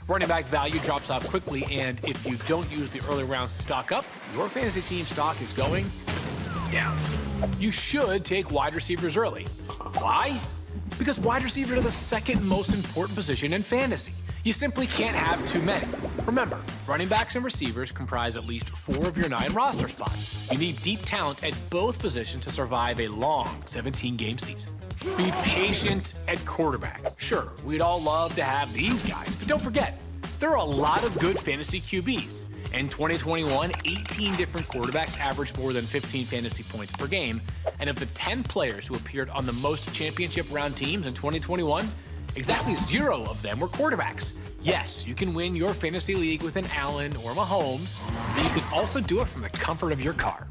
Running back value drops off quickly, and if you don't use the early rounds to stock up, your fantasy team stock is going down. You should take wide receivers early. Why? Because wide receivers are the second most important position in fantasy. You simply can't have too many. Remember, running backs and receivers comprise at least 4 of your 9 roster spots. You need deep talent at both positions to survive a long 17-game season. Be patient at quarterback. Sure, we'd all love to have these guys, but don't forget, there are a lot of good fantasy QBs. In 2021, 18 different quarterbacks averaged more than 15 fantasy points per game, and of the 10 players who appeared on the most championship round teams in 2021, exactly 0 of them were quarterbacks. Yes, you can win your fantasy league with an Allen or Mahomes, but you can also do it from the comfort of your car.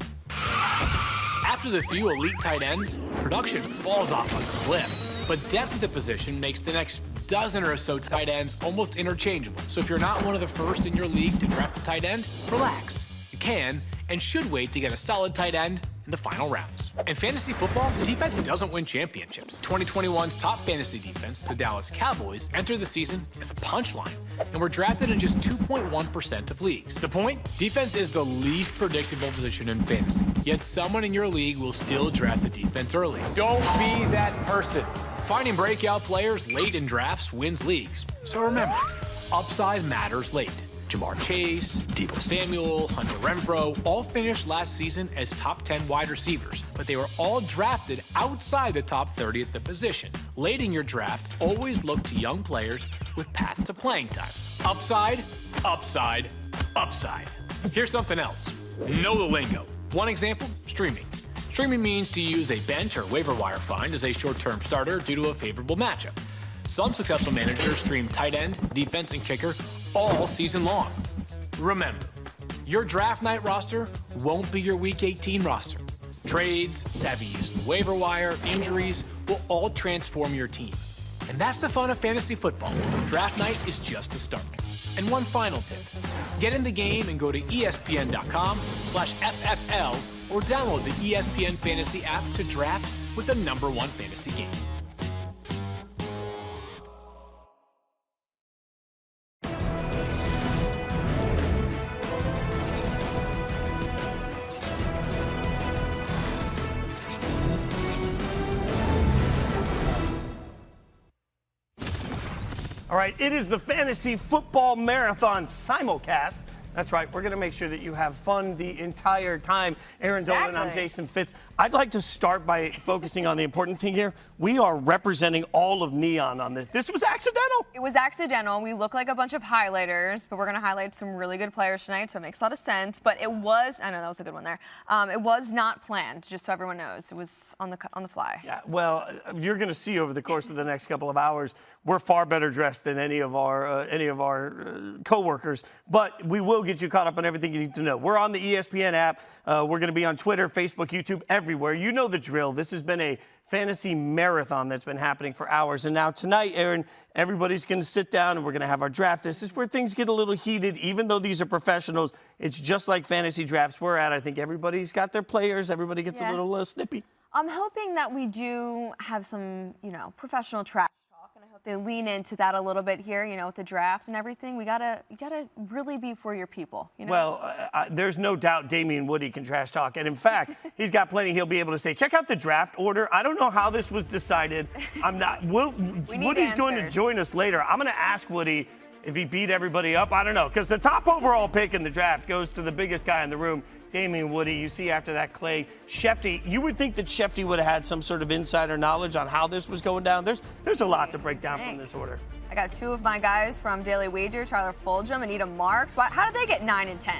After the few elite tight ends, production falls off a cliff, but depth at the position makes the next dozen or so tight ends almost interchangeable. So if you're not one of the first in your league to draft a tight end, relax. You can and should wait to get a solid tight end in the final rounds. In fantasy football, defense doesn't win championships. 2021's top fantasy defense, the Dallas Cowboys, entered the season as a punchline and were drafted in just 2.1% of leagues. The point? Defense is the least predictable position in fantasy, yet someone in your league will still draft the defense early. Don't be that person. Finding breakout players late in drafts wins leagues. So remember, upside matters late. Jamar Chase, Deebo Samuel, Hunter Renfrow all finished last season as top 10 wide receivers, but they were all drafted outside the top 30 at the position. Late in your draft, always look to young players with paths to playing time. Upside, upside, upside. Here's something else. Know the lingo. One example, streaming. Streaming means to use a bench or waiver wire find as a short-term starter due to a favorable matchup. Some successful managers stream tight end, defense, and kicker all season long. Remember, your draft night roster won't be your Week 18 roster. Trades, savvy use of the waiver wire, injuries will all transform your team. And that's the fun of fantasy football. Draft night is just the start. And one final tip. Get in the game and go to ESPN.com/FFL or download the ESPN Fantasy app to draft with the #1 fantasy game. All right, it is the Fantasy Football Marathon Simulcast. That's right. We're going to make sure that you have fun the entire time. Erin Dolan, I'm Jason Fitz. I'd like to start by focusing on the important thing here. We are representing all of Neon on this. This was accidental. It was accidental. We look like a bunch of highlighters, but we're going to highlight some really good players tonight, so it makes a lot of sense. But it was, I know that was a good one there. It was not planned, just so everyone knows. It was on the fly. Yeah, well, you're going to see over the course of the next couple of hours, we're far better dressed than any of our coworkers, but we will get you caught up on everything you need to know. We're on the ESPN app. We're going to be on Twitter, Facebook, YouTube, everywhere. You know the drill. This has been a fantasy marathon that's been happening for hours. And now tonight, Erin, everybody's going to sit down and we're going to have our draft. This is where things get a little heated. Even though these are professionals, it's just like fantasy drafts we're at. I think everybody's got their players. Everybody gets a little snippy. I'm hoping that we do have some, professional trash talk, and I hope they lean into that a little bit here, with the draft and everything. You gotta really be for your people. Well, there's no doubt Damien Woody can trash talk, and in fact, he's got plenty. He'll be able to say, check out the draft order. I don't know how this was decided. I'm not. Woody's going to join us later. I'm going to ask Woody if he beat everybody up. I don't know, because the top overall pick in the draft goes to the biggest guy in the room, Damien Woody. You see after that, Clay Schefter. You would think that Schefter would have had some sort of insider knowledge on how this was going down. There's a lot to break down from this order. I got 2 of my guys from Daily Wager, Tyler Fulghum and Anita Marks. How did they get 9 and 10?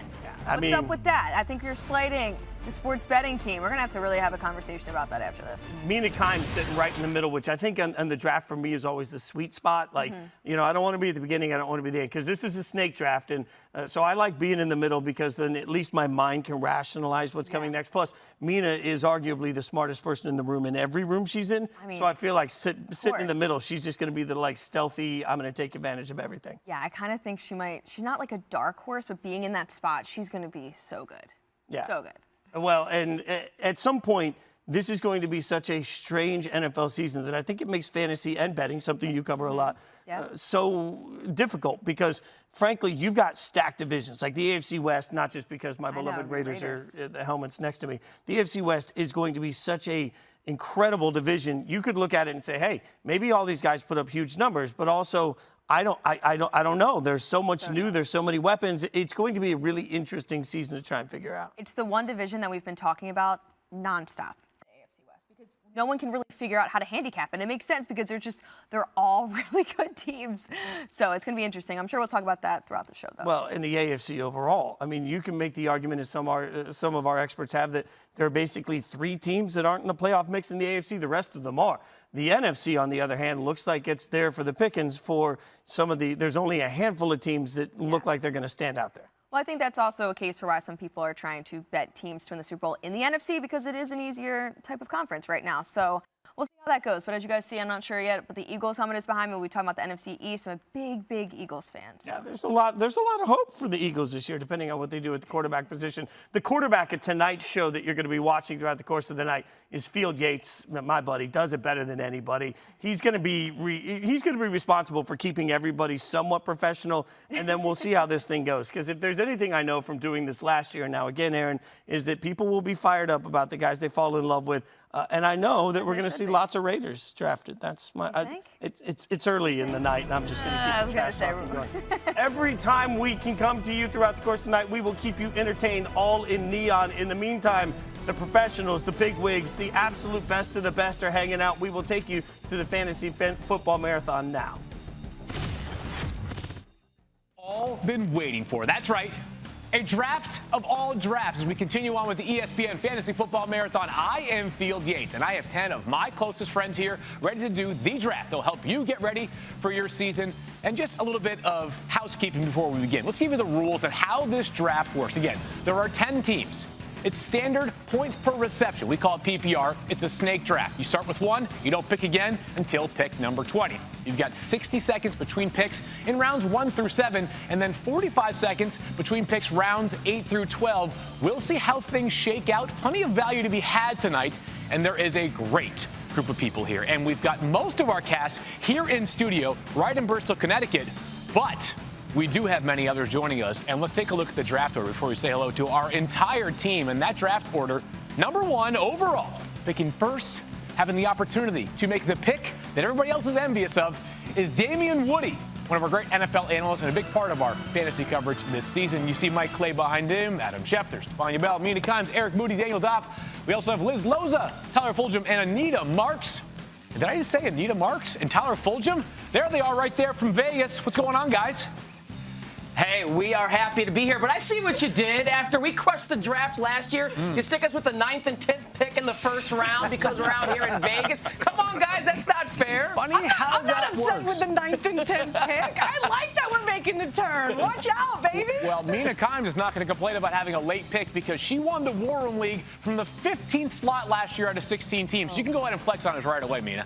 What's up with that? I think you're slighting the sports betting team. We're going to have to really have a conversation about that after this. Mina Kimes sitting right in the middle, which I think on the draft for me is always the sweet spot. Like, I don't want to be at the beginning. I don't want to be the end, because this is a snake draft. And so I like being in the middle, because then at least my mind can rationalize what's coming next. Plus, Mina is arguably the smartest person in the room in every room she's in. So I feel like sitting in the middle, she's just going to be the stealthy, I'm going to take advantage of everything. Yeah, I kind of think she's not like a dark horse, but being in that spot, she's going to be so good. Yeah. So good. Well, and at some point, this is going to be such a strange NFL season that I think it makes fantasy and betting, something you cover a lot, so difficult because, frankly, you've got stacked divisions. Like the AFC West, not just because my beloved Raiders are the helmets next to me. The AFC West is going to be such a incredible division. You could look at it and say, hey, maybe all these guys put up huge numbers, but also I don't know. There's so much new. There's so many weapons. It's going to be a really interesting season to try and figure out. It's the one division that we've been talking about nonstop, the AFC West, because no one can really figure out how to handicap it. It makes sense because they're all really good teams. So it's going to be interesting. I'm sure we'll talk about that throughout the show, though. Well, in the AFC overall, I mean, you can make the argument, as some of our experts have, that there are basically 3 teams that aren't in the playoff mix in the AFC. The rest of them are. The NFC, on the other hand, looks like it's there for the pickings for some of the – there's only a handful of teams that look like they're going to stand out there. Well, I think that's also a case for why some people are trying to bet teams to win the Super Bowl in the NFC because it is an easier type of conference right now. So we'll see how that goes. But as you guys see, I'm not sure yet, but the Eagles helmet is behind me. We'll be talking about the NFC East. I'm a big, big Eagles fan. So. Yeah, there's a lot of hope for the Eagles this year, depending on what they do at the quarterback position. The quarterback at tonight's show that you're going to be watching throughout the course of the night is Field Yates. My buddy does it better than anybody. He's going to be responsible for keeping everybody somewhat professional, and then we'll see how this thing goes. Because if there's anything I know from doing this last year, and now again, Aaron, is that people will be fired up about the guys they fall in love with. And I know that we're going to see lots of Raiders drafted. That's my. It's early in the night, and I'm just going to keep the trash talking going. Every time we can come to you throughout the course of the night, we will keep you entertained, all in neon. In the meantime, the professionals, the big wigs, the absolute best of the best are hanging out. We will take you to the fantasy football marathon now. All been waiting for. That's right. A draft of all drafts as we continue on with the ESPN Fantasy Football Marathon. I am Field Yates, and I have 10 of my closest friends here ready to do the draft. They'll help you get ready for your season. And just a little bit of housekeeping before we begin. Let's give you the rules and how this draft works. Again, there are 10 teams. It's standard points per reception. We call it PPR. It's a snake draft. You start with 1, you don't pick again until pick number 20. You've got 60 seconds between picks in rounds 1 through 7, and then 45 seconds between picks rounds 8 through 12. We'll see how things shake out. Plenty of value to be had tonight, and there is a great group of people here. And we've got most of our cast here in studio right in Bristol, Connecticut, but we do have many others joining us, and let's take a look at the draft order before we say hello to our entire team. And that draft order, number 1 overall, picking first, having the opportunity to make the pick that everybody else is envious of, is Damien Woody, one of our great NFL analysts and a big part of our fantasy coverage this season. You see Mike Clay behind him, Adam Schefter, Stephania Bell, Mina Kimes, Eric Moody, Daniel Dopp. We also have Liz Loza, Tyler Fulghum, and Anita Marks. Did I just say Anita Marks and Tyler Fulghum? There they are right there from Vegas. What's going on, guys? Hey, we are happy to be here, but I see what you did after we crushed the draft last year. You stick us with the 9th and 10th pick in the first round because we're out here in Vegas. Come on, guys, that's not fair. Funny how that works. I'm not upset with the 9th and 10th pick. I like that we're making the turn. Watch out, baby. Well, Mina Kimes is not going to complain about having a late pick because she won the War Room League from the 15th slot last year out of 16 teams. So you can go ahead and flex on us right away, Mina.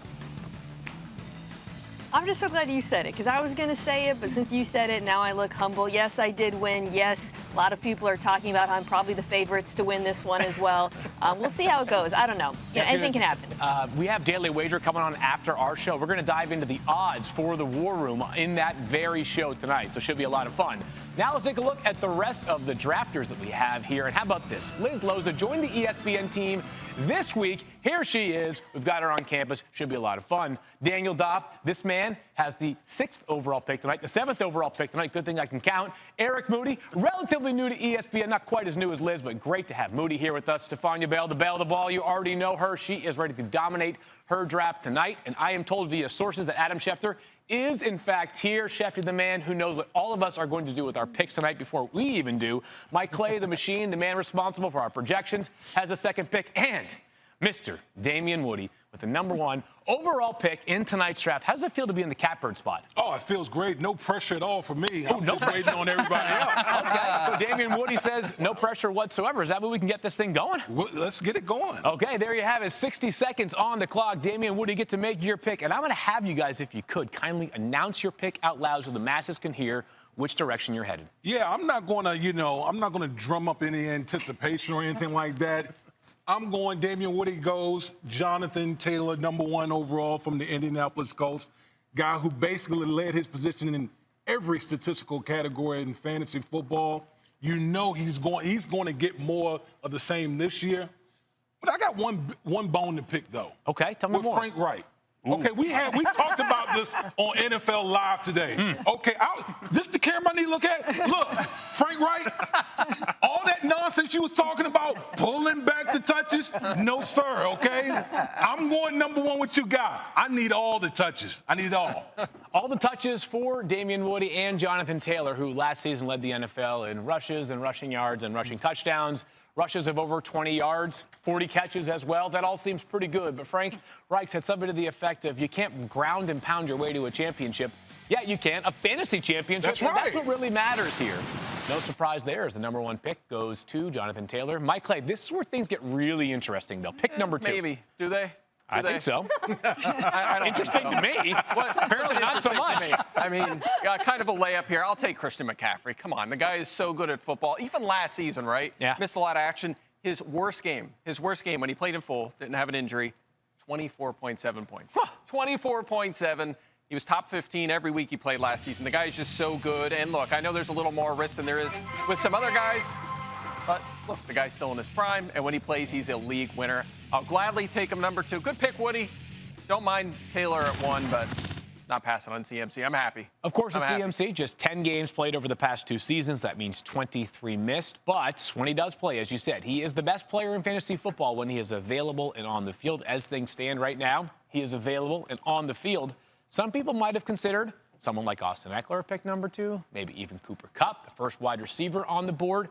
I'm just so glad you said it because I was going to say it, but since you said it, now I look humble. Yes, I did win. Yes, a lot of people are talking about how I'm probably the favorites to win this one as well. We'll see how it goes. I don't know. Anything can happen. We have Daily Wager coming on after our show. We're going to dive into the odds for the War Room in that very show tonight, so it should be a lot of fun. Now let's take a look at the rest of the drafters that we have here. And how about this? Liz Loza joined the ESPN team this week. Here she is. We've got her on campus. Should be a lot of fun. Daniel Dopp, this man has the 6th overall pick tonight, the 7th overall pick tonight. Good thing I can count. Eric Moody, relatively new to ESPN, not quite as new as Liz, but great to have Moody here with us. Stephania Bell, the belle of the ball. You already know her. She is ready to dominate her draft tonight. And I am told via sources that Adam Schefter is, in fact, here. Schefter, the man who knows what all of us are going to do with our picks tonight before we even do. Mike Clay, the machine, the man responsible for our projections, has a 2nd pick. And Mr. Damien Woody with the number 1 overall pick in tonight's draft. How does it feel to be in the catbird spot? Oh, it feels great. No pressure at all for me. I'm just waiting on everybody else. Okay, so Damien Woody says no pressure whatsoever. Is that way we can get this thing going? Well, let's get it going. Okay, there you have it. 60 seconds on the clock. Damien Woody, get to make your pick. And I'm going to have you guys, if you could, kindly announce your pick out loud so the masses can hear which direction you're headed. Yeah, I'm not going to, I'm not going to drum up any anticipation or anything like that. I'm going Damien Woody goes. Jonathan Taylor, #1 overall from the Indianapolis Colts. Guy who basically led his position in every statistical category in fantasy football. You know he's going to get more of the same this year. But I got one bone to pick, though. Okay, tell me more. Frank Wright. Ooh. Okay, we talked about this on NFL Live today. Okay, this the camera I need to look at? Look, Frank Wright, all that nonsense you was talking about, pulling back the touches, no, sir, okay? I'm going #1 with you got. I need all the touches. I need it all. All the touches for Damien Woody and Jonathan Taylor, who last season led the NFL in rushes and rushing yards and rushing touchdowns. Rushes of over 20 yards, 40 catches as well. That all seems pretty good. But Frank Reich said something to the effect of, you can't ground and pound your way to a championship. Yeah, you can. A fantasy championship. That's right. That's what really matters here. No surprise there as the #1 pick goes to Jonathan Taylor. Mike Clay, this is where things get really interesting, though. Pick #2. Maybe. Do they? I think so. I don't Interesting think so. to me. Well, Apparently not so much. I mean, kind of a layup here. I'll take Christian McCaffrey. Come on, the guy is so good at football. Even last season, right? Yeah. Missed a lot of action. His worst game when he played in full, didn't have an injury, 24.7 points. 24.7. He was top 15 every week he played last season. The guy is just so good. And look, I know there's a little more risk than there is with some other guys. But look, the guy's still in his prime, and when he plays, he's a league winner. I'll gladly take him #2. Good pick, Woody. Don't mind Taylor at 1, but not passing on CMC. I'm happy. Of course, with I'm happy. CMC, just 10 games played over the past 2 seasons. That means 23 missed. But when he does play, as you said, he is the best player in fantasy football when he is available and on the field. As things stand right now, he is available and on the field. Some people might have considered someone like Austin Eckler pick #2, maybe even Cooper Kupp, the first wide receiver on the board.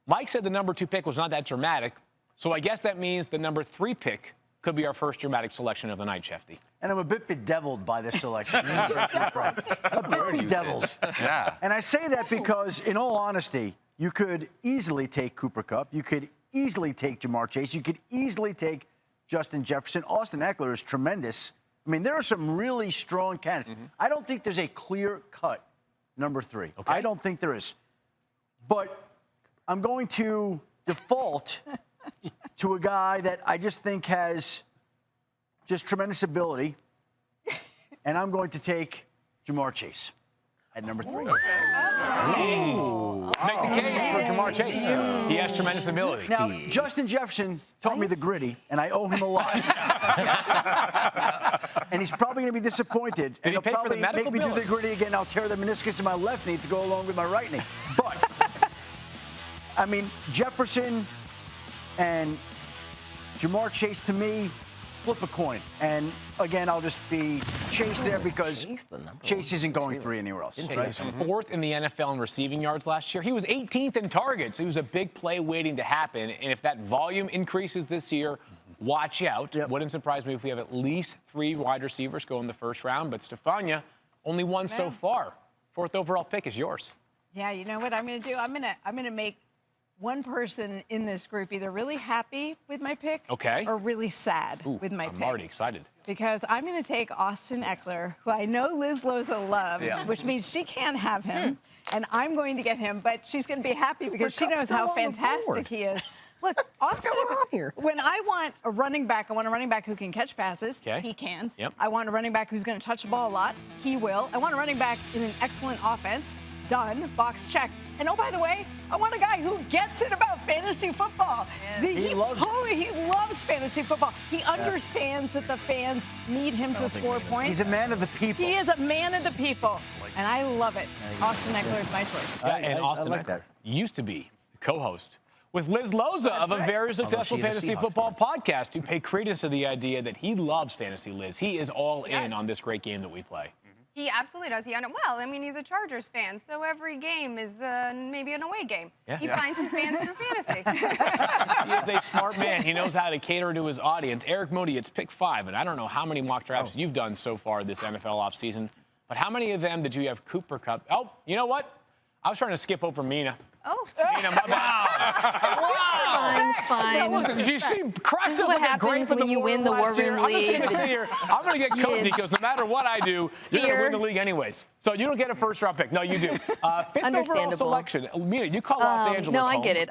Mike said the #2 pick was not that dramatic, so I guess that means the #3 pick could be our first dramatic selection of the night, Shefty. And I'm a bit bedeviled by this selection. A bit bedeviled. Yeah. And I say that because, in all honesty, you could easily take Cooper Kupp. You could easily take Jamar Chase. You could easily take Justin Jefferson. Austin Eckler is tremendous. I mean, there are some really strong candidates. I don't think there's a clear-cut #3. Okay. I don't think there is. But I'm going to default to a guy that I just think has just tremendous ability, and I'm going to take Jamar Chase at #3. Make the case for Jamar Chase. He has tremendous ability. Now, Justin Jefferson taught me the gritty, and I owe him a lot. And he's probably going to be disappointed. And he he'll paid for the probably medical make me do bill. the gritty again. I'll tear the meniscus in my left knee to go along with my right knee. But, I mean, Jefferson and Jamar Chase, to me, flip a coin. And, again, I'll just be Chase there because Chase isn't going 3 anywhere else. He was 4th in the NFL in receiving yards last year. He was 18th in targets. He was a big play waiting to happen. And if that volume increases this year, watch out. Yep. Wouldn't surprise me if we have at least 3 wide receivers go in the first round. But Stephania, only 1 so far. 4th overall pick is yours. Yeah, you know what I'm going to do? I'm going to make one person in this group either really happy with my pick or really sad with my pick. I'm already excited. Because I'm going to take Austin Eckler, who I know Liz Loza loves, which means she can't have him. And I'm going to get him, but she's going to be happy because she knows how fantastic he is. Look, Austin Eckler, when I want a running back, I want a running back who can catch passes. He can. I want a running back who's going to touch the ball a lot. He will. I want a running back in an excellent offense. Done. Box check. And oh, by the way, I want a guy who gets it about fantasy football. He loves fantasy football. He understands that the fans need him to score points. He's a man of the people. He is a man of the people. And I love it. Austin Eckler is my choice. And Austin like Eckler used to be co-host with Liz Loza of a very successful fantasy football podcast to pay credence to the idea that he loves fantasy, Liz. He is all in on this great game that we play. He absolutely does. Well, I mean, he's a Chargers fan, so every game is maybe an away game. He finds his fans through fantasy. He is a smart man. He knows how to cater to his audience. Eric Moody, it's pick 5, and I don't know how many mock drafts you've done so far this NFL offseason, but how many of them did you have Cooper Kupp? Oh, you know what? I was trying to skip over Mina. Oh. Mina, my bad. It's fine. Listen, she cracks This is us what like a grape happens in when you win the last year. War Room I'm just League. going to sit here. I'm going to get cozy because no matter what I do, you're going to win the league anyways. So you don't get a first-round pick. No, you do. 5th overall Understandable. selection. Mina, you call Los Angeles No, I home. get it.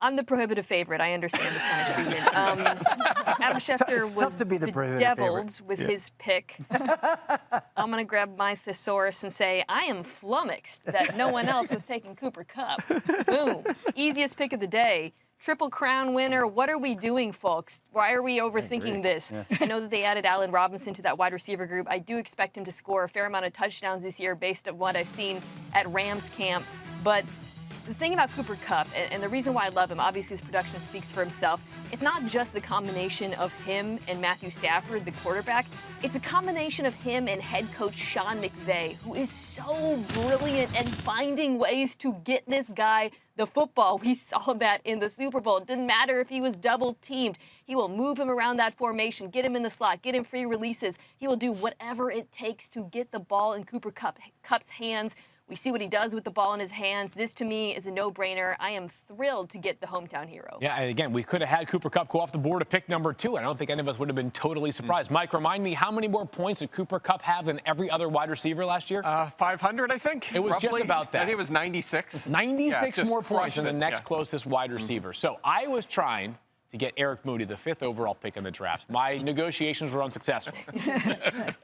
I'm the prohibitive favorite. I understand this kind of treatment. Adam Schefter was bedeviled with his pick. I'm going to grab my thesaurus and say, I am flummoxed that no one else is taking Cooper Kupp. Boom. Easiest pick of the day. Triple Crown winner. What are we doing, folks? Why are we overthinking this? Yeah. I know that they added Allen Robinson to that wide receiver group. I do expect him to score a fair amount of touchdowns this year based on what I've seen at Rams camp. But the thing about Cooper Kupp, and the reason why I love him, obviously his production speaks for himself, it's not just the combination of him and Matthew Stafford, the quarterback. It's a combination of him and head coach Sean McVay, who is so brilliant at finding ways to get this guy the football. We saw that in the Super Bowl. It didn't matter if he was double-teamed. He will move him around that formation, get him in the slot, get him free releases. He will do whatever it takes to get the ball in Cooper Kupp's hands. We see what he does with the ball in his hands. This, to me, is a no-brainer. I am thrilled to get the hometown hero. Yeah, and again, we could have had Cooper Kupp go off the board at pick number 2. I don't think any of us would have been totally surprised. Mike, remind me, how many more points did Cooper Kupp have than every other wide receiver last year? 500, I think. It was roughly. just about that. I think it was 96. 96 more points than the next closest wide receiver. So I was trying to get Eric Moody, the 5th overall pick in the draft. My negotiations were unsuccessful.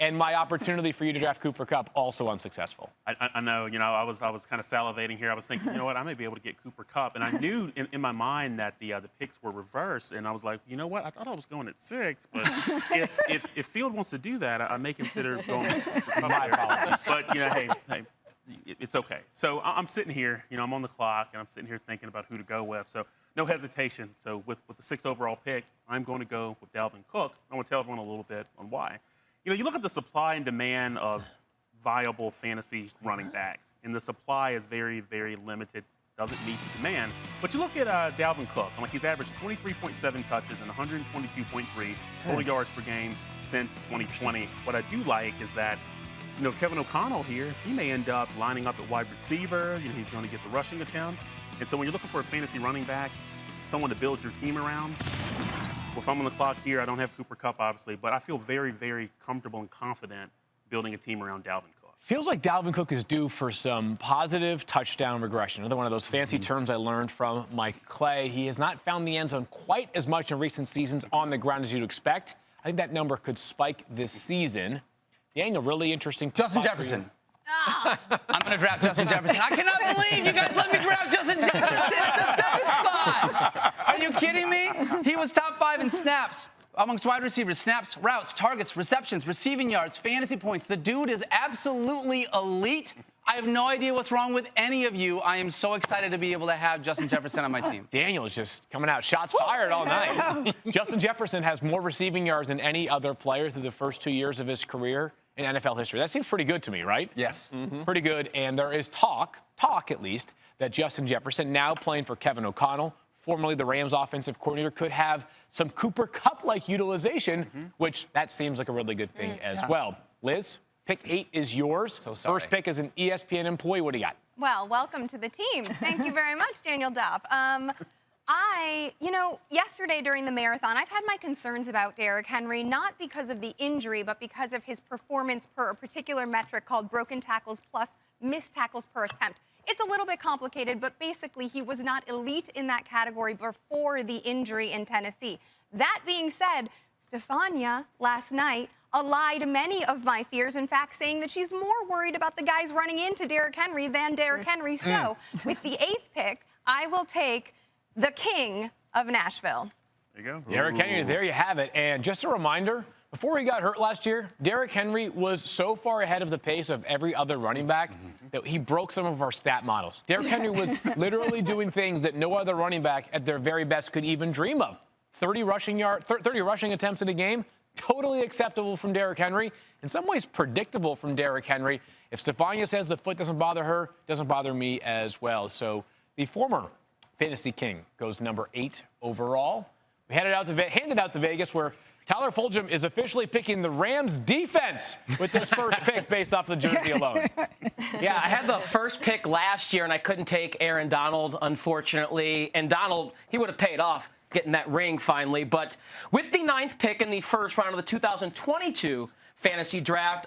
And my opportunity for you to draft Cooper Kupp also unsuccessful. I know, I was kind of salivating here. I was thinking, you know what, I may be able to get Cooper Kupp. And I knew in my mind that the picks were reversed. And I was like, you know what, I thought I was going at 6. But if Field wants to do that, I may consider going for my apologies. But, hey, it's okay. So I'm sitting here, I'm on the clock, and I'm sitting here thinking about who to go with. So no hesitation. So with the 6th overall pick, I'm going to go with Dalvin Cook. I want to tell everyone a little bit on why. You look at the supply and demand of viable fantasy running backs, and the supply is very, very limited, doesn't meet the demand. But you look at Dalvin Cook, he's averaged 23.7 touches and 122.3 total yards per game since 2020. What I do like is that Kevin O'Connell here, he may end up lining up at wide receiver. He's going to get the rushing attempts. And so when you're looking for a fantasy running back, someone to build your team around, well, if I'm on the clock here, I don't have Cooper Kupp, obviously, but I feel very, very comfortable and confident building a team around Dalvin Cook. Feels like Dalvin Cook is due for some positive touchdown regression. Another one of those fancy terms I learned from Mike Clay. He has not found the end zone quite as much in recent seasons on the ground as you'd expect. I think that number could spike this season. Daniel, really interesting. Justin Jefferson. I'm going to draft Justin Jefferson. I cannot believe you guys let me draft Justin Jefferson at the 7th spot. Are you kidding me? He was top 5 in snaps amongst wide receivers, snaps, routes, targets, receptions, receiving yards, fantasy points. The dude is absolutely elite. I have no idea what's wrong with any of you. I am so excited to be able to have Justin Jefferson on my team. Daniel is just coming out shots fired all night. Justin Jefferson has more receiving yards than any other player through the first 2 years of his career in NFL history. That seems pretty good to me, right? Yes. Pretty good. And there is talk at least, that Justin Jefferson, now playing for Kevin O'Connell, formerly the Rams offensive coordinator, could have some Cooper Kupp-like utilization, which that seems like a really good thing as well. Liz, pick 8 is yours. So sorry. First pick is an ESPN employee. What do you got? Well, welcome to the team. Thank you very much, Daniel Dopp. Yesterday during the marathon, I've had my concerns about Derrick Henry, not because of the injury, but because of his performance per a particular metric called broken tackles plus missed tackles per attempt. It's a little bit complicated, but basically he was not elite in that category before the injury in Tennessee. That being said, Stephania last night allayed many of my fears, in fact, saying that she's more worried about the guys running into Derrick Henry than Derrick Henry. So with the 8th pick, I will take the king of Nashville. There you go. Derrick Henry, there you have it. And just a reminder, before he got hurt last year, Derrick Henry was so far ahead of the pace of every other running back that he broke some of our stat models. Derrick Henry was literally doing things that no other running back at their very best could even dream of. 30 rushing attempts in a game, totally acceptable from Derrick Henry. In some ways, predictable from Derrick Henry. If Stephania says the foot doesn't bother her, doesn't bother me as well. So the former Fantasy King goes number 8 overall. We handed out to Vegas, where Tyler Fulghum is officially picking the Rams defense with this first pick based off the jersey alone. Yeah, I had the first pick last year, and I couldn't take Aaron Donald, unfortunately. And Donald, he would have paid off getting that ring finally. But with the 9th pick in the first round of the 2022 fantasy draft,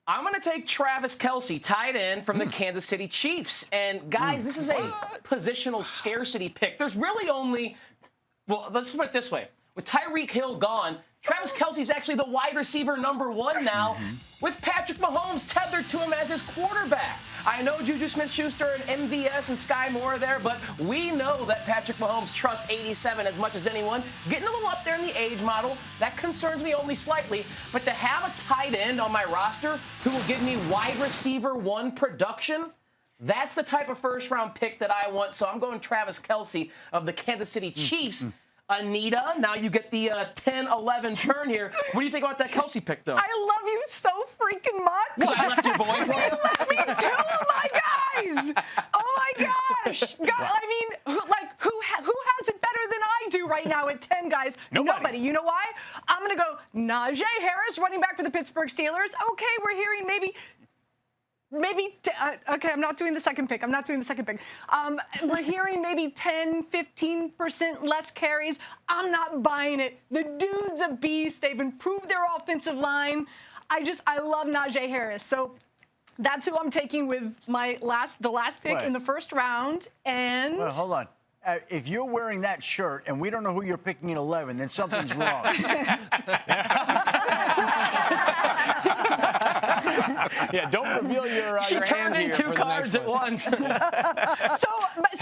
I'm going to take Travis Kelsey, tight end from the Kansas City Chiefs. And, guys, this is a positional scarcity pick. There's really only, well, let's put it this way. With Tyreek Hill gone, Travis Kelsey's actually the wide receiver #1 now, with Patrick Mahomes tethered to him as his quarterback. I know Juju Smith-Schuster and MVS and Sky Moore are there, but we know that Patrick Mahomes trusts 87 as much as anyone. Getting a little up there in the age model, that concerns me only slightly. But to have a tight end on my roster who will give me wide receiver 1 production, that's the type of first-round pick that I want. So I'm going Travis Kelsey of the Kansas City Chiefs. Anita, now you get the 10-11 turn here. What do you think about that Kelsey pick, though? I love you so freaking much. What, I left your boy for you? You left me 2 of my guys. Oh, my gosh. God, I mean, who has it better than I do right now at 10 guys? Nobody. You know why? I'm going to go Najee Harris, running back for the Pittsburgh Steelers. Okay, we're hearing maybe, okay, I'm not doing the second pick. We're hearing maybe 10, 15% less carries. I'm not buying it. The dude's a beast. They've improved their offensive line. I love Najee Harris. So that's who I'm taking with the last pick in the first round. And well, hold on. If you're wearing that shirt and we don't know who you're picking at 11, then something's wrong. Yeah, don't reveal your She your turned hand in here 2 cards at once. So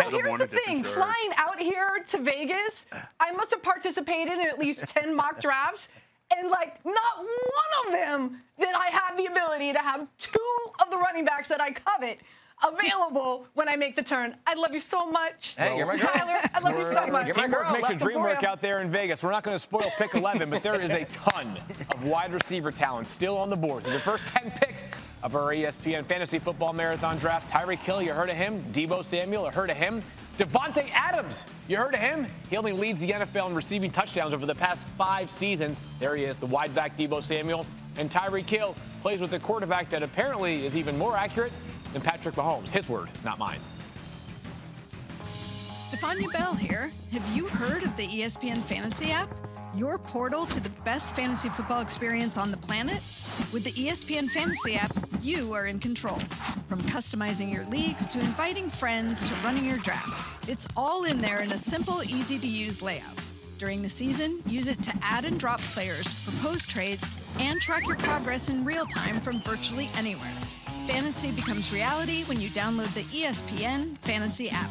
here's the thing. Flying out here to Vegas, I must have participated in at least 10 mock drafts, and not one of them did I have the ability to have 2 of the running backs that I covet available when I make the turn. I love you so much. Hey, you're my girl. Tyler, I love you so much. Teamwork makes a Left them dream for work you. out there in Vegas. We're not going to spoil pick 11, but there is a ton of wide receiver talent still on the board. So the first 10 picks of our ESPN Fantasy Football Marathon Draft. Tyreek Hill, you heard of him. Deebo Samuel, you heard of him. Devante Adams, you heard of him. He only leads the NFL in receiving touchdowns over the past 5 seasons. There he is, the wide back Deebo Samuel. And Tyreek Hill plays with a quarterback that apparently is even more accurate than Patrick Mahomes. His word, not mine. Stephania Bell here. Have you heard of the ESPN Fantasy app? Your portal to the best fantasy football experience on the planet? With the ESPN Fantasy app, you are in control. From customizing your leagues to inviting friends to running your draft, it's all in there in a simple, easy-to-use layout. During the season, use it to add and drop players, propose trades, and track your progress in real time from virtually anywhere. Fantasy becomes reality when you download the ESPN Fantasy app.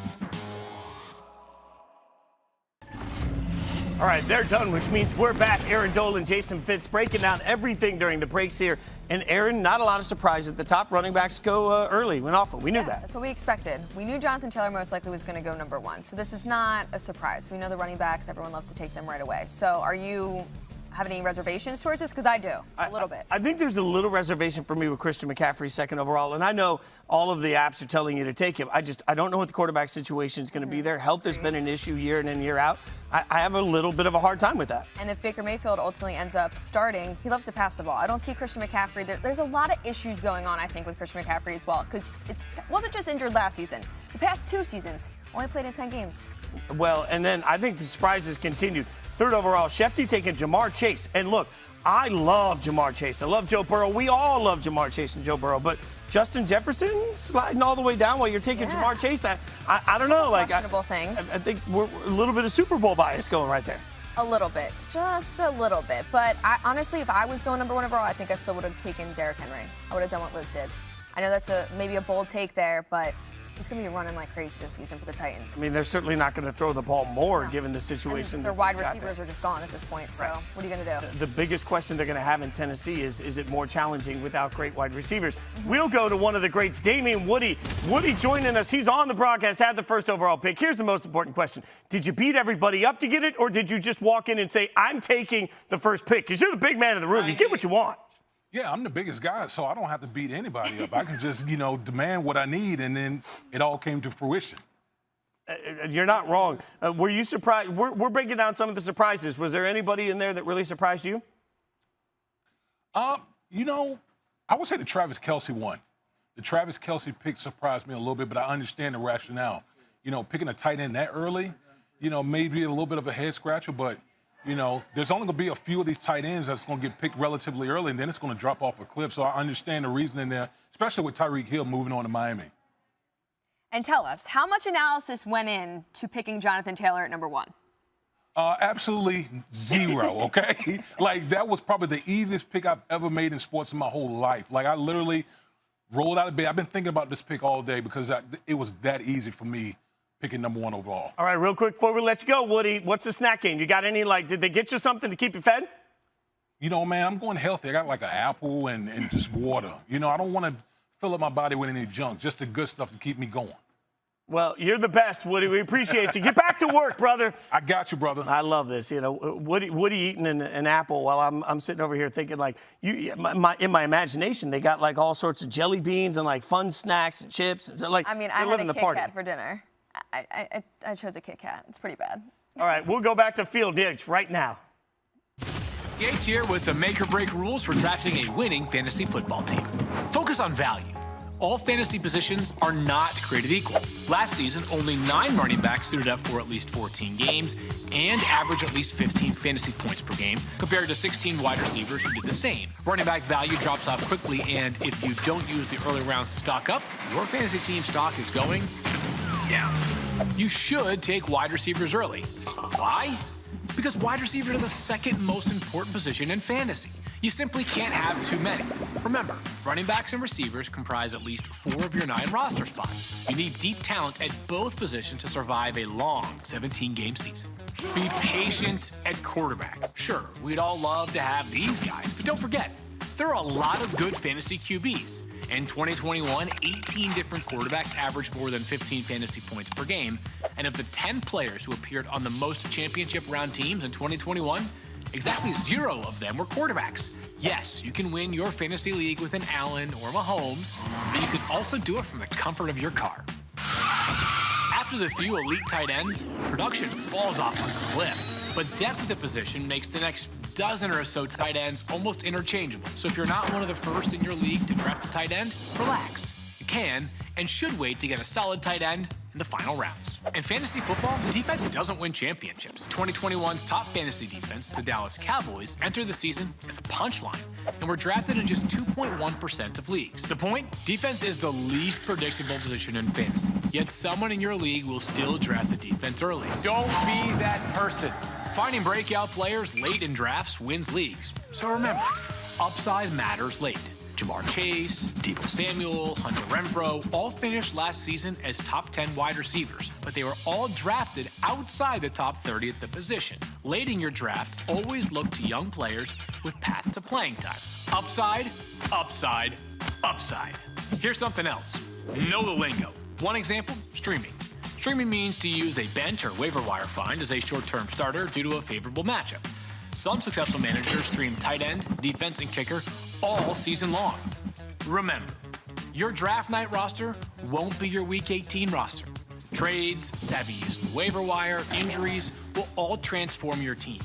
All right, they're done, which means we're back. Erin Dolan, Jason Fitz breaking down everything during the breaks here. And Erin, not a lot of surprise at the top. Running backs go early, went off. We knew that. That's what we expected. We knew Jonathan Taylor most likely was going to go #1. So this is not a surprise. We know the running backs. Everyone loves to take them right away. So are you have any reservations towards this? Because I do, a little bit. I think there's a little reservation for me with Christian McCaffrey second overall. And I know all of the apps are telling you to take him. I don't know what the quarterback situation is going to be there. Health has been an issue year in and year out. I have a little bit of a hard time with that. And if Baker Mayfield ultimately ends up starting, he loves to pass the ball. I don't see Christian McCaffrey. There's a lot of issues going on, I think, with Christian McCaffrey as well. Because it wasn't just injured last season. The past 2 seasons, only played in 10 games. Well, and then I think the surprises continued. Third overall, Schefter taking Jamar Chase. And look, I love Jamar Chase. I love Joe Burrow. We all love Jamar Chase and Joe Burrow. But Justin Jefferson sliding all the way down while you're taking Jamar Chase. I don't know. Questionable things. I think we're a little bit of Super Bowl bias going right there. A little bit. Just a little bit. But honestly, if I was going #1 overall, I think I still would have taken Derrick Henry. I would have done what Liz did. I know that's maybe a bold take there, but he's going to be running like crazy this season for the Titans. I mean, they're certainly not going to throw the ball more given the situation. Their wide receivers are just gone at this point, so what are you going to do? The biggest question they're going to have in Tennessee is it more challenging without great wide receivers? We'll go to one of the greats, Damien Woody. Woody joining us. He's on the broadcast, had the first overall pick. Here's the most important question. Did you beat everybody up to get it, or did you just walk in and say, I'm taking the first pick? Because you're the big man in the room. You get what you want. Yeah, I'm the biggest guy, so I don't have to beat anybody up. I can just, demand what I need, and then it all came to fruition. You're not wrong. Were you surprised? We're breaking down some of the surprises. Was there anybody in there that really surprised you? I would say the Travis Kelsey one. The Travis Kelsey pick surprised me a little bit, but I understand the rationale. Picking a tight end that early, maybe a little bit of a head scratcher, but there's only going to be a few of these tight ends that's going to get picked relatively early, and then it's going to drop off a cliff. So I understand the reasoning there, especially with Tyreek Hill moving on to Miami. And tell us, how much analysis went in to picking Jonathan Taylor at number 1? Absolutely zero, okay? Like, that was probably the easiest pick I've ever made in sports in my whole life. Like, I literally rolled out of bed. I've been thinking about this pick all day because it was that easy for me picking number 1 overall. All right, real quick before we let you go, Woody, what's the snack game? You got any, did they get you something to keep you fed? Man, I'm going healthy. I got like an apple and just water. I don't want to fill up my body with any junk, just the good stuff to keep me going. Well, you're the best, Woody. We appreciate you. Get back to work, brother. I got you, brother. I love this. Woody eating an apple while I'm sitting over here thinking in my imagination they got all sorts of jelly beans and fun snacks and chips and so I had a Kit Kat for dinner. I chose a Kit Kat. It's pretty bad. All right, we'll go back to Field Yates right now. Yates here with the make or break rules for drafting a winning fantasy football team. Focus on value. All fantasy positions are not created equal. Last season, only 9 running backs suited up for at least 14 games and average at least 15 fantasy points per game, compared to 16 wide receivers who did the same. Running back value drops off quickly, and if you don't use the early rounds to stock up, your fantasy team stock is going down. You should take wide receivers early. Why? Because wide receivers are the second most important position in fantasy. You simply can't have too many. Remember, running backs and receivers comprise at least 4 of your 9 roster spots. You need deep talent at both positions to survive a long 17-game season. Be patient at quarterback. Sure, we'd all love to have these guys, but don't forget, there are a lot of good fantasy QBs. In 2021, 18 different quarterbacks averaged more than 15 fantasy points per game. And of the 10 players who appeared on the most championship round teams in 2021, exactly 0 of them were quarterbacks. Yes, you can win your fantasy league with an Allen or Mahomes, but you can also do it from the comfort of your car. After the few elite tight ends, production falls off a cliff, but depth of the position makes the next dozen or so tight ends almost interchangeable. So if you're not one of the first in your league to draft a tight end, relax. You can and should wait to get a solid tight end in the final rounds. In fantasy football, defense doesn't win championships. 2021's top fantasy defense, the Dallas Cowboys, entered the season as a punchline and were drafted in just 2.1% of leagues. The point? Defense is the least predictable position in fantasy, yet someone in your league will still draft the defense early. Don't be that person. Finding breakout players late in drafts wins leagues. So remember, upside matters late. Jamar Chase, Deebo Samuel, Hunter Renfrow all finished last season as top 10 wide receivers, but they were all drafted outside the top 30 at the position. Late in your draft, always look to young players with paths to playing time. Upside, upside, upside. Here's something else. Know the lingo. One example, streaming. Streaming means to use a bench or waiver wire find as a short-term starter due to a favorable matchup. Some successful managers stream tight end, defense, and kicker all season long. Remember, your draft night roster won't be your Week 18 roster. Trades, savvy use of the waiver wire, injuries will all transform your team.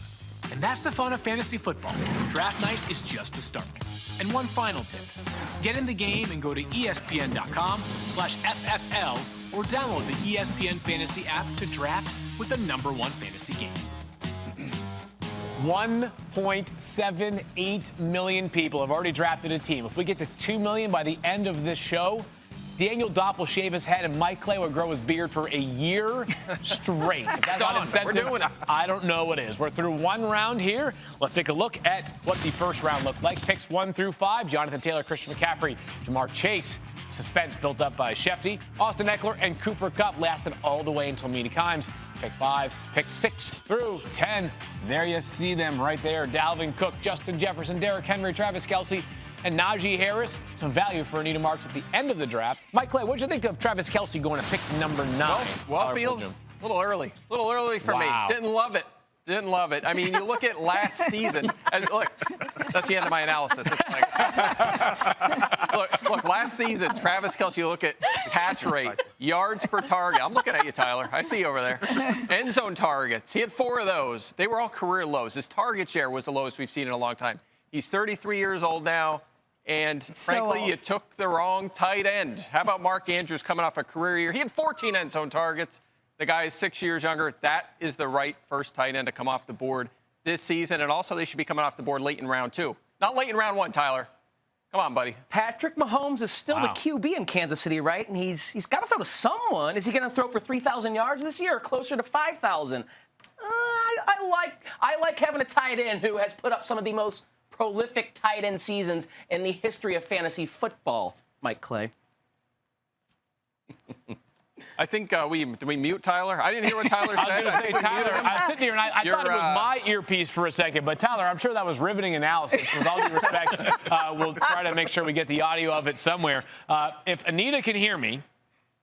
And that's the fun of fantasy football. Draft night is just the start. And one final tip. Get in the game and go to ESPN.com/FFL or download the ESPN Fantasy app to draft with the #1 fantasy game. 1.78 million people have already drafted a team. If we get to 2 million by the end of this show, Daniel Dopp will shave his head and Mike Clay will grow his beard for a year straight. If that's not incentive, we're doing it. I don't know what is. We're through one round here. Let's take a look at what the first round looked like. Picks 1 through 5, Jonathan Taylor, Christian McCaffrey, Jamar Chase. Suspense built up by Schefter, Austin Eckler, and Cooper Kupp lasted all the way until Mina Kimes. Pick 5, pick 6 through 10. There you see them right there. Dalvin Cook, Justin Jefferson, Derrick Henry, Travis Kelsey, and Najee Harris. Some value for Anita Marks at the end of the draft. Mike Clay, what did you think of Travis Kelsey going to pick number 9? Well, Field, a little early for me. Didn't love it. I mean, you look at last season. Look, that's the end of my analysis. It's like, look, last season, Travis Kelsey, you look at catch rate, yards per target. I'm looking at you, Tyler. I see you over there. End zone targets. He had 4 of those. They were all career lows. His target share was the lowest we've seen in a long time. He's 33 years old now. And frankly, you took the wrong tight end. How about Mark Andrews coming off a career year? He had 14 end zone targets. The guy is 6 years younger. That is the right first tight end to come off the board. this season, and also they should be coming off the board late in round 2. Not late in round 1, Tyler. Come on, buddy. Patrick Mahomes is still the QB in Kansas City, right? And he's got to throw to someone. Is he going to throw for 3,000 yards this year or closer to 5,000? I like having a tight end who has put up some of the most prolific tight end seasons in the history of fantasy football, Mike Clay. I think did we mute Tyler? I didn't hear what Tyler said. I was going to say, Tyler, I was sitting here and I thought it was my earpiece for a second. But, Tyler, I'm sure that was riveting analysis. With all due respect, we'll try to make sure we get the audio of it somewhere. If Anita can hear me,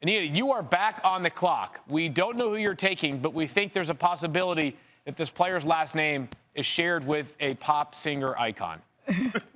Anita, you are back on the clock. We don't know who you're taking, but we think there's a possibility that this player's last name is shared with a pop singer icon.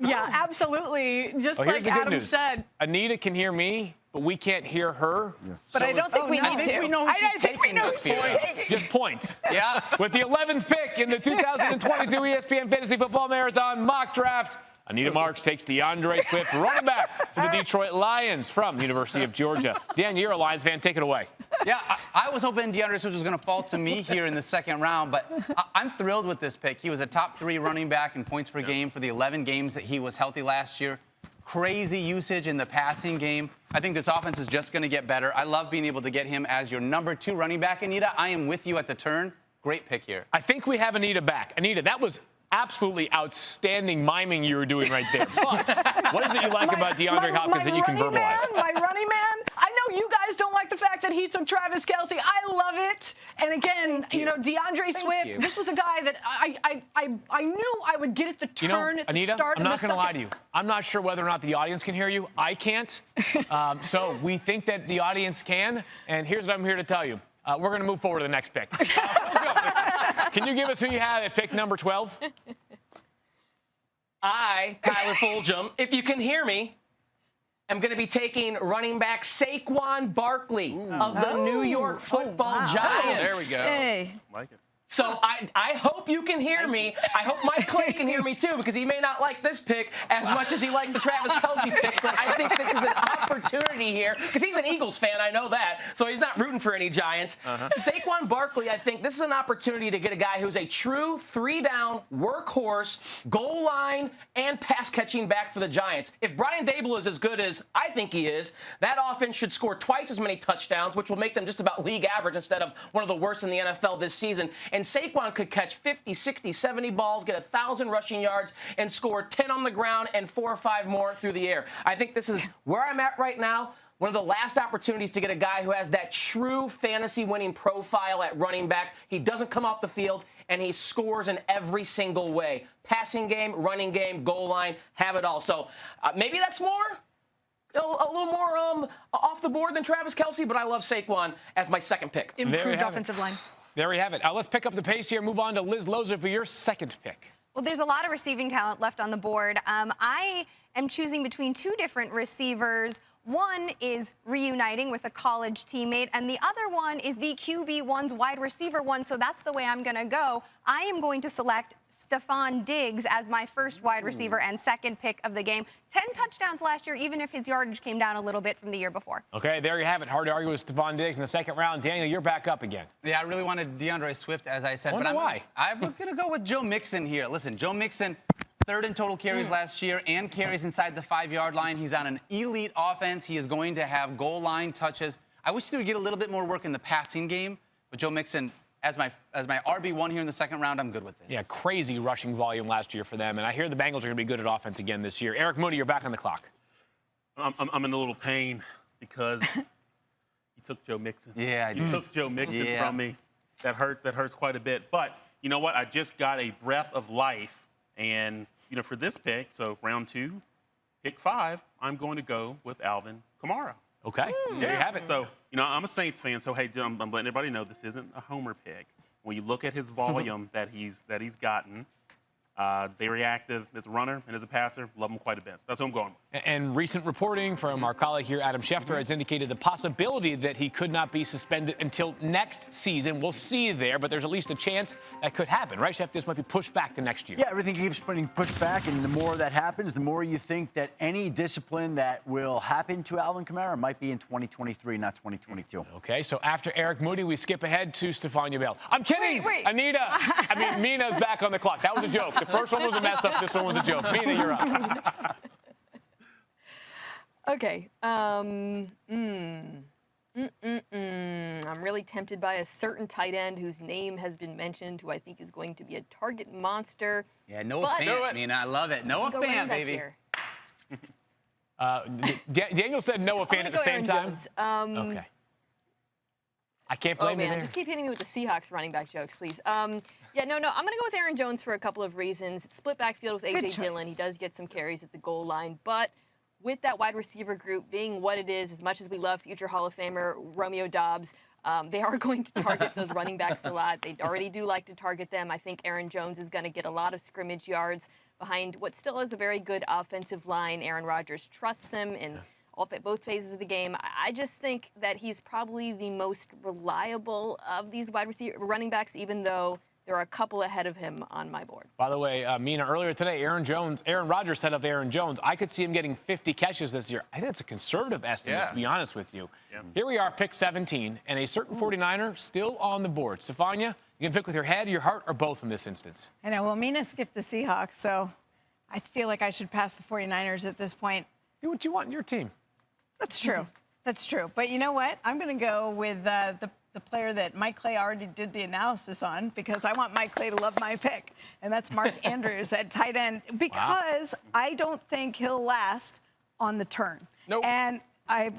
Yeah, absolutely. Just like Adam said. Anita can hear me, but we can't hear her. Yeah. But so I don't think we need to. I think we know who she's taking. Just point. Yeah. With the 11th pick in the 2022 ESPN Fantasy Football Marathon mock draft, Anita Marks takes Deandre Swift, running back for the Detroit Lions from the University of Georgia. Dan, you're a Lions fan. Take it away. Yeah, I was hoping Deandre Swift was going to fall to me here in the second round, but I'm thrilled with this pick. He was a top 3 running back in points per game for the 11 games that he was healthy last year. Crazy usage in the passing game. I think this offense is just going to get better. I love being able to get him as your number 2 running back, Anita. I am with you at the turn. Great pick here. I think we have Anita back. Anita, that was absolutely outstanding miming you were doing right there. But what is it you like about Deandre Hopkins that you can verbalize? My running man. I know you guys don't like the fact that he took Travis Kelsey. I love it. And again, Deandre Swift. This was a guy that I knew I would get at the turn at Anita, the start. I'm not going to lie to you. I'm not sure whether or not the audience can hear you. I can't. So we think that the audience can. And here's what I'm here to tell you. We're going to move forward to the next pick. Can you give us who you had at pick number 12? Tyler Fulghum, if you can hear me, I'm going to be taking running back Saquon Barkley of the New York Football Giants. There we go. Hey. Like it. So I hope you can hear me. I hope Mike Clay can hear me too, because he may not like this pick as much as he liked the Travis Kelsey pick. But I think this is an opportunity here, because he's an Eagles fan, I know that. So he's not rooting for any Giants. Saquon Barkley, I think this is an opportunity to get a guy who's a true 3-down workhorse, goal line, and pass-catching back for the Giants. If Brian Dable is as good as I think he is, that offense should score twice as many touchdowns, which will make them just about league average instead of one of the worst in the NFL this season. And Saquon could catch 50, 60, 70 balls, get 1,000 rushing yards, and score 10 on the ground and 4 or 5 more through the air. I think this is where I'm at right now. One of the last opportunities to get a guy who has that true fantasy winning profile at running back. He doesn't come off the field, and he scores in every single way. Passing game, running game, goal line, have it all. So maybe that's more. A little more off the board than Travis Kelsey, but I love Saquon as my second pick. Improved offensive line. There we have it. Let's pick up the pace here. Move on to Liz Loza for your second pick. Well, there's a lot of receiving talent left on the board. I am choosing between 2 different receivers. One is reuniting with a college teammate, and the other one is the QB1's wide receiver one, so that's the way I'm going to go. I am going to select Stefon Diggs as my first wide receiver and second pick of the game. 10 touchdowns last year, even if his yardage came down a little bit from the year before. Okay, there you have it. Hard to argue with Stefon Diggs in the second round. Daniel, you're back up again. Yeah, I really wanted Deandre Swift, as I said. Wonder why? I'm going to go with Joe Mixon here. Listen, Joe Mixon, 3rd in total carries last year and carries inside the 5-yard line. He's on an elite offense. He is going to have goal line touches. I wish he would get a little bit more work in the passing game, but Joe Mixon, as my RB1 here in the second round, I'm good with this. Yeah, crazy rushing volume last year for them, and I hear the Bengals are going to be good at offense again this year. Eric Moody, you're back on the clock. I'm in a little pain because you took Joe Mixon. Yeah, I did. You took Joe Mixon from me. That hurts quite a bit. But you know what? I just got a breath of life, and for this pick, so round 2, pick 5, I'm going to go with Alvin Kamara. Okay, there you have it. So, I'm a Saints fan, so hey, I'm letting everybody know this isn't a homer pick. When you look at his volume that he's gotten, Very active as a runner and as a passer. Love him quite a bit. That's who I'm going with. And recent reporting from our colleague here, Adam Schefter, has indicated the possibility that he could not be suspended until next season. We'll see there, but there's at least a chance that could happen, right, Chef? This might be pushed back to next year. Yeah, everything keeps getting pushed back, and the more that happens, the more you think that any discipline that will happen to Alvin Kamara might be in 2023, not 2022. Okay, so after Eric Moody, we skip ahead to Stephania Bell. I'm kidding! Wait. Anita! Mina's back on the clock. That was a joke. The first one was a mess up. This one was a joke. Mina, you're up. Okay. I'm really tempted by a certain tight end whose name has been mentioned, who I think is going to be a target monster. Yeah, Noah Fant, Mina. I love it. Noah Fant, baby. Daniel said Noah Fant at the same time. Okay. I can't blame you there. Just keep hitting me with the Seahawks running back jokes, please. I'm going to go with Aaron Jones for a couple of reasons. It's split backfield with A.J. Dillon. He does get some carries at the goal line, but with that wide receiver group being what it is, as much as we love future Hall of Famer Romeo Dobbs, they are going to target those running backs a lot. They already do like to target them. I think Aaron Jones is going to get a lot of scrimmage yards behind what still is a very good offensive line. Aaron Rodgers trusts him in both phases of the game. I just think that he's probably the most reliable of these wide receiver running backs, even though there are a couple ahead of him on my board. By the way, Mina, earlier today, Aaron Rodgers said of Aaron Jones, I could see him getting 50 catches this year. I think that's a conservative estimate, to be honest with you. Yeah. Here we are, pick 17, and a certain 49er still on the board. Stephania, you can pick with your head, your heart, or both in this instance. I know. Well, Mina skipped the Seahawks, so I feel like I should pass the 49ers at this point. Do what you want in your team. That's true. That's true. But you know what? I'm going to go with the player that Mike Clay already did the analysis on, because I want Mike Clay to love my pick, and that's Mark Andrews at tight end, because I don't think he'll last on the turn. Nope. And I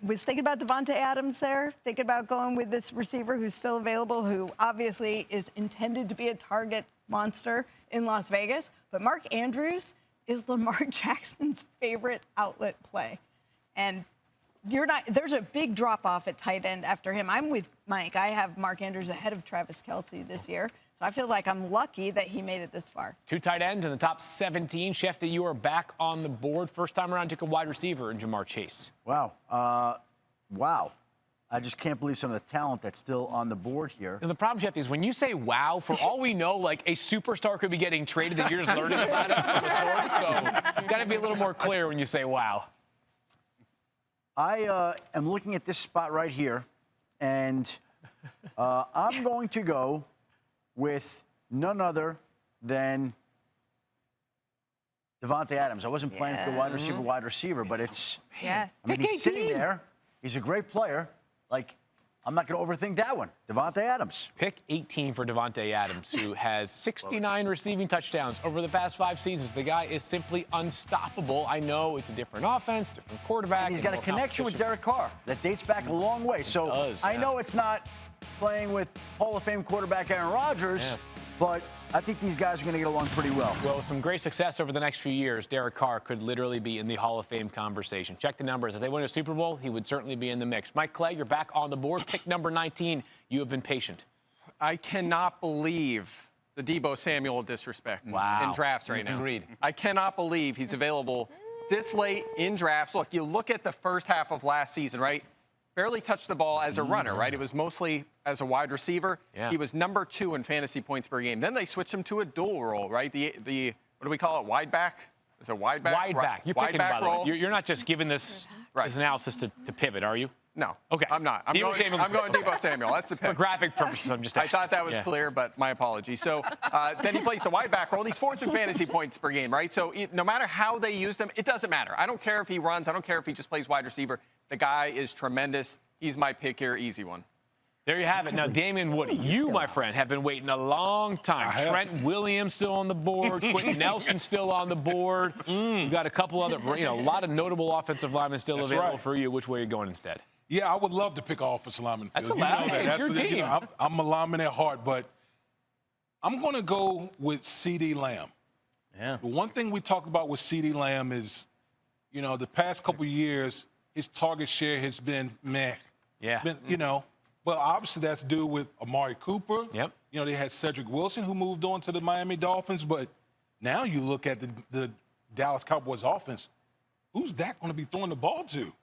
was thinking about Devante Adams there, thinking about going with this receiver who's still available, who obviously is intended to be a target monster in Las Vegas. But Mark Andrews is Lamar Jackson's favorite outlet play. And there's a big drop-off at tight end after him. I'm with Mike. I have Mark Andrews ahead of Travis Kelsey this year. So I feel like I'm lucky that he made it this far. 2 tight ends in the top 17. Schefter, you are back on the board. First time around, took a wide receiver in Jamar Chase. Wow. Wow. I just can't believe some of the talent that's still on the board here. And the problem, Jeff, is when you say wow, for all we know, like a superstar could be getting traded and you're just learning about it from a source. So you got to be a little more clear when you say wow. I am looking at this spot right here, and I'm going to go with none other than Devante Adams. I wasn't planning for the wide receiver, but it's I mean, he's sitting there. He's a great player. Like, I'm not going to overthink that one. Devante Adams. Pick 18 for Devante Adams, who has 69 receiving touchdowns over the past 5 seasons. The guy is simply unstoppable. I know it's a different offense, different quarterback. And he's got a connection with Derek Carr that dates back a long way. So I know it's not playing with Hall of Fame quarterback Aaron Rodgers, but I think these guys are going to get along pretty well. Well, with some great success over the next few years, Derek Carr could literally be in the Hall of Fame conversation. Check the numbers. If they win a Super Bowl, he would certainly be in the mix. Mike Clay, you're back on the board. Pick number 19. You have been patient. I cannot believe the Deebo Samuel disrespect in drafts right now. Agreed. I cannot believe he's available this late in drafts. Look, you look at the first half of last season, right? Barely touched the ball as a runner, right? It was mostly as a wide receiver. Yeah. He was number 2 in fantasy points per game. Then they switched him to a dual role, right? The what do we call it? Wide back? Is it wide back? Wide back. You're picking, by the way. You're not just giving this analysis to pivot, are you? No. Okay. I'm not. I'm going Deebo Samuel. That's the pick. For graphic purposes, I'm just asking. I thought that was clear, but my apologies. So then he plays the wide back role. He's 4th in fantasy points per game, right? So no matter how they use him, it doesn't matter. I don't care if he runs. I don't care if he just plays wide receiver. The guy is tremendous. He's my pick here, easy one. There you have it. Now, Damien Woody, you, my friend, have been waiting a long time. Trent Williams still on the board. Quentin Nelson still on the board. You've got a couple other, a lot of notable offensive linemen still available for you. Which way are you going instead? Yeah, I would love to pick an offensive lineman. That's allowed. It's your team. I'm a lineman at heart, but I'm going to go with CeeDee Lamb. Yeah. The one thing we talked about with CeeDee Lamb is, the past couple of years, his target share has been meh. Yeah. Been, Well, obviously that's due with Amari Cooper. Yep. You know, they had Cedric Wilson who moved on to the Miami Dolphins, but now you look at the Dallas Cowboys offense. Who's Dak going to be throwing the ball to?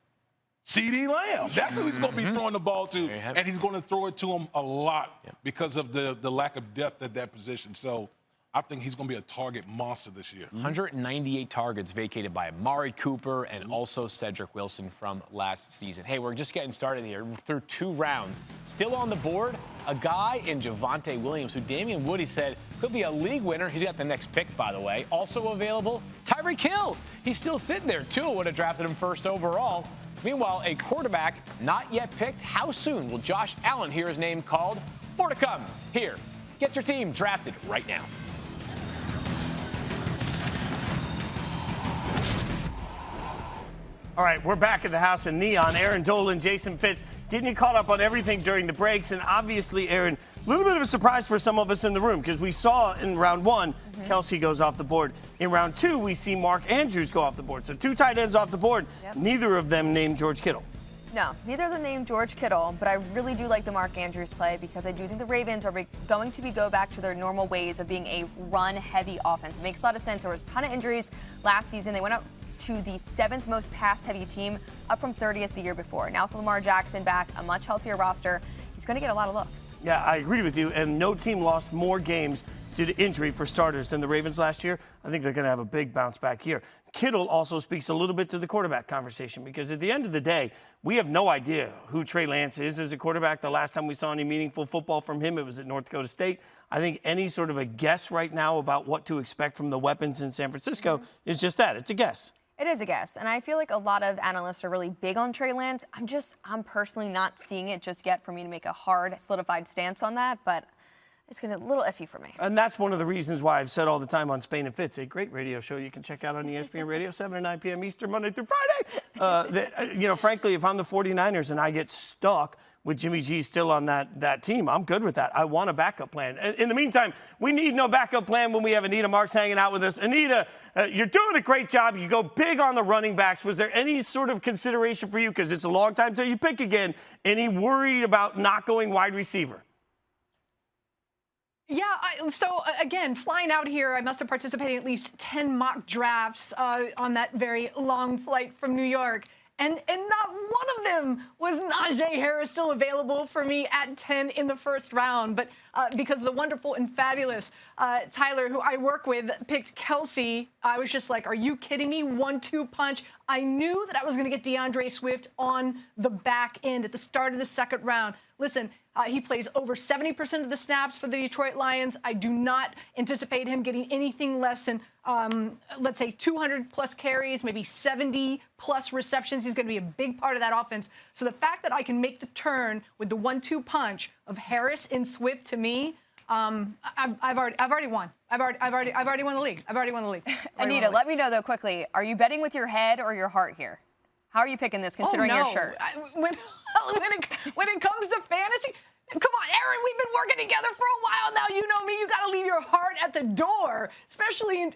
CeeDee Lamb. That's who he's going to be throwing the ball to, and he's going to throw it to him a lot because of the lack of depth at that position. So I think he's going to be a target monster this year. 198 targets vacated by Amari Cooper and also Cedric Wilson from last season. Hey, we're just getting started here. Through 2 rounds. Still on the board, a guy in Javonte Williams, who Damien Woody said could be a league winner. He's got the next pick, by the way. Also available, Tyreek Hill. He's still sitting there, too. Would have drafted him first overall. Meanwhile, a quarterback not yet picked. How soon will Josh Allen hear his name called? More to come here. Get your team drafted right now. All right, we're back at the house in Neon. Erin Dolan, Jason Fitz, getting you caught up on everything during the breaks. And obviously, Erin, a little bit of a surprise for some of us in the room because we saw in round 1, Kelsey goes off the board. In round 2, we see Mark Andrews go off the board. So 2 tight ends off the board. Yep. Neither of them named George Kittle. No, neither of them named George Kittle, but I really do like the Mark Andrews play because I do think the Ravens are going to go back to their normal ways of being a run-heavy offense. It makes a lot of sense. There was a ton of injuries last season. They went up to the 7th most pass-heavy team, up from 30th the year before. Now with Lamar Jackson back, a much healthier roster, he's going to get a lot of looks. Yeah, I agree with you. And no team lost more games due to injury for starters than the Ravens last year. I think they're going to have a big bounce back here. Kittle also speaks a little bit to the quarterback conversation because at the end of the day, we have no idea who Trey Lance is as a quarterback. The last time we saw any meaningful football from him, it was at North Dakota State. I think any sort of a guess right now about what to expect from the weapons in San Francisco is just that. It's a guess. It is a guess, and I feel like a lot of analysts are really big on Trey Lance. I'm personally not seeing it just yet for me to make a hard, solidified stance on that, but it's a little iffy for me. And that's one of the reasons why I've said all the time on Spain and Fitz, a great radio show you can check out on ESPN Radio, 7 to 9 p.m. Eastern, Monday through Friday. Frankly, if I'm the 49ers and I get stuck with Jimmy G still on that team, I'm good with that. I want a backup plan. In the meantime, we need no backup plan when we have Anita Marks hanging out with us. Anita, you're doing a great job. You go big on the running backs. Was there any sort of consideration for you, because it's a long time till you pick again, any worried about not going wide receiver? Yeah, again, flying out here, I must have participated in at least 10 mock drafts on that very long flight from New York. And not one of them was Najee Harris still available for me at 10 in the first round. But because the wonderful and fabulous Tyler, who I work with, picked Kelsey, I was just like, are you kidding me? 1-2 punch. I knew that I was going to get Deandre Swift on the back end at the start of the second round. Listen, he plays over 70% of the snaps for the Detroit Lions. I do not anticipate him getting anything less than, let's say, 200-plus carries, maybe 70-plus receptions. He's going to be a big part of that offense. So the fact that I can make the turn with the 1-2 punch of Harris and Swift, to me, I've already won. I've already won the league. I've already won the league. Anita, let me know though quickly. Are you betting with your head or your heart here? How are you picking this, considering your shirt? When it comes to fantasy, come on, Erin, we've been working together for a while now. You know me. You got to leave your heart at the door, especially in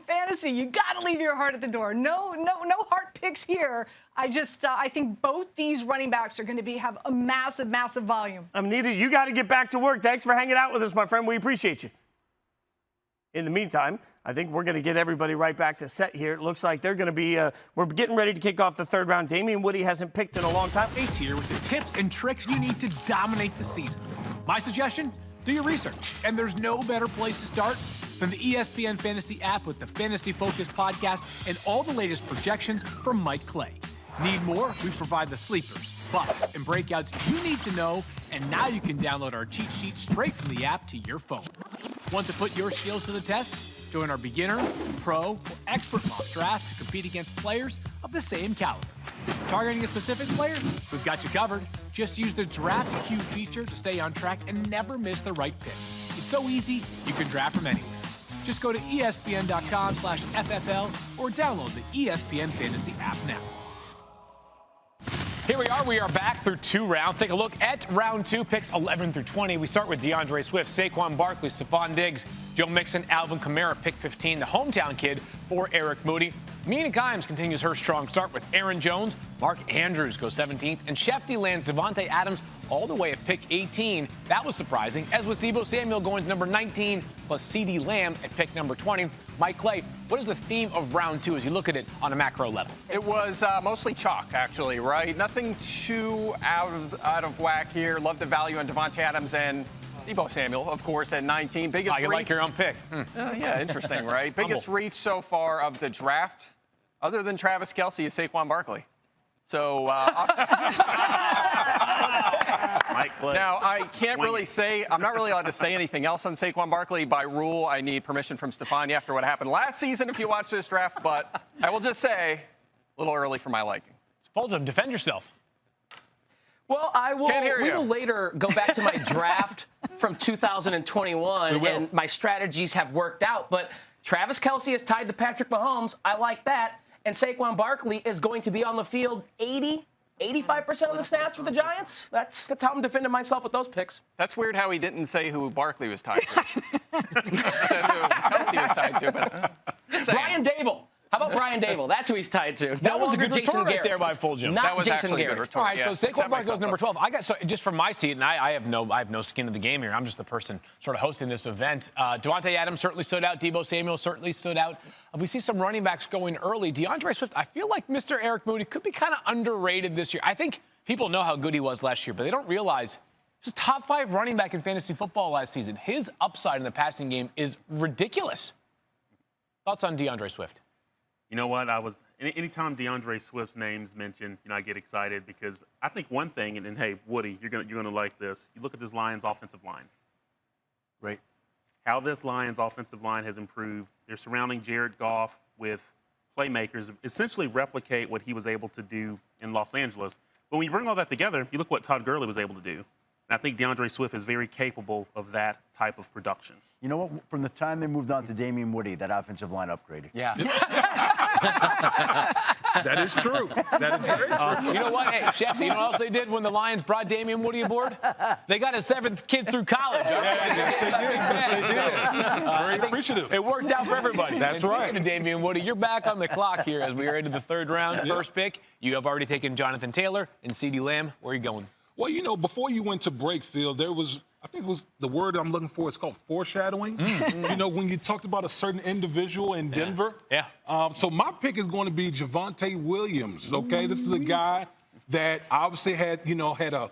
fantasy. You got to leave your heart at the door. No heart picks here. I think both these running backs are going to have a massive, massive volume. Anita, you got to get back to work. Thanks for hanging out with us, my friend. We appreciate you. In the meantime, I think we're going to get everybody right back to set here. It looks like they're going to be, we're getting ready to kick off the third round. Damien Woody hasn't picked in a long time. Yates here with the tips and tricks you need to dominate the season. My suggestion, do your research. And there's no better place to start than the ESPN Fantasy app with the Fantasy Focus podcast and all the latest projections from Mike Clay. Need more? We provide the sleepers, busts, and breakouts you need to know, and now you can download our cheat sheet straight from the app to your phone. Want to put your skills to the test? Join our beginner, pro, or expert mock draft to compete against players of the same caliber. Targeting a specific player? We've got you covered. Just use the Draft Q feature to stay on track and never miss the right pick. It's so easy, you can draft from anywhere. Just go to ESPN.com/FFL or download the ESPN Fantasy app now. Here we are. We are back through 2 rounds. Take a look at round 2, picks 11 through 20. We start with Deandre Swift, Saquon Barkley, Stephon Diggs, Joe Mixon, Alvin Kamara, pick 15, the hometown kid for Eric Moody. Mina Kimes continues her strong start with Aaron Jones, Mark Andrews goes 17th, and Shefty lands Devante Adams all the way at pick 18. That was surprising, as was Deebo Samuel going to number 19, plus CeeDee Lamb at pick number 20. Mike Clay, what is the theme of round 2 as you look at it on a macro level? It was mostly chalk, actually, right? Nothing too out of whack here. Love the value on Devante Adams and Deebo Samuel, of course, at 19. Biggest You like your own pick. Yeah, interesting, right? Biggest reach so far of the draft, other than Travis Kelsey, is Saquon Barkley. So now I can't really say, I'm not really allowed to say anything else on Saquon Barkley. By rule, I need permission from Stephania after what happened last season if you watch this draft, but I will just say, a little early for my liking. Fulghum, defend yourself. Well, we will later go back to my draft from 2021, and my strategies have worked out. But Travis Kelsey is tied to Patrick Mahomes. I like that. And Saquon Barkley is going to be on the field 85% of the snaps for the Giants. That's how I'm defending myself with those picks. That's weird how he didn't say who Barkley was tied to. He said who Kelsey was tied to, but just saying. Brian Dable. How about Brian Dable? That's who he's tied to. That was a good Jason retort right Garrett. there by Fulghum. Not that was Jason actually Garrett. a good retort. All right, so Saquon Barkley goes number 12. Just from my seat, and I have no skin in the game here. I'm just the person sort of hosting this event. Devante Adams certainly stood out. Deebo Samuel certainly stood out. We see some running backs going early. Deandre Swift, I feel like Mr. Eric Moody could be kind of underrated this year. I think people know how good he was last year, but they don't realize he's a top 5 running back in fantasy football last season. His upside in the passing game is ridiculous. Thoughts on Deandre Swift? You know what? Anytime DeAndre Swift's name's mentioned, I get excited because I think one thing, and hey, Woody, you're gonna like this. You look at this Lions offensive line, right? How this Lions offensive line has improved. They're surrounding Jared Goff with playmakers, essentially replicate what he was able to do in Los Angeles. But when you bring all that together, you look what Todd Gurley was able to do. And I think DeAndre Swift is very capable of that type of production. You know what? From the time they moved on to Damien Woody, that offensive line upgraded. Yeah. That is true. That is very true. You know what? Hey, Schefter, you know what else they did when the Lions brought Damien Woody aboard? They got his 7th kid through college. Yes, they did. Yes, they did. Very appreciative. It worked out for everybody. That's and right. Speaking of Damien Woody, you're back on the clock here as we are into the 3rd round. First pick, you have already taken Jonathan Taylor and CeeDee Lamb. Where are you going? Well, before you went to Breakfield, there was, I think it was the word I'm looking for, it's called foreshadowing. When you talked about a certain individual in Denver. Yeah. So my pick is going to be Javonte Williams, okay? This is a guy that obviously had a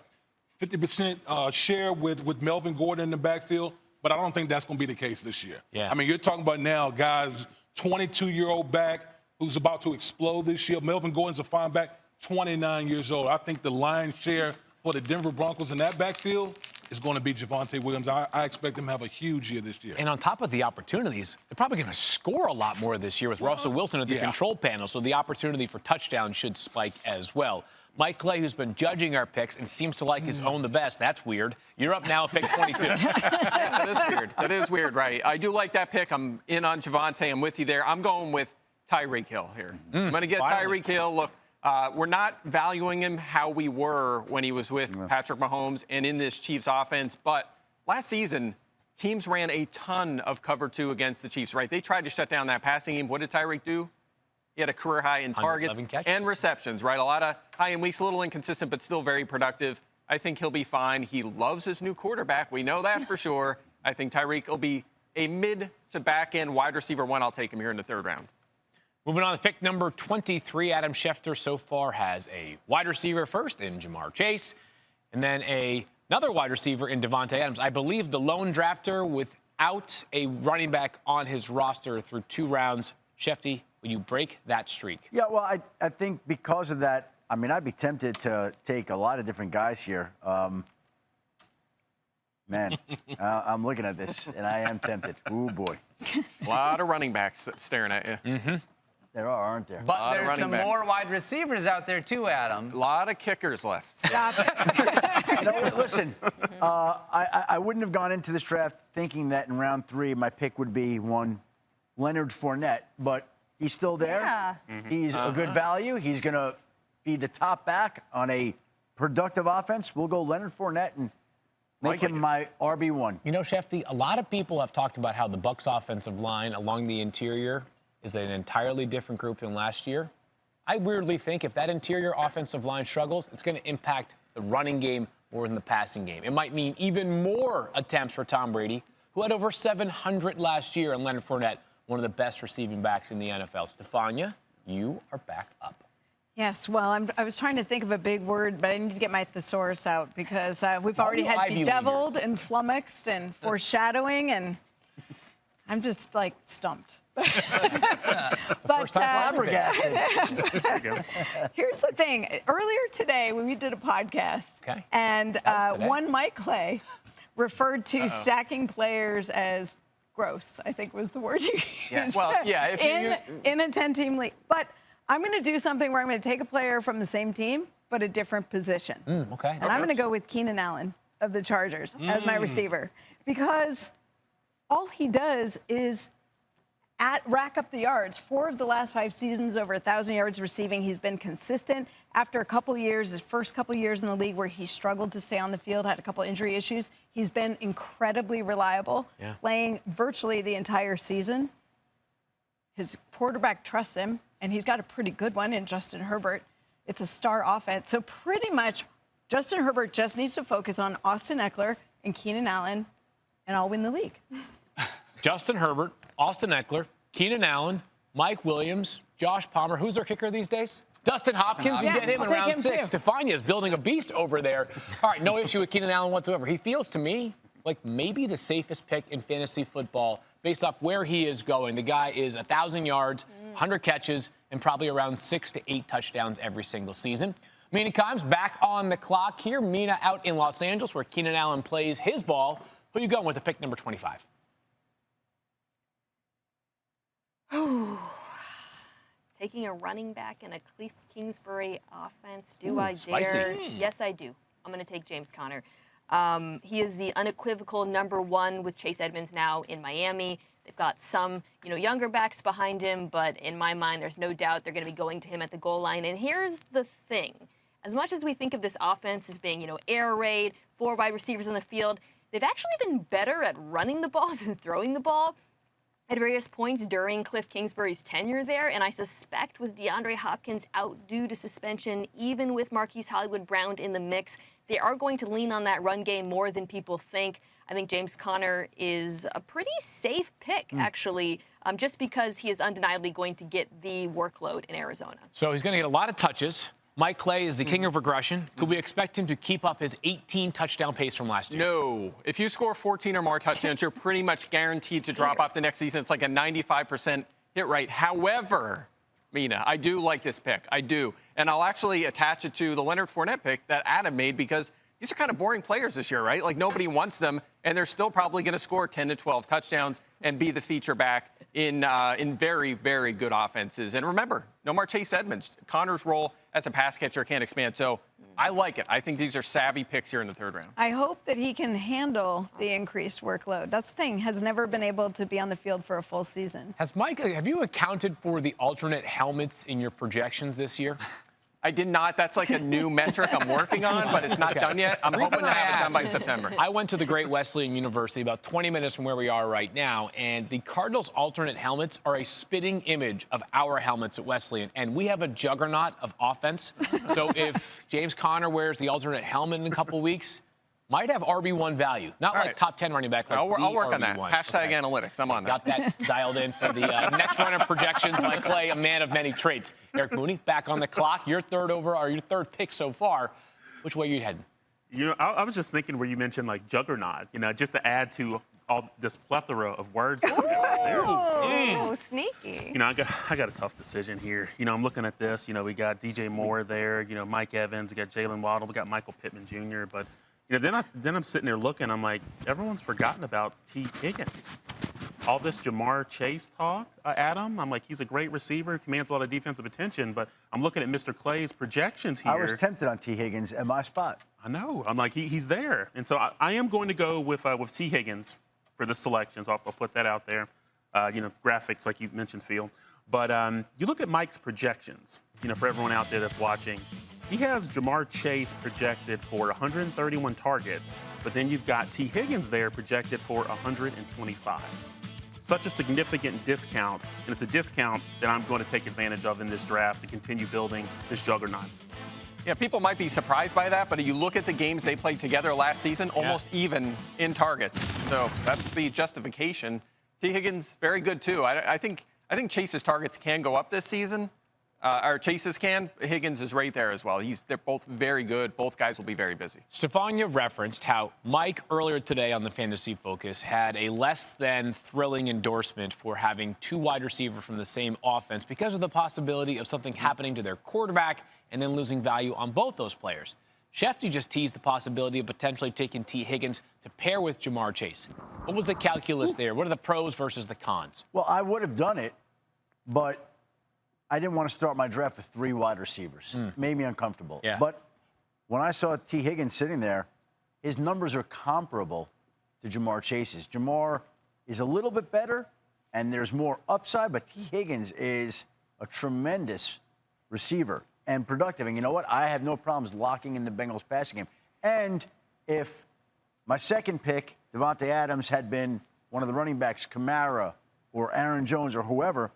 50% share with Melvin Gordon in the backfield, but I don't think that's going to be the case this year. Yeah. I mean, you're talking about now guys, 22-year-old back who's about to explode this year. Melvin Gordon's a fine back, 29 years old. I think the lion's share for the Denver Broncos in that backfield is going to be Javonte Williams. I expect him to have a huge year this year. And on top of the opportunities, they're probably going to score a lot more this year with Russell Wilson at the control panel, so the opportunity for touchdowns should spike as well. Mike Clay, who's been judging our picks and seems to like his own the best. That's weird. You're up now at pick 22. That is weird. That is weird, right? I do like that pick. I'm in on Javonte. I'm with you there. I'm going with Tyreek Hill here. I'm going to get Tyreek Hill. Look, we're not valuing him how we were when he was with Patrick Mahomes and in this Chiefs offense. But last season, teams ran a ton of cover 2 against the Chiefs, right? They tried to shut down that passing game. What did Tyreek do? He had a career high in targets and receptions, right? A lot of high in weeks, a little inconsistent, but still very productive. I think he'll be fine. He loves his new quarterback. We know that for sure. I think Tyreek will be a mid to back end wide receiver 1. I'll take him here in the 3rd round. Moving on to pick number 23, Adam Schefter so far has a wide receiver first in Jamar Chase, and then another wide receiver in Devante Adams. I believe the lone drafter without a running back on his roster through 2 rounds. Schefter, will you break that streak? Yeah, well, I think because of that, I mean, I'd be tempted to take a lot of different guys here. Man, I'm looking at this, and I am tempted. Ooh, boy. A lot of running backs staring at you. Mm-hmm. There are, aren't there? But there's some more wide receivers out there, too, Adam. A lot of kickers left. Stop it. Listen, I wouldn't have gone into this draft thinking that in round 3 my pick would be one Leonard Fournette, but he's still there. Yeah. He's a good value. He's going to be the top back on a productive offense. We'll go Leonard Fournette and make him my RB1. You know, Schefter, a lot of people have talked about how the Bucs offensive line along the interior is an entirely different group than last year. I weirdly think if that interior offensive line struggles, it's going to impact the running game more than the passing game. It might mean even more attempts for Tom Brady, who had over 700 last year, and Leonard Fournette, one of the best receiving backs in the NFL. Stephania, you are back up. Yes, well, I was trying to think of a big word, but I need to get my thesaurus out because we've already had bedeviled and flummoxed and foreshadowing, and I'm just, like, stumped. But here's the thing. Earlier today, we did a podcast, and one Mike Clay referred to stacking players as gross, I think was the word you used. Yes. Well, yeah. If in a 10-team league. But I'm going to do something where I'm going to take a player from the same team, but a different position. Okay. And I'm going to go with Keenan Allen of the Chargers as my receiver because all he does is rack up the yards. 4 of the last 5 seasons, over 1,000 yards receiving. He's been consistent. After a couple years, his first couple years in the league where he struggled to stay on the field, had a couple injury issues, he's been incredibly reliable, playing virtually the entire season. His quarterback trusts him, and he's got a pretty good one in Justin Herbert. It's a star offense. So pretty much Justin Herbert just needs to focus on Austin Eckler and Keenan Allen, and I'll win the league. Justin Herbert, Austin Eckler, Keenan Allen, Mike Williams, Josh Palmer. Who's our kicker these days? Dustin Hopkins. You get him in round 6. Stephania is building a beast over there. All right, no issue with Keenan Allen whatsoever. He feels to me like maybe the safest pick in fantasy football based off where he is going. The guy is 1,000 yards, 100 catches, and probably around 6 to 8 touchdowns every single season. Mina Kimes back on the clock here. Mina out in Los Angeles where Keenan Allen plays his ball. Who you going with the pick number 25? Taking a running back in a Cliff Kingsbury offense, do I dare? Yes, I do. I'm going to take James Conner. He is the unequivocal number 1 with Chase Edmonds now in Miami. They've got some, younger backs behind him, but in my mind, there's no doubt they're going to be going to him at the goal line. And here's the thing. As much as we think of this offense as being, air raid, 4 wide receivers on the field, they've actually been better at running the ball than throwing the ball at various points during Cliff Kingsbury's tenure there, and I suspect with DeAndre Hopkins out due to suspension, even with Marquise Hollywood-Brown in the mix, they are going to lean on that run game more than people think. I think James Conner is a pretty safe pick, actually, just because he is undeniably going to get the workload in Arizona. So he's going to get a lot of touches. Mike Clay is the king of regression. Could we expect him to keep up his 18 touchdown pace from last year? No. If you score 14 or more touchdowns, you're pretty much guaranteed to drop off the next season. It's like a 95% hit rate. However, Mina, I do like this pick. I do. And I'll actually attach it to the Leonard Fournette pick that Adam made because these are kind of boring players this year, right? Like nobody wants them, and they're still probably going to score 10 to 12 touchdowns and be the feature back in very, very good offenses. And remember, no more Chase Edmonds. Connor's role as a pass catcher can't expand. So I like it. I think these are savvy picks here in the 3rd round. I hope that he can handle the increased workload. That's the thing. Has never been able to be on the field for a full season. Have you accounted for the alternate helmets in your projections this year? I did not. That's like a new metric I'm working on, but it's not done yet. I'm hoping to have it done by September. I went to the Great Wesleyan University about 20 minutes from where we are right now, and the Cardinals' alternate helmets are a spitting image of our helmets at Wesleyan, and we have a juggernaut of offense. So if James Conner wears the alternate helmet in a couple weeks, might have RB1 value. Not like top 10 running back. Like I'll work on that. RB1. Hashtag analytics. I'm on that. Got that dialed in for the next round of projections by Clay, a man of many traits. Eric Mooney, back on the clock. Your 3rd pick so far. Which way are you heading? I was just thinking where you mentioned like juggernaut, just to add to all this plethora of words. Oh, sneaky. I got a tough decision here. I'm looking at this. We got DJ Moore there. Mike Evans. We got Jalen Waddle. We got Michael Pittman Jr. But then I'm sitting there looking. I'm like, everyone's forgotten about T. Higgins. All this Jamar Chase talk, Adam. I'm like, he's a great receiver, commands a lot of defensive attention. But I'm looking at Mr. Clay's projections here. I was tempted on T. Higgins at my spot. I know. I'm like, he's there. And so I am going to go with T. Higgins for the selections. I'll put that out there. Graphics, like you mentioned, Field. But you look at Mike's projections, for everyone out there that's watching. He has Jamar Chase projected for 131 targets, but then you've got T. Higgins there projected for 125. such a significant discount, and it's a discount that I'm going to take advantage of in this draft to continue building this juggernaut. Yeah, people might be surprised by that, but you look at the games they played together last season, almost even in targets. So that's the justification. T. Higgins, very good too. I think Chase's targets can go up this season. Or Chase's can. Higgins is right there as well. They're both very good. Both guys will be very busy. Stephania referenced how Mike earlier today on the Fantasy Focus had a less than thrilling endorsement for having 2 wide receivers from the same offense because of the possibility of something happening to their quarterback and then losing value on both those players. Schefter just teased the possibility of potentially taking T. Higgins to pair with Jamar Chase. What was the calculus there? What are the pros versus the cons? Well, I would have done it, but I didn't want to start my draft with 3 wide receivers. Made me uncomfortable. Yeah. But when I saw T. Higgins sitting there, his numbers are comparable to Jamar Chase's. Jamar is a little bit better, and there's more upside, but T. Higgins is a tremendous receiver and productive. And you know what? I have no problems locking in the Bengals passing game. And if my second pick, Devante Adams, had been one of the running backs, Kamara or Aaron Jones or whoever,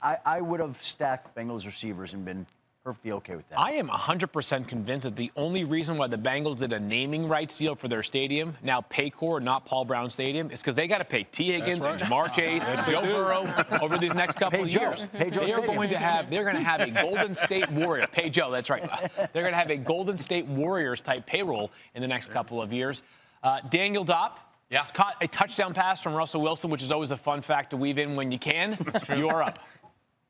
I would have stacked Bengals receivers and been perfectly okay with that. I am 100% convinced that the only reason why the Bengals did a naming rights deal for their stadium, now Paycor, not Paul Brown Stadium, is because they got to pay T. Higgins, Jamar Chase, Joe Burrow over these next couple of years. They're going to have a Golden State Warrior. Pay Joe, that's right. They're going to have a Golden State Warriors type payroll in the next couple of years. Daniel Dopp. Yeah. Caught a touchdown pass from Russell Wilson, which is always a fun fact to weave in when you can. You're up.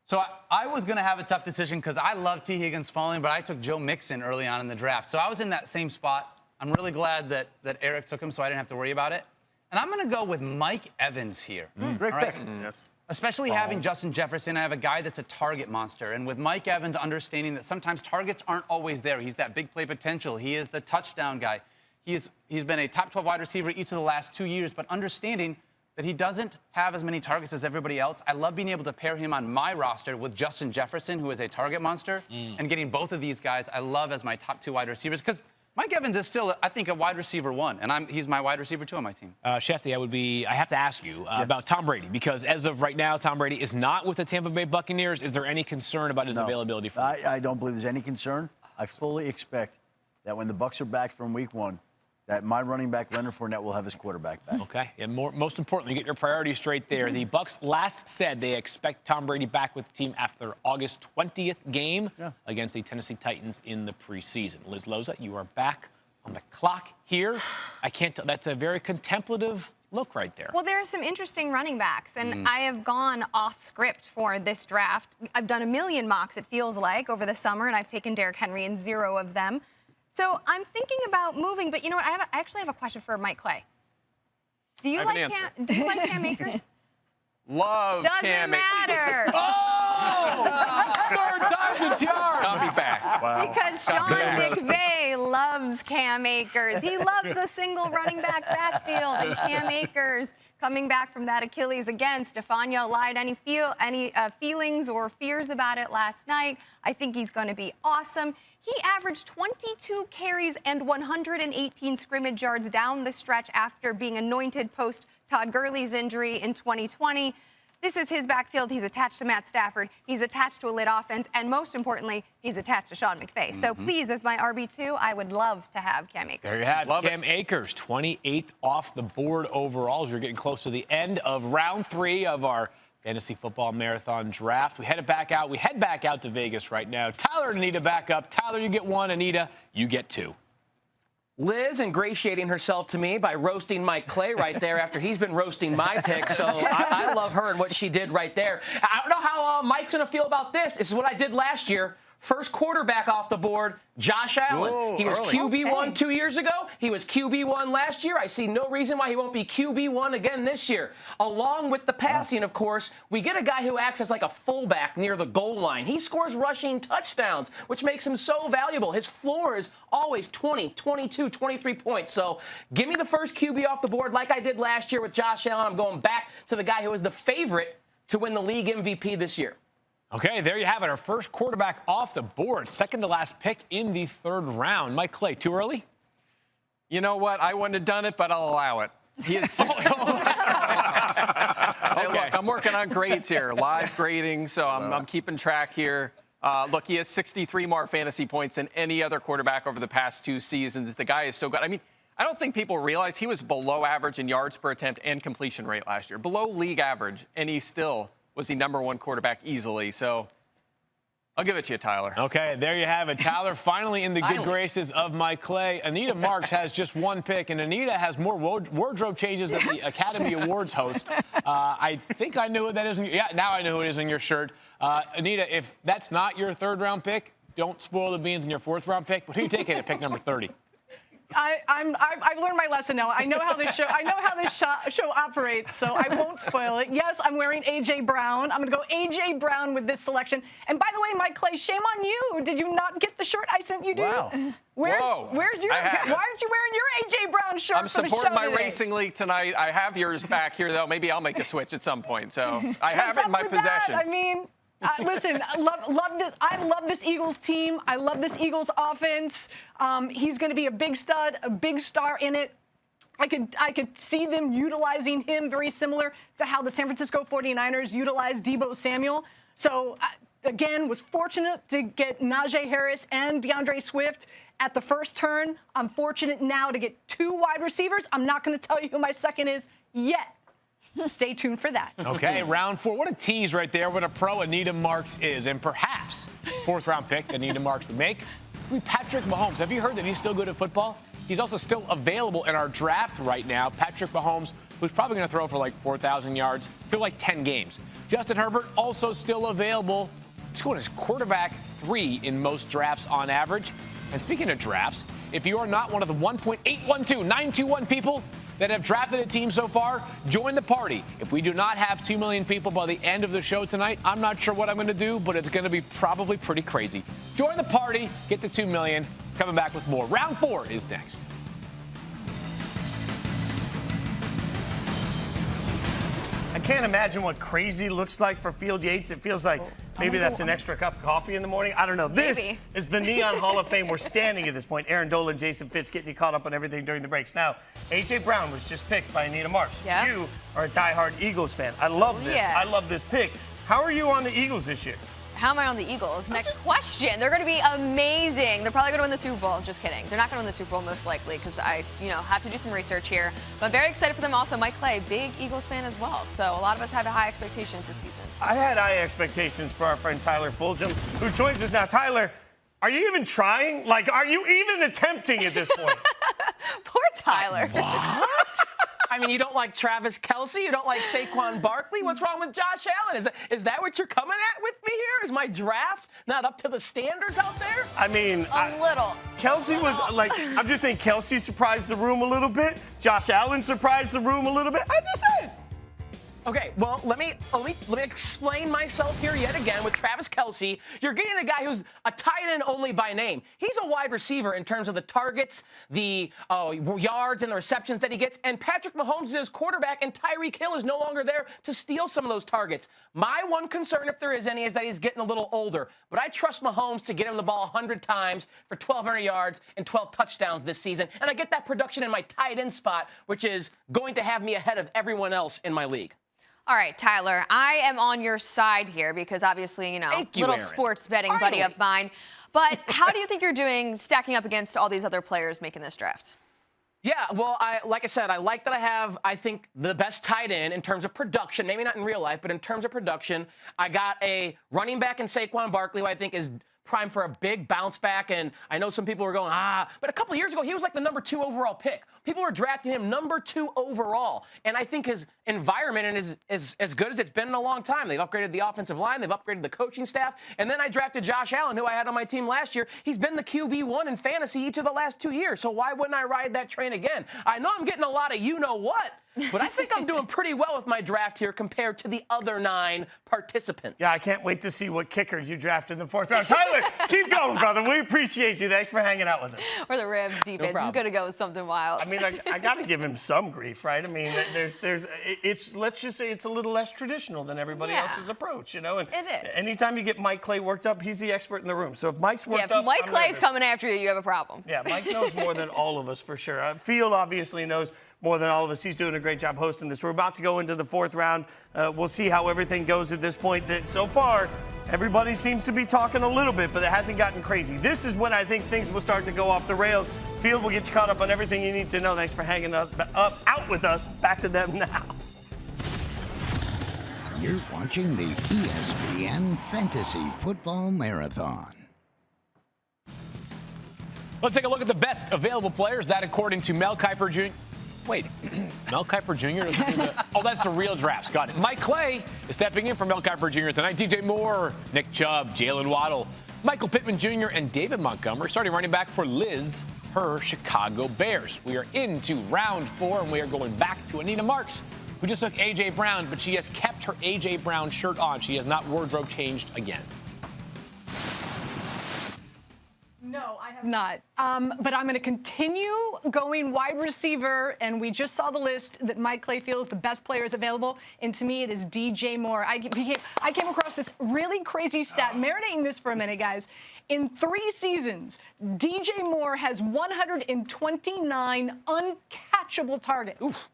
So I was going to have a tough decision because I love T. Higgins falling, but I took Joe Mixon early on in the draft. So I was in that same spot. I'm really glad that Eric took him so I didn't have to worry about it. And I'm going to go with Mike Evans here. Great pick. Yes. Especially having Justin Jefferson, I have a guy that's a target monster. And with Mike Evans understanding that sometimes targets aren't always there. He's that big play potential. He is the touchdown guy. He's been a top 12 wide receiver each of the last 2 years, but understanding that he doesn't have as many targets as everybody else. I love being able to pair him on my roster with Justin Jefferson, who is a target monster, and getting both of these guys I love as my top 2 wide receivers because Mike Evans is still, I think, a wide receiver 1, and he's my wide receiver 2 on my team. Schefter, I have to ask you about Tom Brady because as of right now, Tom Brady is not with the Tampa Bay Buccaneers. Is there any concern about his availability for you? I don't believe there's any concern. I fully expect that when the Bucs are back from week 1, that my running back, Leonard Fournette, will have his quarterback back. Okay, and most importantly, get your priorities straight there. The Bucs last said they expect Tom Brady back with the team after their August 20th game against the Tennessee Titans in the preseason. Liz Loza, you are back on the clock here. I can't tell. That's a very contemplative look right there. Well, there are some interesting running backs, and I have gone off script for this draft. I've done a million mocks, it feels like, over the summer, and I've taken Derrick Henry in 0 of them. So I'm thinking about moving, but you know what? I actually have a question for Mike Clay. Do you like Cam Akers? Love Cam Akers. Doesn't matter. Third time's a charm. I'll be back. Wow. Because Sean McVay loves Cam Akers. He loves a single running back backfield, and Cam Akers coming back from that Achilles again. Stephania lied any feelings or fears about it last night. I think he's going to be awesome. He averaged 22 carries and 118 scrimmage yards down the stretch after being anointed post Todd Gurley's injury in 2020. This is his backfield. He's attached to Matt Stafford. He's attached to a lit offense. And most importantly, he's attached to Sean McVay. So please, as my RB2, I would love to have Cam Akers. There you have Cam Akers, 28th off the board overall. As we're getting close to the end of round 3 of our Fantasy Football Marathon Draft. We head back out to Vegas right now. Tyler and Anita back up. Tyler, you get 1. Anita, you get 2. Liz ingratiating herself to me by roasting Mike Clay right there after he's been roasting my pick. So I love her and what she did right there. I don't know how Mike's going to feel about this. This is what I did last year. First quarterback off the board, Josh Allen. Whoa, he was QB1 2 years ago. He was QB1 last year. I see no reason why he won't be QB1 again this year. Along with the passing, of course, we get a guy who acts as like a fullback near the goal line. He scores rushing touchdowns, which makes him so valuable. His floor is always 20, 22, 23 points. So give me the first QB off the board like I did last year with Josh Allen. I'm going back to the guy who was the favorite to win the league MVP this year. Okay, there you have it. Our first quarterback off the board. Second to last pick in the 3rd round. Mike Clay, too early? You know what? I wouldn't have done it, but I'll allow it. He is. I Look, I'm working on grades here, live grading, so I'm keeping track here. Look, he has 63 more fantasy points than any other quarterback over the past 2 seasons. The guy is so good. I mean, I don't think people realize he was below average in yards per attempt and completion rate last year, below league average, and he still was the #1 quarterback easily. So I'll give it to you, Tyler. Okay, there you have it. Tyler finally in the good graces of Mike Clay. Anita Marks has just 1 pick, and Anita has more wardrobe changes than the Academy Awards host. I think I knew what that is. Now I know who it is in your shirt. Anita, if that's not your 3rd-round pick, don't spoil the beans in your 4th-round pick. But who are you taking at pick number 30? I've learned my lesson now. I know how this show operates, so I won't spoil it. Yes, I'm wearing A.J. Brown. I'm going to go A.J. Brown with this selection. And by the way, Mike Clay, shame on you. Did you not get the shirt I sent you, dude? Wow. Why aren't you wearing your A.J. Brown shirt I'm for the show supporting my today? racing league tonight. I have yours back here, though. Maybe I'll make a switch at some point. So I have it in my possession. I mean, listen, I love this. I love this Eagles team. I love this Eagles offense. He's going to be a big stud, a big star in it. I could see them utilizing him very similar to how the San Francisco 49ers utilized Deebo Samuel. So, again, was fortunate to get Najee Harris and Deandre Swift at the first turn. I'm fortunate now to get 2 wide receivers. I'm not going to tell you who my second is yet. Stay tuned for that. Okay, round 4. What a tease right there, what a pro Anita Marks is. And perhaps 4th-round pick that Anita Marks would make would be Patrick Mahomes. Have you heard that he's still good at football? He's also still available in our draft right now. Patrick Mahomes, who's probably going to throw for like 4,000 yards through like 10 games. Justin Herbert, also still available. He's going as quarterback 3 in most drafts on average. And speaking of drafts, if you are not one of the 1.812,921 people that have drafted a team so far, join the party. If we do not have 2 million people by the end of the show tonight, I'm not sure what I'm going to do, but it's going to be probably pretty crazy. Join the party, get to 2 million. Coming back with more. Round 4 is next. I can't imagine what crazy looks like for Field Yates. It feels like maybe that's an extra cup of coffee in the morning. I don't know. This is the Neon Hall of Fame. We're standing at this point. Erin Dolan, Jason Fitz getting you caught up on everything during the breaks. Now, A.J. Brown was just picked by Anita Marks. Yeah. You are a diehard Eagles fan. I love this. Yeah. I love this pick. How are you on the Eagles this year? How am I on the Eagles? Next question. They're going to be amazing. They're probably going to win the Super Bowl. Just kidding. They're not going to win the Super Bowl most likely because I, have to do some research here. But very excited for them. Also, Mike Clay, big Eagles fan as well. So a lot of us have high expectations this season. I had high expectations for our friend Tyler Fulghum, who joins us now. Tyler, are you even trying? Like, are you even attempting at this point? Poor Tyler. What? I mean, you don't like Travis Kelsey? You don't like Saquon Barkley? What's wrong with Josh Allen? Is that what you're coming at with me here? Is my draft not up to the standards out there? I mean, a little. Kelsey was like, I'm just saying Kelsey surprised the room a little bit. Josh Allen surprised the room a little bit. I'm just saying. Okay, well, let me explain myself here yet again with Travis Kelsey. You're getting a guy who's a tight end only by name. He's a wide receiver in terms of the targets, the yards, and the receptions that he gets. And Patrick Mahomes is his quarterback, and Tyreek Hill is no longer there to steal some of those targets. My one concern, if there is any, is that he's getting a little older. But I trust Mahomes to get him the ball 100 times for 1,200 yards and 12 touchdowns this season. And I get that production in my tight end spot, which is going to have me ahead of everyone else in my league. All right, Tyler, I am on your side here because obviously, little Erin. Sports betting buddy of mine. But how do you think you're doing stacking up against all these other players making this draft? Yeah, well, like I said, I like that I have, I think, the best tight end in terms of production. Maybe not in real life, but in terms of production. I got a running back in Saquon Barkley who I think is prime for a big bounce back. And I know some people were going, but a couple of years ago, he was like the number 2 overall pick. People were drafting him number 2 overall. And I think his environment is as good as it's been in a long time. They've upgraded the offensive line. They've upgraded the coaching staff. And then I drafted Josh Allen, who I had on my team last year. He's been the QB1 in fantasy each of the last 2 years. So why wouldn't I ride that train again? I know I'm getting a lot of you-know-what, but I think I'm doing pretty well with my draft here compared to the other 9 participants. Yeah, I can't wait to see what kicker you draft in the 4th round. Tyler, keep going, brother. We appreciate you. Thanks for hanging out with us. Or the Rams defense. He's going to go with something wild. I mean, I got to give him some grief, right? I mean, let's just say it's a little less traditional than everybody else's approach, And it is. Anytime you get Mike Clay worked up, he's the expert in the room. So if Mike's worked up, if Mike I'm Clay's nervous. coming after you, you have a problem. Yeah, Mike knows more than all of us for sure. Field obviously knows more than all of us. He's doing a great job hosting this. We're about to go into the 4th round. We'll see how everything goes at this point. So far, everybody seems to be talking a little bit, but it hasn't gotten crazy. This is when I think things will start to go off the rails. Field will get you caught up on everything you need to know. Thanks for hanging out with us. Back to them now. You're watching the ESPN Fantasy Football Marathon. Let's take a look at the best available players. That, according to Mel Kiper Jr. Wait, Mel Kiper Jr. Oh, that's the real drafts. Got it. Mike Clay is stepping in for Mel Kiper Jr. tonight. DJ Moore, Nick Chubb, Jalen Waddle, Michael Pittman Jr., and David Montgomery starting running back for Liz, her Chicago Bears. We are into round 4, and we are going back to Anita Marks, who just took A.J. Brown, but she has kept her A.J. Brown shirt on. She has not wardrobe changed again. No, I have not. But I'm going to continue going wide receiver, and we just saw the list that Mike Clay feels the best players available, and to me it is DJ Moore. I came across this really crazy stat, marinating this for a minute, guys. In 3 seasons, DJ Moore has 129 uncatchable targets. Oof.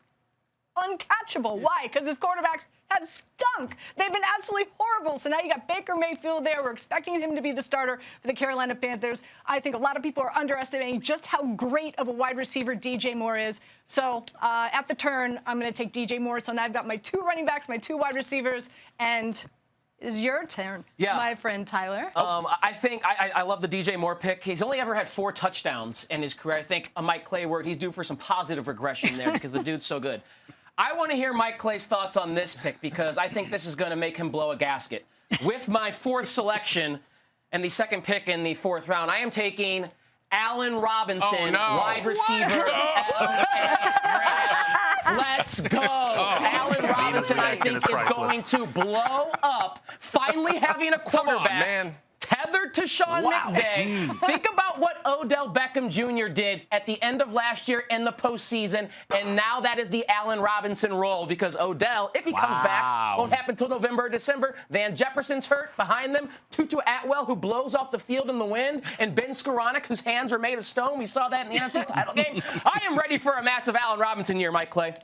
Uncatchable. Why? Because his quarterbacks have stunk. They've been absolutely horrible. So now you got Baker Mayfield there. We're expecting him to be the starter for the Carolina Panthers. I think a lot of people are underestimating just how great of a wide receiver DJ Moore is. So at the turn, I'm going to take DJ Moore. So now I've got my 2 running backs, my 2 wide receivers, and it's your turn, my friend Tyler. I think I love the DJ Moore pick. He's only ever had 4 touchdowns in his career. I think a Mike Clay word, he's due for some positive regression there because the dude's so good. I want to hear Mike Clay's thoughts on this pick because I think this is going to make him blow a gasket. With my 4th selection and the 2nd pick in the 4th round, I am taking Allen Robinson, wide receiver. Let's go. Allen Robinson, I think, is going to blow up. Finally having a quarterback tethered to Sean McVay. Think about what Odell Beckham Jr. did at the end of last year in the postseason, and now that is the Allen Robinson role because Odell, if he comes back, won't happen until November or December. Van Jefferson's hurt behind them. Tutu Atwell, who blows off the field in the wind, and Ben Skoranek, whose hands were made of stone. We saw that in the NFC title game. I am ready for a massive Allen Robinson year, Mike Clay.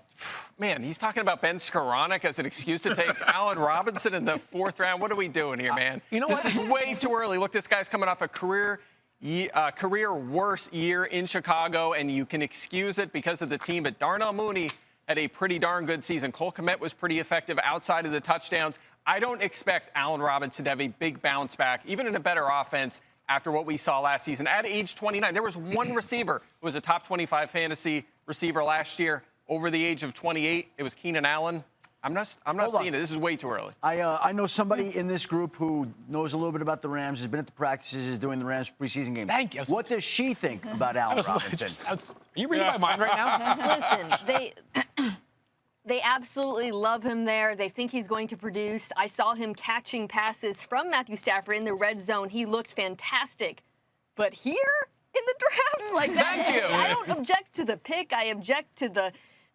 Man, he's talking about Ben Skoranek as an excuse to take Allen Robinson in the 4th round. What are we doing here, man? You know what? This is way too early. Look, this guy's coming off a career worst year in Chicago, and you can excuse it because of the team. But Darnell Mooney had a pretty darn good season. Cole Kmet was pretty effective outside of the touchdowns. I don't expect Allen Robinson to have a big bounce back, even in a better offense, after what we saw last season. At age 29, there was one receiver who was a top 25 fantasy receiver last year. Over the age of 28, it was Keenan Allen. I'm not seeing it. This is way too early. I know somebody in this group who knows a little bit about the Rams, has been at the practices, is doing the Rams preseason games. Thank you. What does she think about Allen Robinson? Are you reading my mind right now? Listen, they absolutely love him there. They think he's going to produce. I saw him catching passes from Matthew Stafford in the red zone. He looked fantastic. But here in the draft, like that, Thank you. I don't object to the pick. I object to the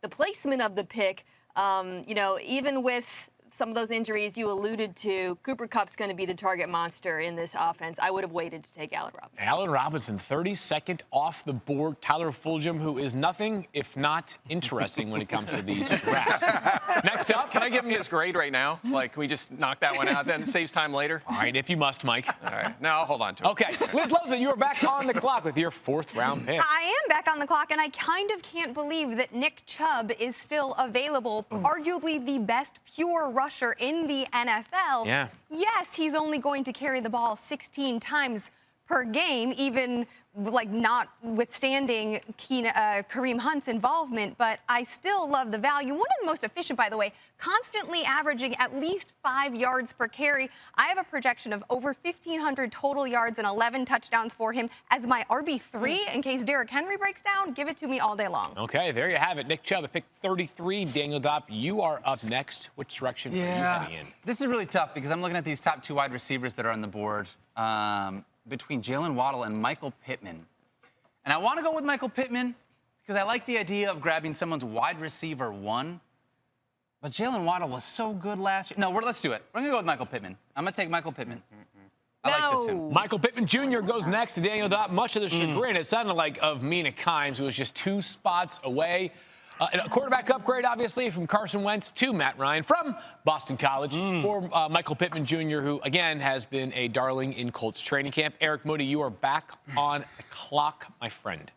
placement of the pick. Even with some of those injuries you alluded to, Cooper Kupp's going to be the target monster in this offense. I would have waited to take Allen Robinson. Allen Robinson, 32nd off the board. Tyler Fulghum, who is nothing if not interesting when it comes to these drafts. Next up. Can I give him his grade right now? Like, can we just knock that one out then? It saves time later? All right, if you must, Mike. All right. Now I'll hold on to it. Okay. Liz Loza, you are back on the clock with your 4th round pick. I am back on the clock, and I kind of can't believe that Nick Chubb is still available, arguably the best pure rusher in the NFL. Yeah. Yes, he's only going to carry the ball 16 times per game, even like notwithstanding Kareem Hunt's involvement, but I still love the value. One of the most efficient, by the way, constantly averaging at least 5 yards per carry. I have a projection of over 1,500 total yards and 11 touchdowns for him as my RB3 in case Derrick Henry breaks down. Give it to me all day long. Okay, there you have it. Nick Chubb at pick 33. Daniel Dopp, you are up next. Which direction are you heading in? This is really tough because I'm looking at these top 2 wide receivers that are on the board. Between Jalen Waddle and Michael Pittman. And I want to go with Michael Pittman because I like the idea of grabbing someone's wide receiver 1. But Jalen Waddle was so good last year. No, let's do it. We're going to go with Michael Pittman. I'm going to take Michael Pittman. I like this one. Michael Pittman Jr. goes next to Daniel Dopp. Much of the chagrin, it sounded like, of Mina Kimes, who was just 2 spots away. And a quarterback upgrade, obviously, from Carson Wentz to Matt Ryan from Boston College for Michael Pittman Jr., who, again, has been a darling in Colts training camp. Eric Moody, you are back on the clock, my friend.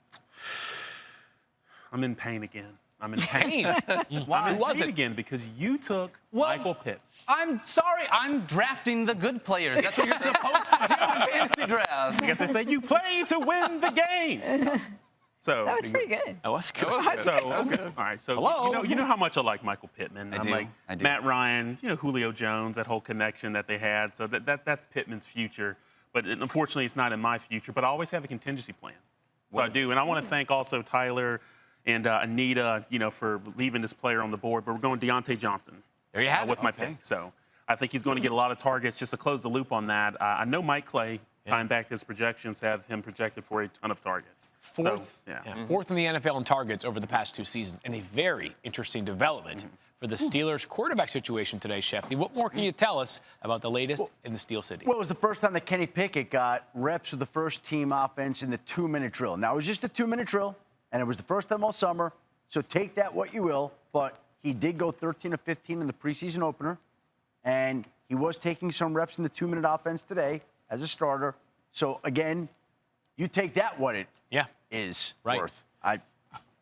I'm in pain again. I'm in pain. Why? I'm in pain again because you took Michael Pitt. I'm sorry. I'm drafting the good players. That's what you're supposed to do in fantasy drafts. I guess they say you play to win the game. So That was pretty good. That was good. All right. So you know how much I like Michael Pittman. I like Matt Ryan. Julio Jones. That whole connection that they had. So that's Pittman's future. But unfortunately, it's not in my future. But I always have a contingency plan. So I do, and I want to thank also Tyler and Anita, for leaving this player on the board. But we're going Deontay Johnson. There you have it. With my pick. So I think he's going to get a lot of targets. Just to close the loop on that, I know Mike Clay. Tying back his projections, have him projected for a ton of targets. Fourth in the NFL in targets over the past 2 seasons, and a very interesting development for the Steelers' quarterback situation today, Schefter. What more can you tell us about the latest in the Steel City? Well, it was the first time that Kenny Pickett got reps of the first-team offense in the 2-minute drill. Now, it was just a 2-minute drill, and it was the first time all summer, so take that what you will, but he did go 13 of 15 in the preseason opener, and he was taking some reps in the 2-minute offense today as a starter. So, again, you take that what it is worth.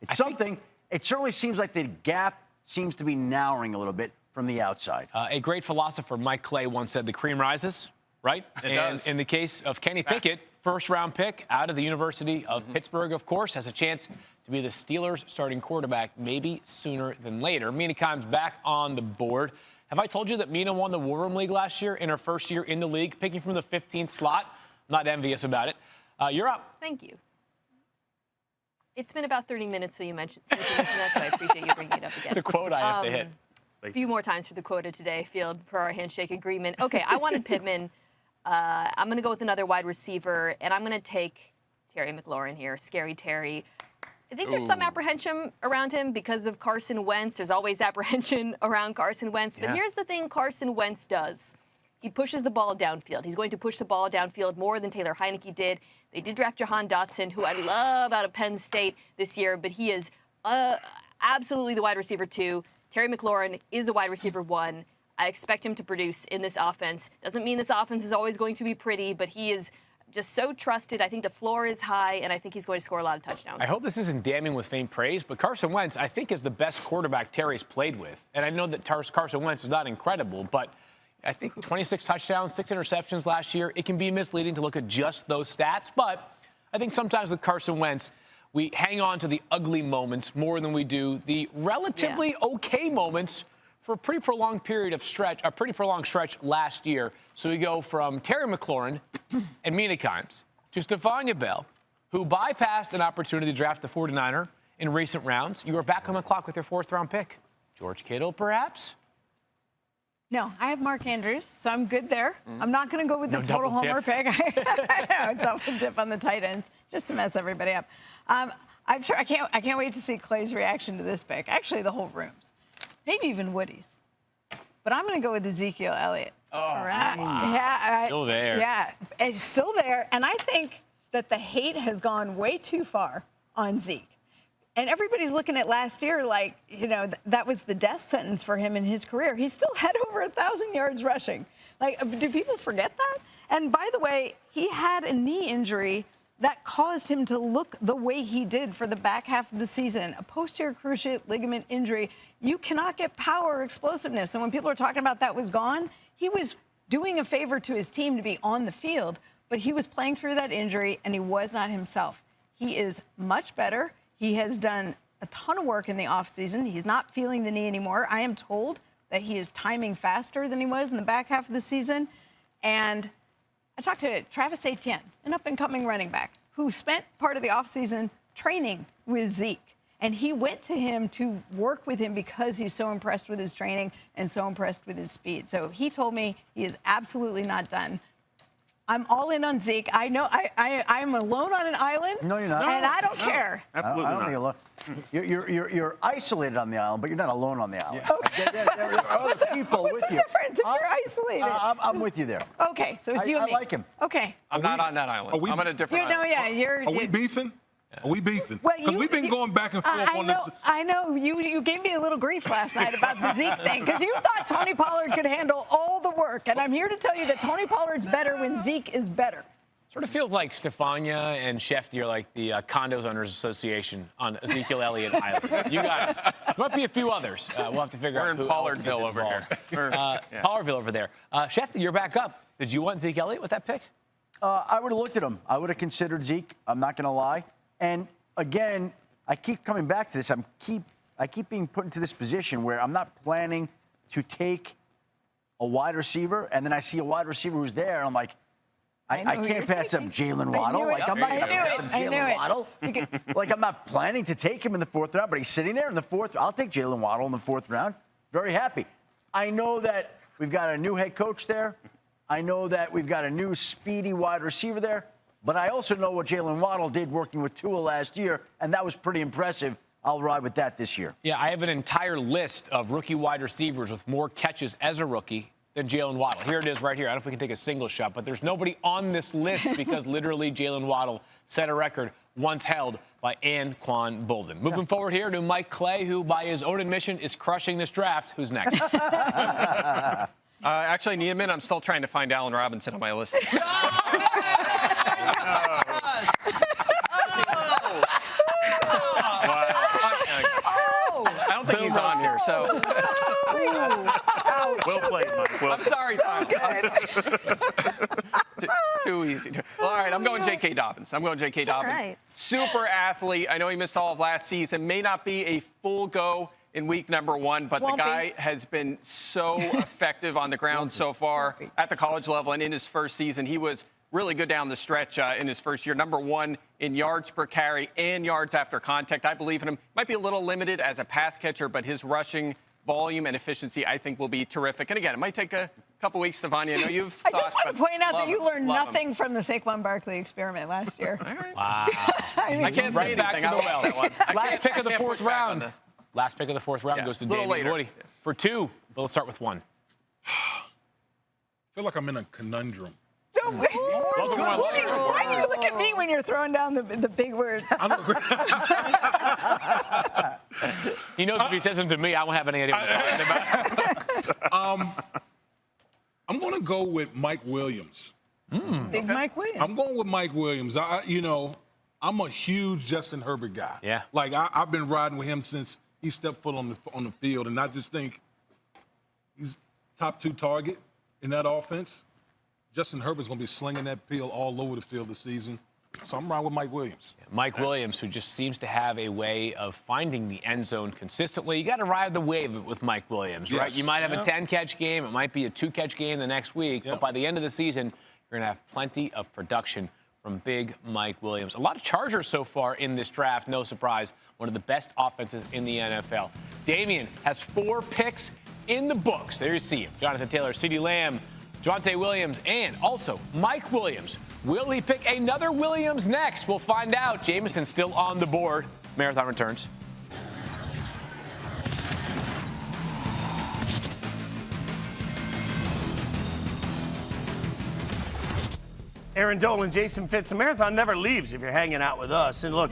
It's something. It certainly seems like the gap seems to be narrowing a little bit from the outside. A great philosopher, Mike Clay, once said the cream rises, right? It does. In the case of Kenny Pickett, first-round pick out of the University of Pittsburgh, of course, has a chance to be the Steelers' starting quarterback maybe sooner than later. Mina Kimes back on the board. Have I told you that Mina won the War Room League last year in her first year in the league, picking from the 15th slot? Not envious about it. You're up. Thank you. It's been about 30 minutes, so you mentioned that, so I appreciate you bringing it up again. It's a quote I have to hit. A few more times for the quota today, Field, per our handshake agreement. Okay, I wanted Pittman. I'm going to go with another wide receiver, and I'm going to take Terry McLaurin here, Scary Terry. I think there's some apprehension around him because of Carson Wentz. There's always apprehension around Carson Wentz. But here's the thing Carson Wentz does. He pushes the ball downfield. He's going to push the ball downfield more than Taylor Heineke did. They did draft Jahan Dotson, who I love out of Penn State this year, but he is absolutely the wide receiver 2. Terry McLaurin is the wide receiver 1. I expect him to produce in this offense. Doesn't mean this offense is always going to be pretty, but he is just so trusted. I think the floor is high, and I think he's going to score a lot of touchdowns. I hope this isn't damning with faint praise, but Carson Wentz, I think, is the best quarterback Terry's played with. And I know that Carson Wentz is not incredible, but I think 26 touchdowns, 6 interceptions last year. It can be misleading to look at just those stats, but I think sometimes with Carson Wentz, we hang on to the ugly moments more than we do the relatively okay moments for a pretty prolonged stretch last year. So we go from Terry McLaurin and Mina Kimes to Stephania Bell, who bypassed an opportunity to draft the 49er in recent rounds. You are back on the clock with your 4th-round pick. George Kittle, perhaps? No, I have Mark Andrews, so I'm good there. I'm not going to go with the total homer pick. I know, double dip on the tight ends just to mess everybody up. I'm sure I can't wait to see Clay's reaction to this pick. Actually, the whole room's, maybe even Woody's. But I'm going to go with Ezekiel Elliott. Oh, wow. Still there. Yeah, it's still there, and I think that the hate has gone way too far on Zeke. And everybody's looking at last year like, that was the death sentence for him in his career. He still had over 1,000 yards rushing. Like, do people forget that? And by the way, he had a knee injury that caused him to look the way he did for the back half of the season. A posterior cruciate ligament injury. You cannot get power or explosiveness. And when people are talking about that was gone, he was doing a favor to his team to be on the field, but he was playing through that injury, and he was not himself. He is much better. He has done a ton of work in the offseason. He's not feeling the knee anymore. I am told that he is timing faster than he was in the back half of the season. And I talked to Travis Etienne, an up-and-coming running back, who spent part of the offseason training with Zeke. And he went to him to work with him because he's so impressed with his training and so impressed with his speed. So he told me he is absolutely not done. I'm all in on Zeke. I know I'm alone on an island. No, you're not. And I don't care. Absolutely I don't not. think you're alone. You're isolated on the island, but you're not alone on the island. Okay. There are other people with you. What's the difference if you're isolated? I'm with you there. Okay, so it's you and me. I like him. Okay. I'm not on that island. I'm on a different island. You're. Are we beefing? Are we beefing? Well, Because we've been going back and forth on this. I know. You gave me a little grief last night about the Zeke thing because you thought Tony Pollard could handle all the work. And I'm here to tell you that Tony Pollard's better when Zeke is better. Sort of feels like Stephania and Schefter are like the Condos Owners Association on Ezekiel Elliott Island. You guys, there might be a few others. We'll have to figure out who Pollardville over here. Pollardville over there. Schefter, you're back up. Did you want Zeke Elliott with that pick? I would have looked at him. I would have considered Zeke. I'm not going to lie. And again, I keep coming back to this. I keep being put into this position where I'm not planning to take a wide receiver, and then I see a wide receiver who's there, and I'm like, I can't pass up Jalen Waddle. Like, I'm not going to pass up Jalen Waddle. Like, I'm not planning to take him in the 4th round, but he's sitting there in the 4th. I'll take Jalen Waddle in the 4th round. Very happy. I know that we've got a new head coach there. I know that we've got a new speedy wide receiver there. But I also know what Jalen Waddle did working with Tua last year, and that was pretty impressive. I'll ride with that this year. Yeah, I have an entire list of rookie wide receivers with more catches as a rookie than Jalen Waddle. Here it is right here. I don't know if we can take a single shot, but there's nobody on this list because literally Jalen Waddle set a record once held by Anquan Boldin. Moving forward here to Mike Clay, who by his own admission is crushing this draft. Who's next? Actually, need a minute. I'm still trying to find Allen Robinson on my list. I don't think he's on here, so. Well played, Mike. I'm sorry, Tyler. Too easy. All right, I'm going J.K. Dobbins. Dobbins. Right. Super athlete. I know he missed all of last season. May not be a full go in week number 1, but the guy has been so effective on the ground so far at the college level and in his first season. He was really good down the stretch in his first year. Number 1 in yards per carry and yards after contact. I believe in him. Might be a little limited as a pass catcher, but his rushing volume and efficiency, I think, will be terrific. And again, it might take a couple weeks, Stephania. I know you've thoughts, I just want to point out that you learned nothing him. from the Saquon Barkley experiment last year. Wow. I can't say back anything. to the well. That one. Last pick of the 4th round. Last pick of the 4th round goes to Damien Woody. For 2, we'll start with 1. I feel like I'm in a conundrum. No, Woody, why do you look at me when you're throwing down the big words? He knows if he says them to me, I won't have any idea what I'm talking about. I'm going to go with Mike Williams. Big Mike Williams. I'm going with Mike Williams. I'm a huge Justin Herbert guy. Yeah. Like, I've been riding with him since he stepped foot on the field, and I just think he's top 2 target in that offense. Justin Herbert's going to be slinging that pill all over the field this season. So I'm riding with Mike Williams. Mike Williams, who just seems to have a way of finding the end zone consistently. You got to ride the wave with Mike Williams, right? You might have a 10-catch game. It might be a 2-catch game the next week. But by the end of the season, you're going to have plenty of production from big Mike Williams. A lot of Chargers so far in this draft. No surprise. One of the best offenses in the NFL. Damien has 4 picks in the books. There you see him. Jonathan Taylor, CeeDee Lamb, Javonte Williams, and also Mike Williams. Will he pick another Williams next? We'll find out. Jameson's still on the board. Marathon returns. Erin Dolan, Jason Fitz. The marathon never leaves if you're hanging out with us. And look,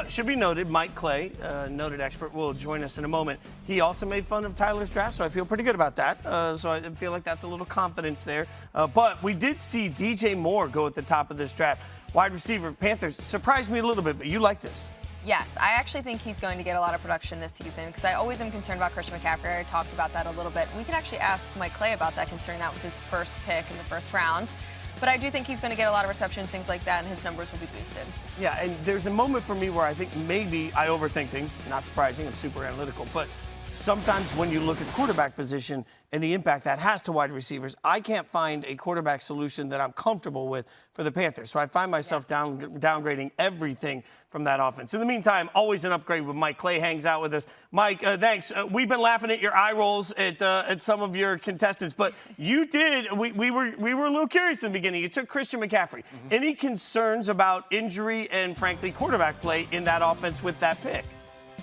should be noted, Mike Clay, noted expert, will join us in a moment. He also made fun of Tyler's draft, so I feel pretty good about that. So I feel like that's a little confidence there. But we did see DJ Moore go at the top of this draft. Wide receiver, Panthers, surprised me a little bit, but you like this. Yes, I actually think he's going to get a lot of production this season because I always am concerned about Christian McCaffrey. I talked about that a little bit. We could actually ask Mike Clay about that, considering that was his first pick in the first round. But I do think he's going to get a lot of receptions, things like that, and his numbers will be boosted. Yeah, and there's a moment for me where I think maybe I overthink things. Not surprising, I'm super analytical. But sometimes when you look at the quarterback position and the impact that has to wide receivers, I can't find a quarterback solution that I'm comfortable with for the Panthers. So I find myself downgrading everything from that offense. In the meantime, always an upgrade when Mike Clay hangs out with us. Mike, thanks. We've been laughing at your eye rolls at some of your contestants, but you did. We were a little curious in the beginning. You took Christian McCaffrey. Any concerns about injury and, frankly, quarterback play in that offense with that pick?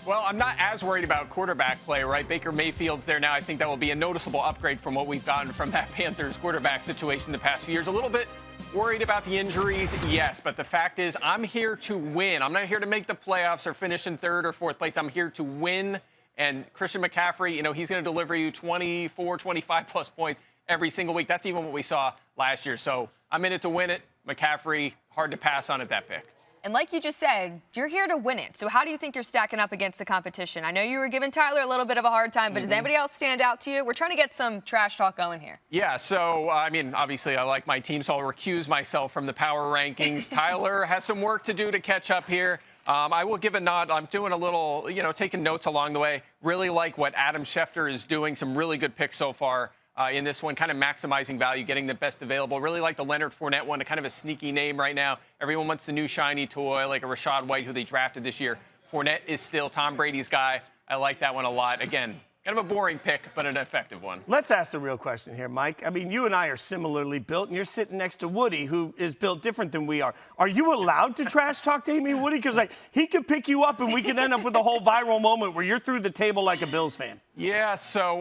Well, I'm not as worried about quarterback play, right? Baker Mayfield's there now. I think that will be a noticeable upgrade from what we've gotten from that Panthers quarterback situation the past few years. A little bit Worried about the injuries? Yes, but the fact is I'm here to win. I'm not here to make the playoffs or finish in 3rd or 4th place. I'm here to win. And Christian McCaffrey, he's going to deliver you 24, 25-plus points every single week. That's even what we saw last year. So I'm in it to win it. McCaffrey, hard to pass on at that pick. And like you just said, you're here to win it. So how do you think you're stacking up against the competition? I know you were giving Tyler a little bit of a hard time, but does anybody else stand out to you? We're trying to get some trash talk going here. Yeah, so, obviously I like my team, so I'll recuse myself from the power rankings. Tyler has some work to do to catch up here. I will give a nod. I'm doing a little, taking notes along the way. Really like what Adam Schefter is doing. Some really good picks so far. In this one, kind of maximizing value, getting the best available. Really like the Leonard Fournette one, a kind of a sneaky name right now. Everyone wants the new shiny toy, like a Rachaad White, who they drafted this year. Fournette is still Tom Brady's guy. I like that one a lot. Again, kind of a boring pick, but an effective one. Let's ask the real question here, Mike. I mean, you and I are similarly built, and you're sitting next to Woody, who is built different than we are. Are you allowed to trash talk Damien Woody? Because, he could pick you up, and we could end up with a whole viral moment where you're through the table like a Bills fan. Yeah, so,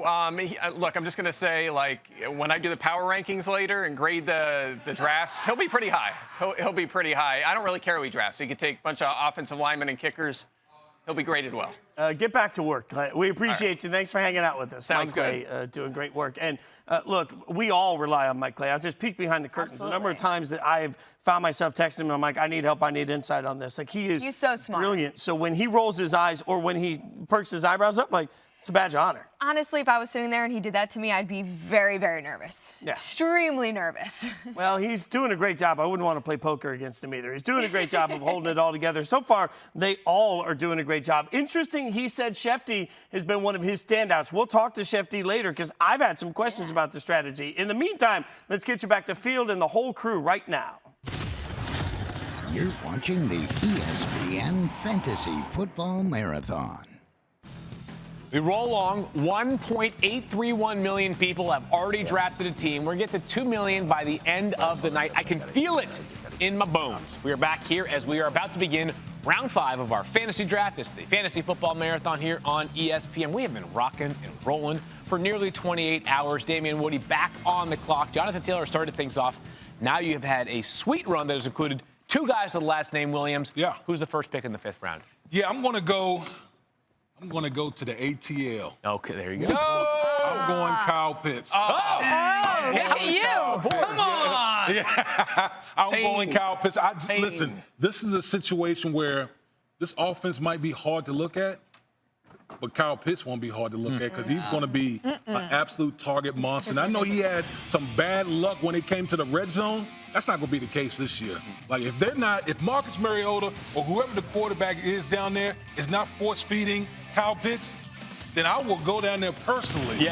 look, I'm just going to say, when I do the power rankings later and grade the drafts, he'll be pretty high. He'll be pretty high. I don't really care who he drafts. So you could take a bunch of offensive linemen and kickers. He'll be graded well. Get back to work, Clay. We appreciate you. Thanks for hanging out with us. Sounds Mike Clay, doing great work. And look, we all rely on Mike Clay. I'll just peek behind the curtains. Absolutely. The number of times that I have found myself texting him, I'm like, I need help. I need insight on this. He's so smart. Brilliant. So when he rolls his eyes or when he perks his eyebrows up, it's a badge of honor. Honestly, if I was sitting there and he did that to me, I'd be very, very nervous. Yeah. Extremely nervous. Well, he's doing a great job. I wouldn't want to play poker against him either. He's doing a great job of holding it all together. So far, they all are doing a great job. Interesting, he said Shefty has been one of his standouts. We'll talk to Shefty later because I've had some questions about the strategy. In the meantime, let's get you back to Field and the whole crew right now. You're watching the ESPN Fantasy Football Marathon. We roll along. 1.831 million people have already drafted a team. We're going to get to 2 million by the end of the night. I can feel it in my bones. We are back here as we are about to begin round 5 of our fantasy draft. It's the Fantasy Football Marathon here on ESPN. We have been rocking and rolling for nearly 28 hours. Damien Woody back on the clock. Jonathan Taylor started things off. Now you have had a sweet run that has included 2 guys with the last name Williams. Yeah. Who's the first pick in the 5th round? Yeah, I'm going to go to the ATL. Okay, there you go. I'm going Kyle Pitts. You! Come on! Yeah, I'm going Kyle Pitts. Listen, this is a situation where this offense might be hard to look at, but Kyle Pitts won't be hard to look at because he's going to be an absolute target monster. And I know he had some bad luck when it came to the red zone. That's not going to be the case this year. If Marcus Mariota or whoever the quarterback is down there is not force-feeding Kyle Pitts, then I will go down there personally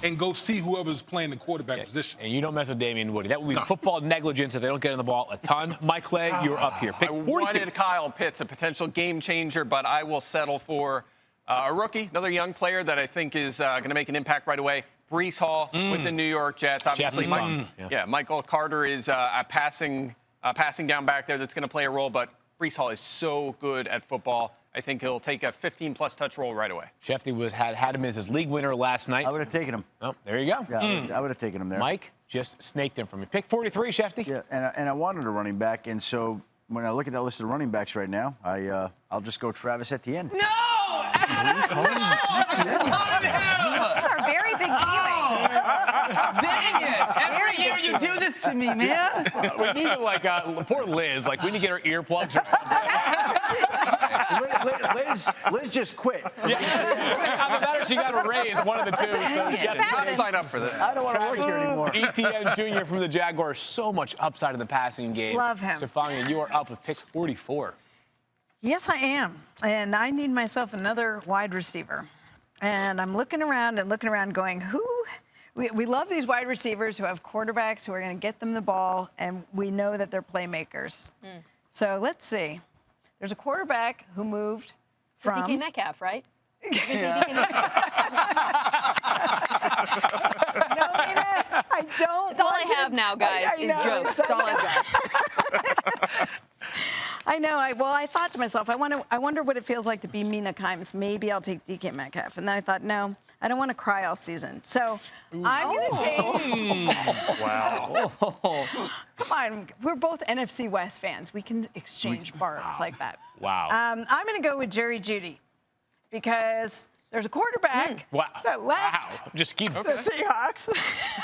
and go see whoever's playing the quarterback position. And you don't mess with Damien Woody. That would be football negligence if they don't get in the ball a ton. Mike Clay, you're up here. Pick 42. I wanted Kyle Pitts, a potential game changer, but I will settle for a rookie, another young player that I think is going to make an impact right away. Breece Hall with the New York Jets. Obviously, Michael Carter is a passing down back there that's going to play a role, but Breece Hall is so good at football. I think he'll take a 15-plus touch role right away. Shefty had him as his league winner last night. I would have taken him. Oh, there you go. Yeah, I would have taken him there. Mike just snaked him from me. Pick 43, Shefty. Yeah, and I wanted a running back, and so when I look at that list of running backs right now, I'll just go Travis Etienne. No! These are very big feelings. Dang it! Every year you do this to me, man. We need to, poor Liz, we need to get her earplugs or something. Liz just quit. How about she got a raise, one of the two. So she had to sign up for this. I don't want to work here anymore. Etienne Jr. from the Jaguars, so much upside in the passing game. Love him. Stephania, you are up with pick 44. Yes, I am. And I need myself another wide receiver. And I'm looking around going, we love these wide receivers who have quarterbacks who are going to get them the ball, and we know that they're playmakers. So let's see. There's a quarterback who moved from... DK Metcalf, right? No, Mina, I don't. It's all I have now, guys. Is jokes. It's all I've got. I know. I thought to myself, I wonder what it feels like to be Mina Kimes. Maybe I'll take DK Metcalf. And then I thought, no, I don't want to cry all season. So I'm going to take. Wow. Come on. We're both NFC West fans. We can exchange barbs like that. Wow. I'm going to go with Jerry Jeudy because there's a quarterback that left Just keep the Seahawks.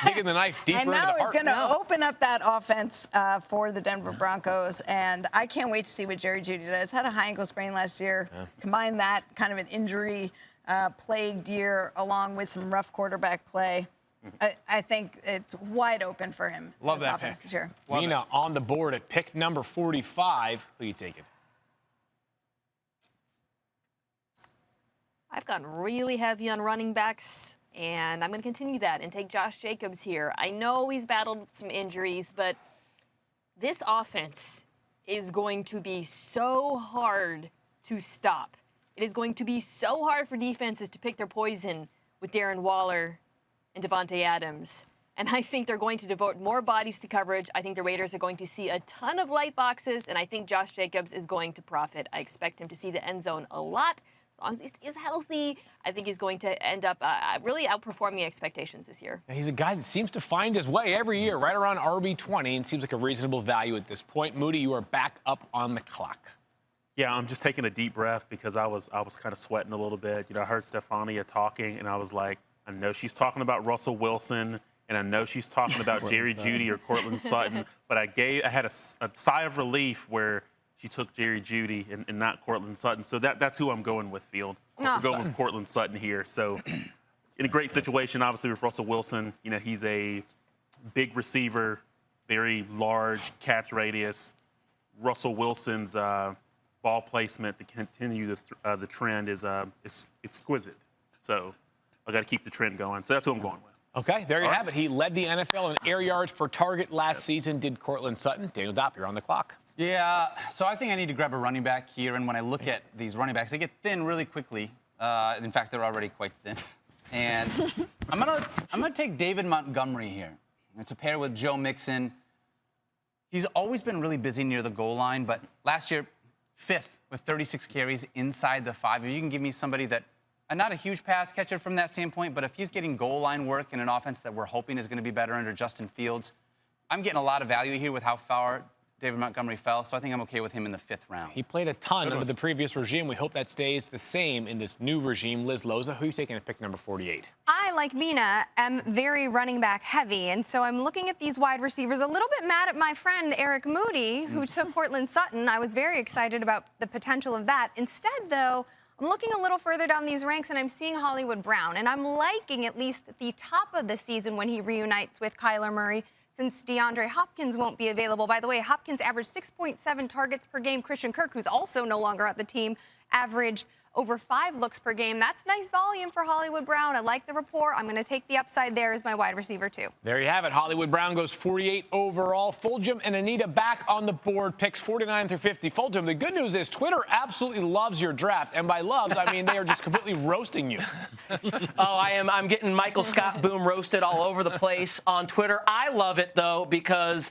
digging the knife deeper And into the now heart. it's going to open up that offense for the Denver Broncos. And I can't wait to see what Jerry Jeudy does. Had a high ankle sprain last year. Combine that kind of an injury plagued year along with some rough quarterback play. I think it's wide open for him. Love this that offense pick. this year. Mina on the board at pick number 45. Who are you taking? I've gotten really heavy on running backs, and I'm going to continue that and take Josh Jacobs here. I know he's battled some injuries, but this offense is going to be so hard to stop. It is going to be so hard for defenses to pick their poison with Darren Waller and Devante Adams. And I think they're going to devote more bodies to coverage. I think the Raiders are going to see a ton of light boxes, and I think Josh Jacobs is going to profit. I expect him to see the end zone a lot. As long as he stays healthy, I think he's going to end up really outperforming expectations this year. He's a guy that seems to find his way every year, right around RB20, and seems like a reasonable value at this point. Moody, you are back up on the clock. Yeah, I'm just taking a deep breath because I was kind of sweating a little bit. You know, I heard Stephania talking, and I was like, I know she's talking about Russell Wilson, and I know she's talking about Jerry Jeudy or Cortland Sutton, but I had a sigh of relief where she took Jerry Jeudy and not Cortland Sutton. So that's who I'm going with, Field. We're going with Cortland Sutton here. So in a great situation, obviously, with Russell Wilson. You know, he's a big receiver, very large catch radius. Russell Wilson's ball placement to continue the trend is exquisite. So I got to keep the trend going. So that's who I'm going with. Okay, there you have it. He led the NFL in air yards per target last season, did Cortland Sutton. Daniel Dopp, you're on the clock. Yeah, so I think I need to grab a running back here. And when I look at these running backs, they get thin really quickly. In fact, they're already quite thin. And I'm gonna take David Montgomery here to pair with Joe Mixon. He's always been really busy near the goal line, but last year, 5th with 36 carries inside the 5. If you can give me somebody that, not a huge pass catcher from that standpoint, but if he's getting goal line work in an offense that we're hoping is going to be better under Justin Fields, I'm getting a lot of value here with how far David Montgomery fell, so I think I'm okay with him in the 5th round. He played a ton under the previous regime. We hope that stays the same in this new regime. Liz Loza, who are you taking at pick number 48? I, like Mina, am very running back heavy, and so I'm looking at these wide receivers a little bit mad at my friend Eric Moody, who took Cortland Sutton. I was very excited about the potential of that. Instead, though, I'm looking a little further down these ranks, and I'm seeing Hollywood Brown, and I'm liking at least the top of the season when he reunites with Kyler Murray, since DeAndre Hopkins won't be available. By the way, Hopkins averaged 6.7 targets per game. Christian Kirk, who's also no longer at the team, averaged over 5 looks per game. That's nice volume for Hollywood Brown. I like the rapport. I'm going to take the upside there as my wide receiver, too. There you have it. Hollywood Brown goes 48 overall. Fulghum and Anita back on the board, picks 49 through 50. Fulghum, the good news is Twitter absolutely loves your draft. And by loves, I mean they are just completely roasting you. I'm getting Michael Scott Boom roasted all over the place on Twitter. I love it, though, because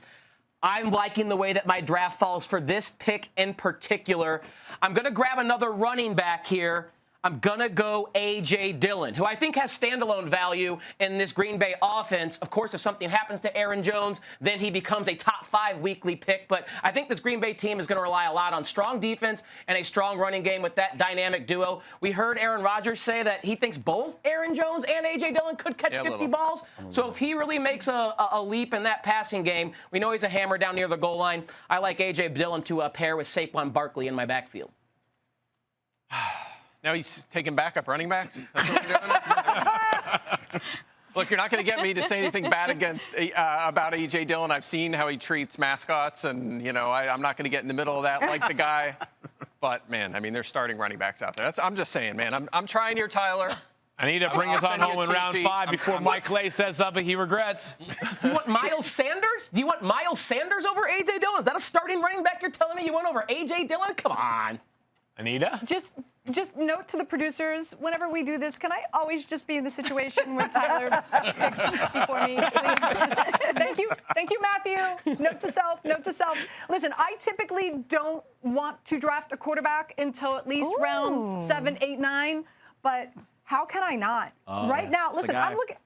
I'm liking the way that my draft falls for this pick in particular. I'm going to grab another running back here. I'm going to go A.J. Dillon, who I think has standalone value in this Green Bay offense. Of course, if something happens to Aaron Jones, then he becomes a top 5 weekly pick. But I think this Green Bay team is going to rely a lot on strong defense and a strong running game with that dynamic duo. We heard Aaron Rodgers say that he thinks both Aaron Jones and A.J. Dillon could catch 50 balls. So if he really makes a leap in that passing game, we know he's a hammer down near the goal line. I like A.J. Dillon to pair with Saquon Barkley in my backfield. Now he's taking backup running backs? That's what we're doing? Look, you're not going to get me to say anything bad about A.J. Dillon. I've seen how he treats mascots, and, you know, I'm not going to get in the middle of that like the guy. But, man, I mean, there's starting running backs out there. I'm just saying, man. I'm trying here, Tyler. I need to bring us on home in round 5 before Mike Clay says something he regrets. You want Miles Sanders? Do you want Miles Sanders over A.J. Dillon? Is that a starting running back you're telling me you want over A.J. Dillon? Come on. Anita? Just just note to the producers, whenever we do this, can I always just be in the situation where Tyler picks before me, please? Thank you, Matthew. Note to self. Listen, I typically don't want to draft a quarterback until at least round 7, 8, 9, but how can I not? Right now, listen, I'm looking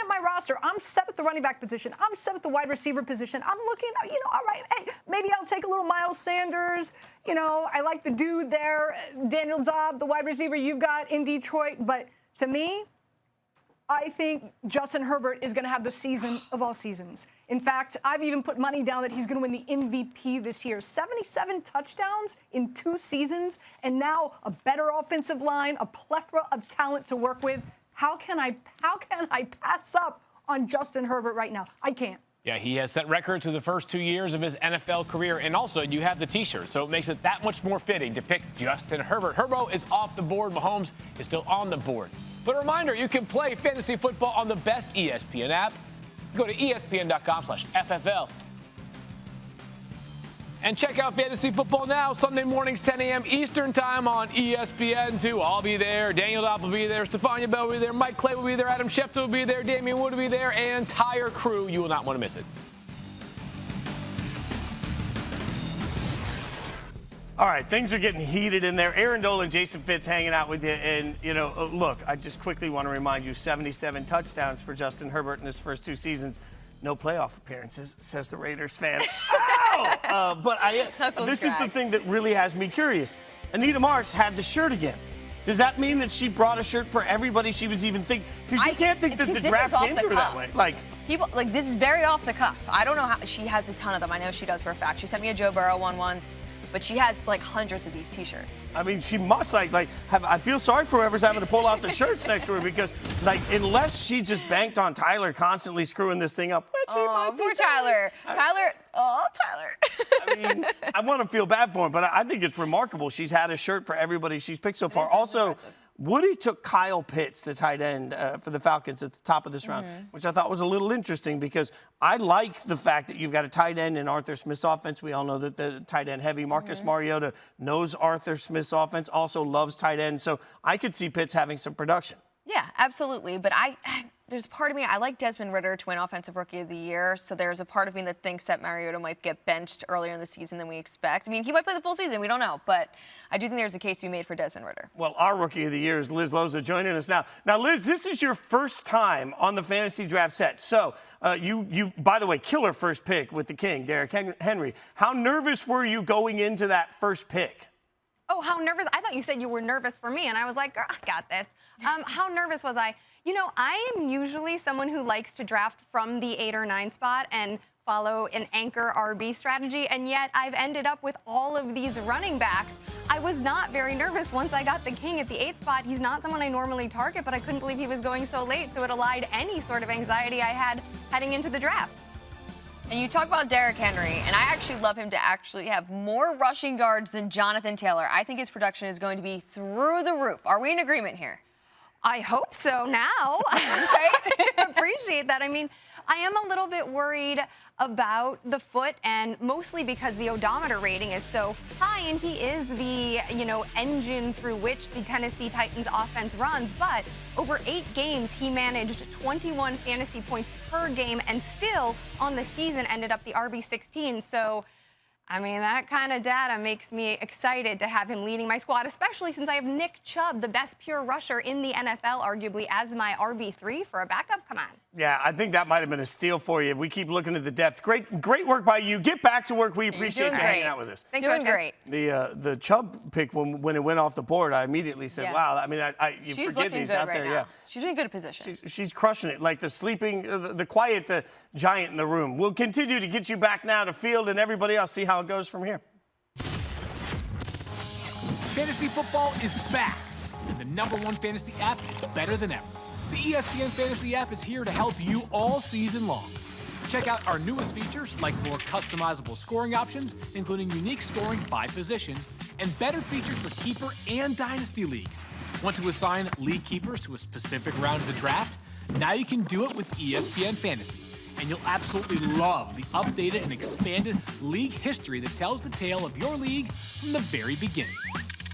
at my roster. I'm set at the running back position. I'm set at the wide receiver position. I'm looking, all right, hey, maybe I'll take a little Miles Sanders. I like the dude there, Daniel Dopp, the wide receiver you've got in Detroit. But to me, I think Justin Herbert is going to have the season of all seasons. In fact, I've even put money down that he's going to win the MVP this year. 77 touchdowns in 2 seasons, and now a better offensive line, a plethora of talent to work with. How can I pass up on Justin Herbert right now? I can't. Yeah, he has set records through the first 2 years of his NFL career, and also you have the T-shirt, so it makes it that much more fitting to pick Justin Herbert. Herbo is off the board. Mahomes is still on the board. But a reminder, you can play fantasy football on the best ESPN app. Go to ESPN.com/FFL. And check out Fantasy Football Now, Sunday mornings, 10 a.m. Eastern Time on ESPN2. I'll be there. Daniel Dopp will be there. Stephania Bell will be there. Mike Clay will be there. Adam Schefter will be there. Damien Woody will be there. And an entire crew. You will not want to miss it. All right, things are getting heated in there. Erin Dolan, Jason Fitz hanging out with you. And, look, I just quickly want to remind you, 77 touchdowns for Justin Herbert in his first 2 seasons. No playoff appearances, says the Raiders fan. Ow! This is the thing that really has me curious. Anita Marks had the shirt again. Does that mean that she brought a shirt for everybody she was even thinking? Because you can't think that the draft came through that way. People, this is very off the cuff. I don't know how. She has a ton of them. I know she does for a fact. She sent me a Joe Burrow one once. But she has hundreds of these T-shirts. I mean, she must have. I feel sorry for whoever's having to pull out the shirts next to her because, unless she just banked on Tyler constantly screwing this thing up. Poor Tyler. Tyler. I mean, I want to feel bad for him, but I think it's remarkable. She's had a shirt for everybody she's picked so far. Also, impressive. Woody took Kyle Pitts, the tight end for the Falcons at the top of this round, which I thought was a little interesting because I like the fact that you've got a tight end in Arthur Smith's offense. We all know that the tight end heavy. Marcus Mariota knows Arthur Smith's offense, also loves tight ends. So I could see Pitts having some production. Yeah, absolutely. But there's a part of me, I like Desmond Ridder to win Offensive Rookie of the Year, so there's a part of me that thinks that Mariota might get benched earlier in the season than we expect. I mean, he might play the full season, we don't know, but I do think there's a case to be made for Desmond Ridder. Well, our Rookie of the Year is Liz Loza joining us now. Now, Liz, this is your first time on the fantasy draft set, so you by the way, killer first pick with the King, Derrick Henry. How nervous were you going into that first pick? Oh, how nervous? I thought you said you were nervous for me, and I was like, girl, I got this. How nervous was I? I am usually someone who likes to draft from the 8 or 9 spot and follow an anchor RB strategy, and yet I've ended up with all of these running backs. I was not very nervous once I got the King at the 8 spot. He's not someone I normally target, but I couldn't believe he was going so late, so it allayed any sort of anxiety I had heading into the draft. And you talk about Derrick Henry, and I actually love him to actually have more rushing yards than Jonathan Taylor. I think his production is going to be through the roof. Are we in agreement here? I hope so now. I appreciate that. I mean, I am a little bit worried about the foot, and mostly because the odometer rating is so high, and he is the, engine through which the Tennessee Titans offense runs. But over 8 games, he managed 21 fantasy points per game, and still on the season ended up the RB16. So, I mean, that kind of data makes me excited to have him leading my squad, especially since I have Nick Chubb, the best pure rusher in the NFL, arguably, as my RB3 for a backup. Come on. Yeah, I think that might have been a steal for you. We keep looking at the depth. Great work by you. Get back to work. We appreciate you hanging out with us. Thanks, doing great. The Chubb pick, when it went off the board, I immediately said, wow, I mean, you she's forget these out there. Now. Yeah, she's in a good position. She's crushing it, like the sleeping, the quiet giant in the room. We'll continue to get you back now to Field and everybody else. See how it goes from here. Fantasy football is back, and the #1 fantasy app is better than ever. The ESPN Fantasy app is here to help you all season long. Check out our newest features like more customizable scoring options, including unique scoring by position, and better features for keeper and dynasty leagues. Want to assign league keepers to a specific round of the draft? Now you can do it with ESPN Fantasy. And you'll absolutely love the updated and expanded league history that tells the tale of your league from the very beginning.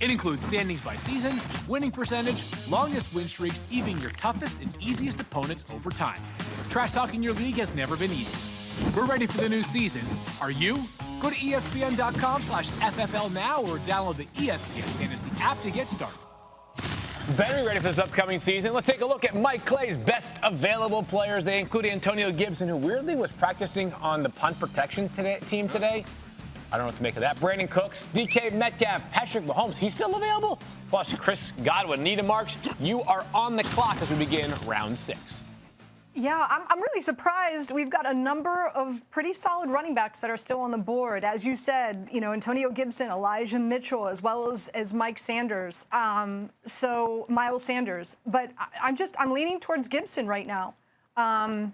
It includes standings by season, winning percentage, longest win streaks, even your toughest and easiest opponents over time. Trash talking your league has never been easy. We're ready for the new season. Are you? Go to ESPN.com/FFL now or download the ESPN Fantasy app to get started. Better be ready for this upcoming season. Let's take a look at Mike Clay's best available players. They include Antonio Gibson, who weirdly was practicing on the punt protection team today. I don't know what to make of that. Brandon Cooks, DK Metcalf, Patrick Mahomes. He's still available. Plus Chris Godwin, Anita Marks. You are on the clock as we begin round 6. Yeah, I'm really surprised. We've got a number of pretty solid running backs that are still on the board. As you said, Antonio Gibson, Elijah Mitchell, as well as Mike Sanders. So Miles Sanders. But I'm leaning towards Gibson right now. I'm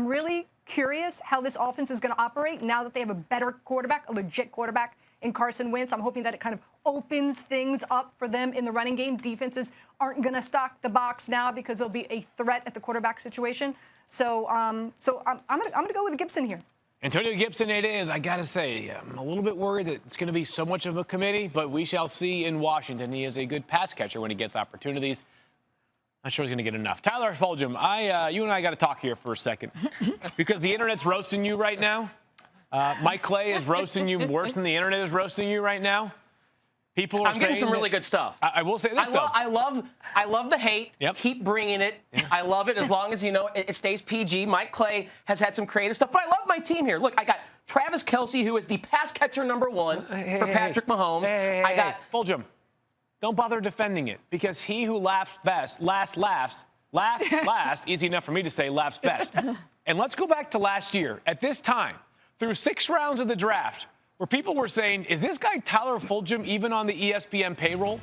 really curious how this offense is going to operate now that they have a better quarterback, a legit quarterback in Carson Wentz. I'm hoping that it kind of opens things up for them in the running game. Defenses aren't going to stock the box now because there'll be a threat at the quarterback situation. So I'm going to go with Gibson here. Antonio Gibson it is. I got to say, I'm a little bit worried that it's going to be so much of a committee, but we shall see in Washington. He is a good pass catcher when he gets opportunities. Not sure he's going to get enough. Tyler Fulghum, you and I got to talk here for a second because the internet's roasting you right now. Mike Clay is roasting you worse than the internet is roasting you right now. People are I'm getting some really good stuff. I will say this stuff. I love the hate. Yep. Keep bringing it. Yeah. I love it as long as it stays PG. Mike Clay has had some creative stuff, but I love my team here. Look, I got Travis Kelsey, who is the pass catcher #1 for Patrick Mahomes. I got Fulghum. Don't bother defending it because he who laughs best, laughs last, easy enough for me to say, laughs best. And let's go back to last year. At this time, through 6 rounds of the draft, where people were saying, is this guy Tyler Fulghum even on the ESPN payroll?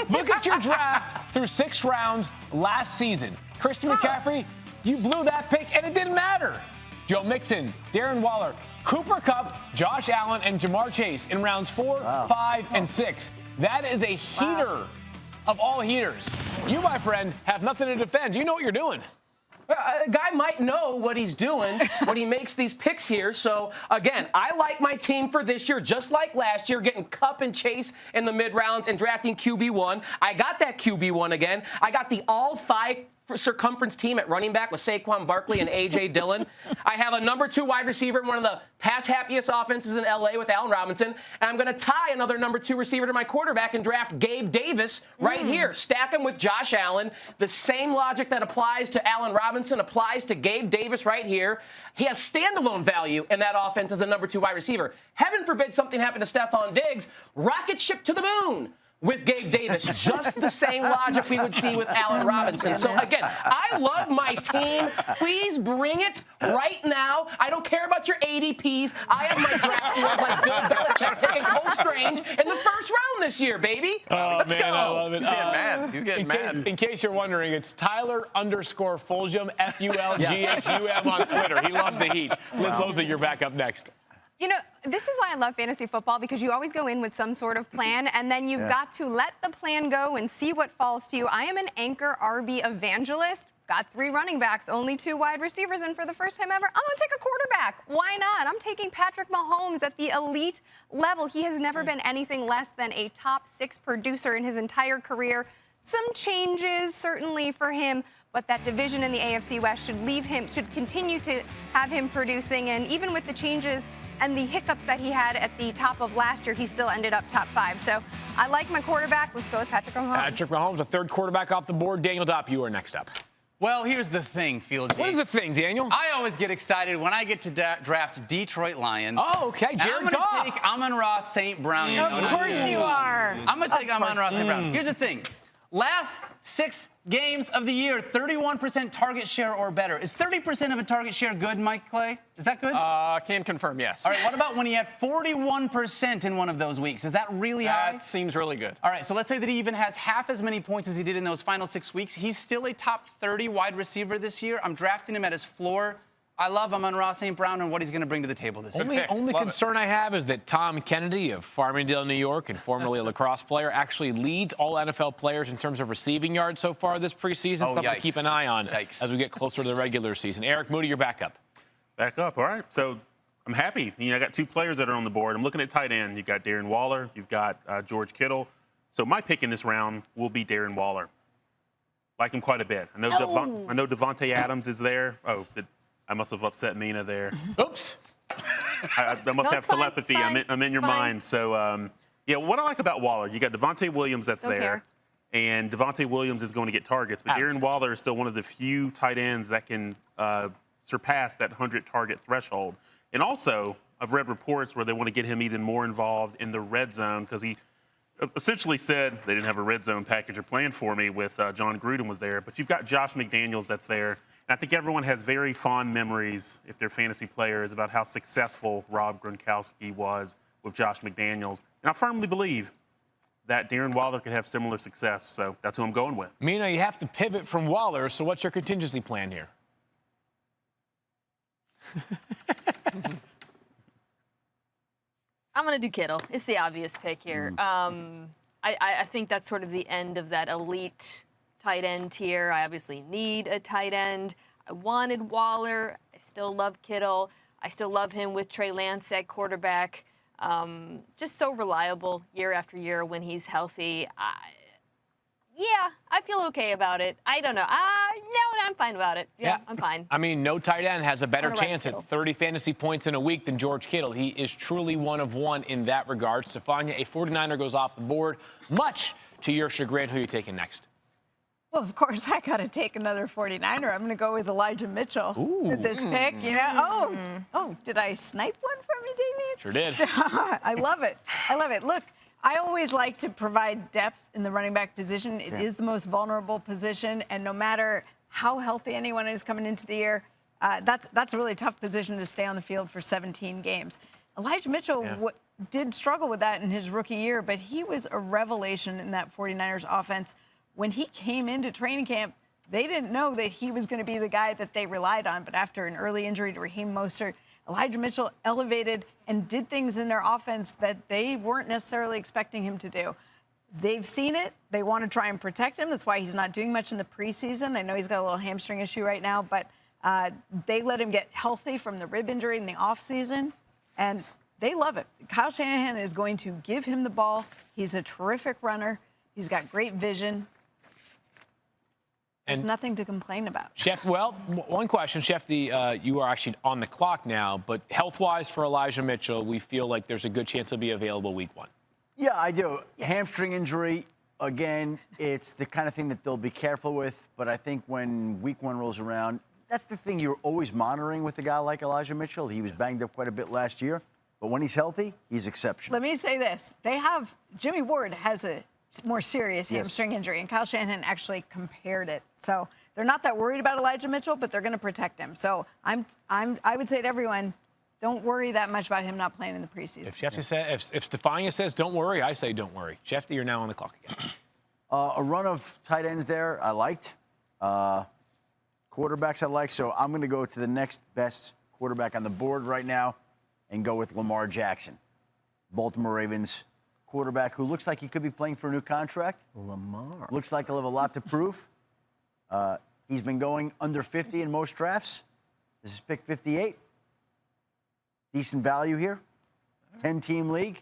Look at your draft through 6 rounds last season. Christian McCaffrey, you blew that pick, and it didn't matter. Joe Mixon, Darren Waller, Cooper Kupp, Josh Allen, and Jamar Chase in rounds 4, 5, and 6. That is a heater of all heaters. You, my friend, have nothing to defend. You know what you're doing. A guy might know what he's doing when he makes these picks here. So, again, I like my team for this year, just like last year, getting Kupp and Chase in the mid-rounds and drafting QB1. I got that QB1 again. I got the all-5 circumference team at running back with Saquon Barkley and A.J. Dillon. I have a #2 wide receiver in one of the pass-happiest offenses in L.A. with Allen Robinson. And I'm going to tie another #2 receiver to my quarterback and draft Gabe Davis right here. Stack him with Josh Allen. The same logic that applies to Allen Robinson applies to Gabe Davis right here. He has standalone value in that offense as a #2 wide receiver. Heaven forbid something happened to Stephon Diggs. Rocket ship to the moon with Gabe Davis. Just the same logic we would see with Allen Robinson. So, again, I love my team. Please bring it right now. I don't care about your ADPs. I have my draft board like Bill Belichick taking Cole Strange in the first round this year, baby. Let's go. I love it. He's getting mad. He's getting mad. In case you're wondering, it's Tyler_Fulghum, Fulghum on Twitter. He loves the heat. Liz Loza, you're back up next. This is why I love fantasy football, because you always go in with some sort of plan, and then you've got to let the plan go and see what falls to you. I am an anchor RB evangelist. Got 3 running backs, only 2 wide receivers, and for the first time ever, I'm going to take a quarterback. Why not? I'm taking Patrick Mahomes at the elite level. He has never been anything less than a top 6 producer in his entire career. Some changes, certainly, for him, but that division in the AFC West should continue to have him producing, and even with the changes and the hiccups that he had at the top of last year, he still ended up top 5. So I like my quarterback. Let's go with Patrick Mahomes. Patrick Mahomes, a 3rd quarterback off the board. Daniel Dopp, you are next up. Well, here's the thing, Field Yates. What is the thing, Daniel? I always get excited when I get to draft Detroit Lions. Oh, okay. I'm going to take Amon-Ra St. Brown. Of course you are. I'm going to take Amon-Ra St. Brown. Here's the thing. Last 6 games of the year, 31% target share or better. Is 30% of a target share good, Mike Clay? Is that good? Can confirm, yes. All right, what about when he had 41% in one of those weeks? Is that really high? That seems really good. All right, so let's say that he even has half as many points as he did in those final 6 weeks. He's still a top 30 wide receiver this year. I'm drafting him at his floor. I love Amon-Ra St. Brown and what he's going to bring to the table this year. Only concern I have is that Tom Kennedy of Farmingdale, New York, and formerly a lacrosse player, actually leads all NFL players in terms of receiving yards so far this preseason. Something to keep an eye on as we get closer to the regular season. Eric Moody, you're back up. Back up, all right. So I'm happy. I got 2 players that are on the board. I'm looking at tight end. You've got Darren Waller. You've got George Kittle. So my pick in this round will be Darren Waller. Like him quite a bit. I know Devante Adams is there. Oh, I must have upset Mina there. Oops. I must have telepathy. I'm in your mind. So, yeah, what I like about Waller, you got Devante Williams that's there. And Devante Williams is going to get targets. But Darren Waller is still one of the few tight ends that can surpass that 100-target threshold. And also, I've read reports where they want to get him even more involved in the red zone because he essentially said they didn't have a red zone package or plan for me with John Gruden was there. But you've got Josh McDaniels that's there. And I think everyone has very fond memories, if they're fantasy players, about how successful Rob Gronkowski was with Josh McDaniels. And I firmly believe that Darren Waller could have similar success. So that's who I'm going with. Mina, you have to pivot from Waller. So what's your contingency plan here? I'm going to do Kittle. It's the obvious pick here. I think that's sort of the end of that elite tight end tier. I obviously need a tight end. I wanted Waller. I still love Kittle. I still love him with Trey Lance at quarterback. Just so reliable year after year when he's healthy. Yeah, I feel okay about it. I don't know. No, I'm fine about it. Yeah, I'm fine. I mean, no tight end has a better chance at 30 fantasy points in a week than George Kittle. He is truly one of one in that regard. Stephania, a 49er goes off the board, much to your chagrin. Who are you taking next? Well, of course, I got to take another 49er. I'm going to go with Elijah Mitchell with this pick. You know, oh, did I snipe one from you, Damien? Sure did. I love it. I love it. Look, I always like to provide depth in the running back position. It is the most vulnerable position, and no matter how healthy anyone is coming into the year, that's a really tough position to stay on the field for 17 games. Elijah Mitchell did struggle with that in his rookie year, but he was a revelation in that 49ers offense. When he came into training camp, they didn't know that he was going to be the guy that they relied on, but after an early injury to Raheem Mostert, Elijah Mitchell elevated and did things in their offense that they weren't necessarily expecting him to do. They've seen it. They want to try and protect him. That's why he's not doing much in the preseason. I know he's got a little hamstring issue right now, but they let him get healthy from the rib injury in the offseason, and they love it. Kyle Shanahan is going to give him the ball. He's a terrific runner. He's got great vision. There's nothing to complain about. Chef, well, one question. Schefter, you are actually on the clock now, but health-wise for Elijah Mitchell, we feel like there's a good chance he'll be available week 1. Yeah, I do. Yes. Hamstring injury, again, it's the kind of thing that they'll be careful with, but I think when week 1 rolls around, that's the thing you're always monitoring with a guy like Elijah Mitchell. He was banged up quite a bit last year, but when he's healthy, he's exceptional. Let me say this. Jimmy Ward has a more serious hamstring injury, and Kyle Shanahan actually compared it. So they're not that worried about Elijah Mitchell, but they're going to protect him. So I would say to everyone, don't worry that much about him not playing in the preseason. If Stephania says don't worry, I say don't worry. Schefter, you're now on the clock again. A run of tight ends there I liked. Quarterbacks I like, so I'm going to go to the next best quarterback on the board right now and go with Lamar Jackson. Baltimore Ravens quarterback who looks like he could be playing for a new contract. Lamar. Looks like he'll have a lot to prove. He's been going under 50 in most drafts. This is pick 58. Decent value here. 10-team league.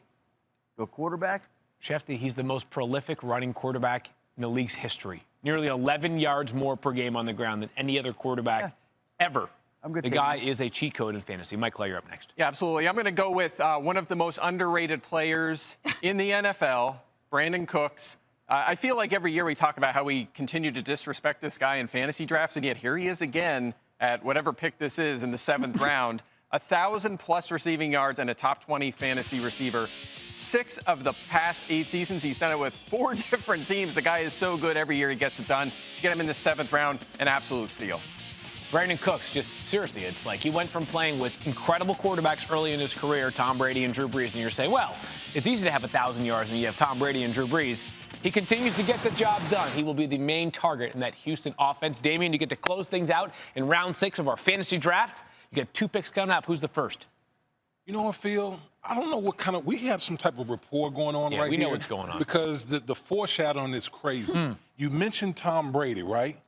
Go quarterback. Schefter, he's the most prolific running quarterback in the league's history. Nearly 11 yards more per game on the ground than any other quarterback ever. The guy is a cheat code in fantasy. Mike, you're up next. Yeah, absolutely. I'm going to go with one of the most underrated players in the NFL, Brandon Cooks. I feel like every year we talk about how we continue to disrespect this guy in fantasy drafts, and yet here he is again at whatever pick this is in the 7th round. 1,000+ receiving yards and a top 20 fantasy receiver. 6 of the past 8 seasons, he's done it with 4 different teams. The guy is so good every year he gets it done. To get him in the 7th round, an absolute steal. Brandon Cooks, just seriously, it's like he went from playing with incredible quarterbacks early in his career, Tom Brady and Drew Brees, and you're saying, well, it's easy to have 1,000 yards when you have Tom Brady and Drew Brees. He continues to get the job done. He will be the main target in that Houston offense. Damien, you get to close things out in round 6 of our fantasy draft. You get 2 picks coming up. Who's the first? You know what, Phil? I don't know what kind of – we have some type of rapport going on right here. Yeah, we know what's going on. Because the foreshadowing is crazy. You mentioned Tom Brady, right?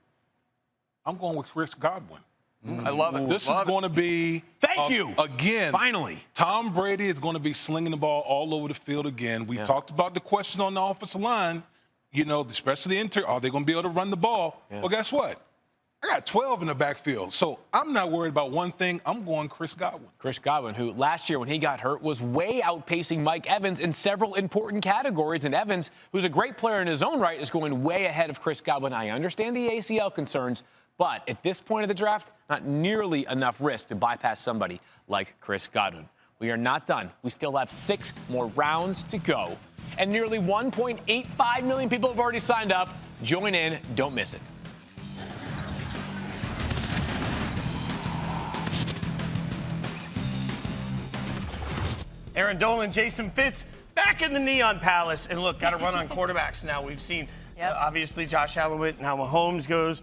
I'm going with Chris Godwin. I love it. This is going to be. Thank you. Again. Finally. Tom Brady is going to be slinging the ball all over the field again. We talked about the question on the offensive line, especially the interior. Are they going to be able to run the ball? Yeah. Well, guess what? I got 12 in the backfield. So I'm not worried about one thing. I'm going Chris Godwin. Chris Godwin, who last year when he got hurt was way outpacing Mike Evans in several important categories. And Evans, who's a great player in his own right, is going way ahead of Chris Godwin. I understand the ACL concerns, but at this point of the draft, not nearly enough risk to bypass somebody like Chris Godwin. We are not done. We still have 6 more rounds to go. And nearly 1.85 million people have already signed up. Join in. Don't miss it. Erin Dolan, Jason Fitz, back in the Neon Palace. And look, got to run on quarterbacks now. We've seen, obviously, Josh Allen went, now Mahomes goes.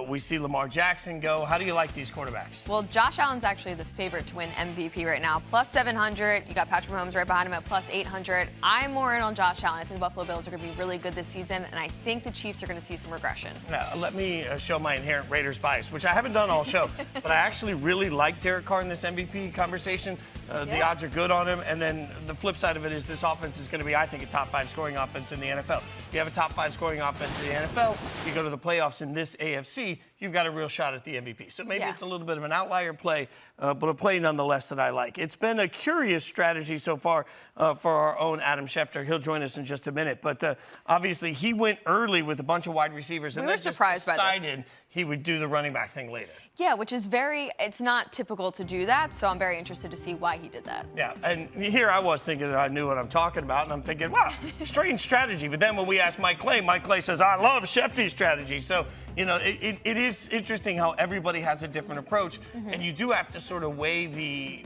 We see Lamar Jackson go. How do you like these quarterbacks? Well, Josh Allen's actually the favorite to win MVP right now. Plus 700. You got Patrick Mahomes right behind him at plus 800. I'm more in on Josh Allen. I think the Buffalo Bills are going to be really good this season, and I think the Chiefs are going to see some regression. Now, let me show my inherent Raiders bias, which I haven't done all show, but I actually really like Derek Carr in this MVP conversation. The odds are good on him. And then the flip side of it is this offense is going to be, I think, a top 5 scoring offense in the NFL. If you have a top 5 scoring offense in the NFL, you go to the playoffs in this AFC, you've got a real shot at the MVP. So maybe it's a little bit of an outlier play, but a play nonetheless that I like. It's been a curious strategy so far for our own Adam Schefter. He'll join us in just a minute. But obviously, he went early with a bunch of wide receivers. And we were surprised by this. Decided he would do the running back thing later. Yeah, which is it's not typical to do that. So I'm very interested to see why he did that. Yeah, and here I was thinking that I knew what I'm talking about. And I'm thinking, wow, strange strategy. But then when we asked Mike Clay says, I love Schefter's strategy. So, it is interesting how everybody has a different approach. Mm-hmm. And you do have to sort of weigh the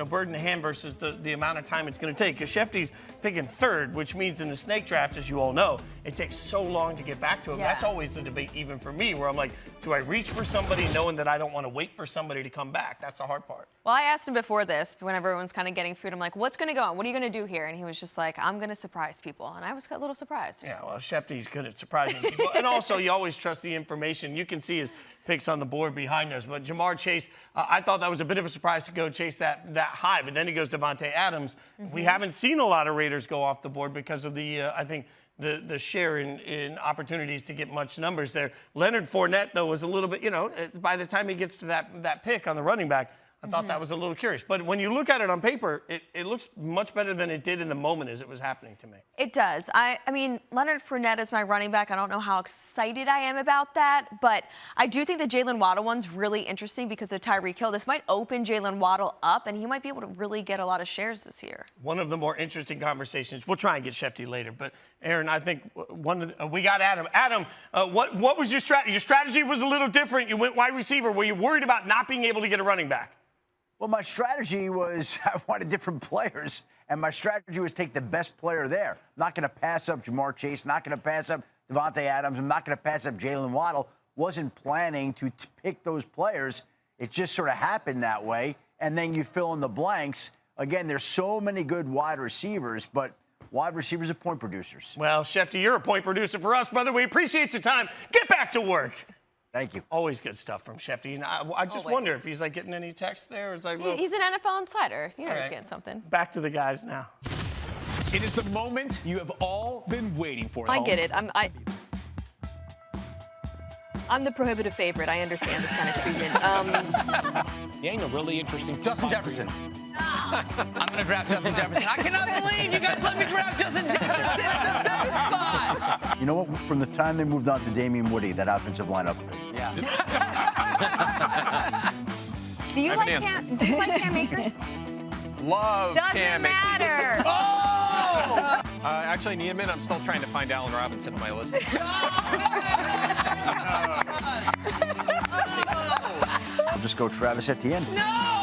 bird in the hand versus the amount of time it's going to take. Because Schefter's picking third, which means in the snake draft, as you all know, it takes so long to get back to him. Yeah. That's always the debate, even for me, where I'm like, do I reach for somebody knowing that I don't want to wait for somebody to come back? That's the hard part. Well, I asked him before this, when everyone's kind of getting food, I'm like, what's going to go on? What are you going to do here? And he was just like, I'm going to surprise people. And I was a little surprised. Yeah, well, Schefter's good at surprising people. And also, you always trust the information. You can see his picks on the board behind us. But Jamar Chase, I thought that was a bit of a surprise to go chase that high. But then he goes Devante Adams. Mm-hmm. We haven't seen a lot of Raiders go off the board because of I think, the share in opportunities to get much numbers there. Leonard Fournette, though, was a little bit, by the time he gets to that pick on the running back, I thought that was a little curious. But when you look at it on paper, it looks much better than it did in the moment as it was happening to me. It does. I mean, Leonard Fournette is my running back. I don't know how excited I am about that, but I do think the Jalen Waddle one's really interesting because of Tyreek Hill. This might open Jalen Waddle up, and he might be able to really get a lot of shares this year. One of the more interesting conversations. We'll try and get Schefter later, but Erin, I think we got Adam. Adam, what was your strategy? Your strategy was a little different. You went wide receiver. Were you worried about not being able to get a running back? Well, my strategy was I wanted different players, and my strategy was take the best player there. I'm not going to pass up Jamar Chase, not going to pass up Devante Adams, I'm not going to pass up Jalen Waddle. Wasn't planning to pick those players. It just sort of happened that way, and then you fill in the blanks. Again, there's so many good wide receivers, but wide receivers are point producers. Well, Schefter, you're a point producer for us, brother. We appreciate your time. Get back to work. Thank you. Always good stuff from Schefter. I just wonder if he's getting any text there. It's like, he's an NFL insider. You know he's getting something. Back to the guys now. It is the moment you have all been waiting for. I get it. I'm the prohibitive favorite. I understand this kind of treatment. Daniel, really interesting. Justin Jefferson. I'm going to draft Justin Jefferson. I cannot believe you guys let me draft Justin Jefferson at the 7th spot. You know what? From the time they moved on to Damien Woody, that offensive line upgrade. Yeah. Do you like Cam Akers? Love Cam Akers. Doesn't matter. Oh! Actually, Neiman, I'm still trying to find Allen Robinson on my list. I'll just go Travis Etienne. No!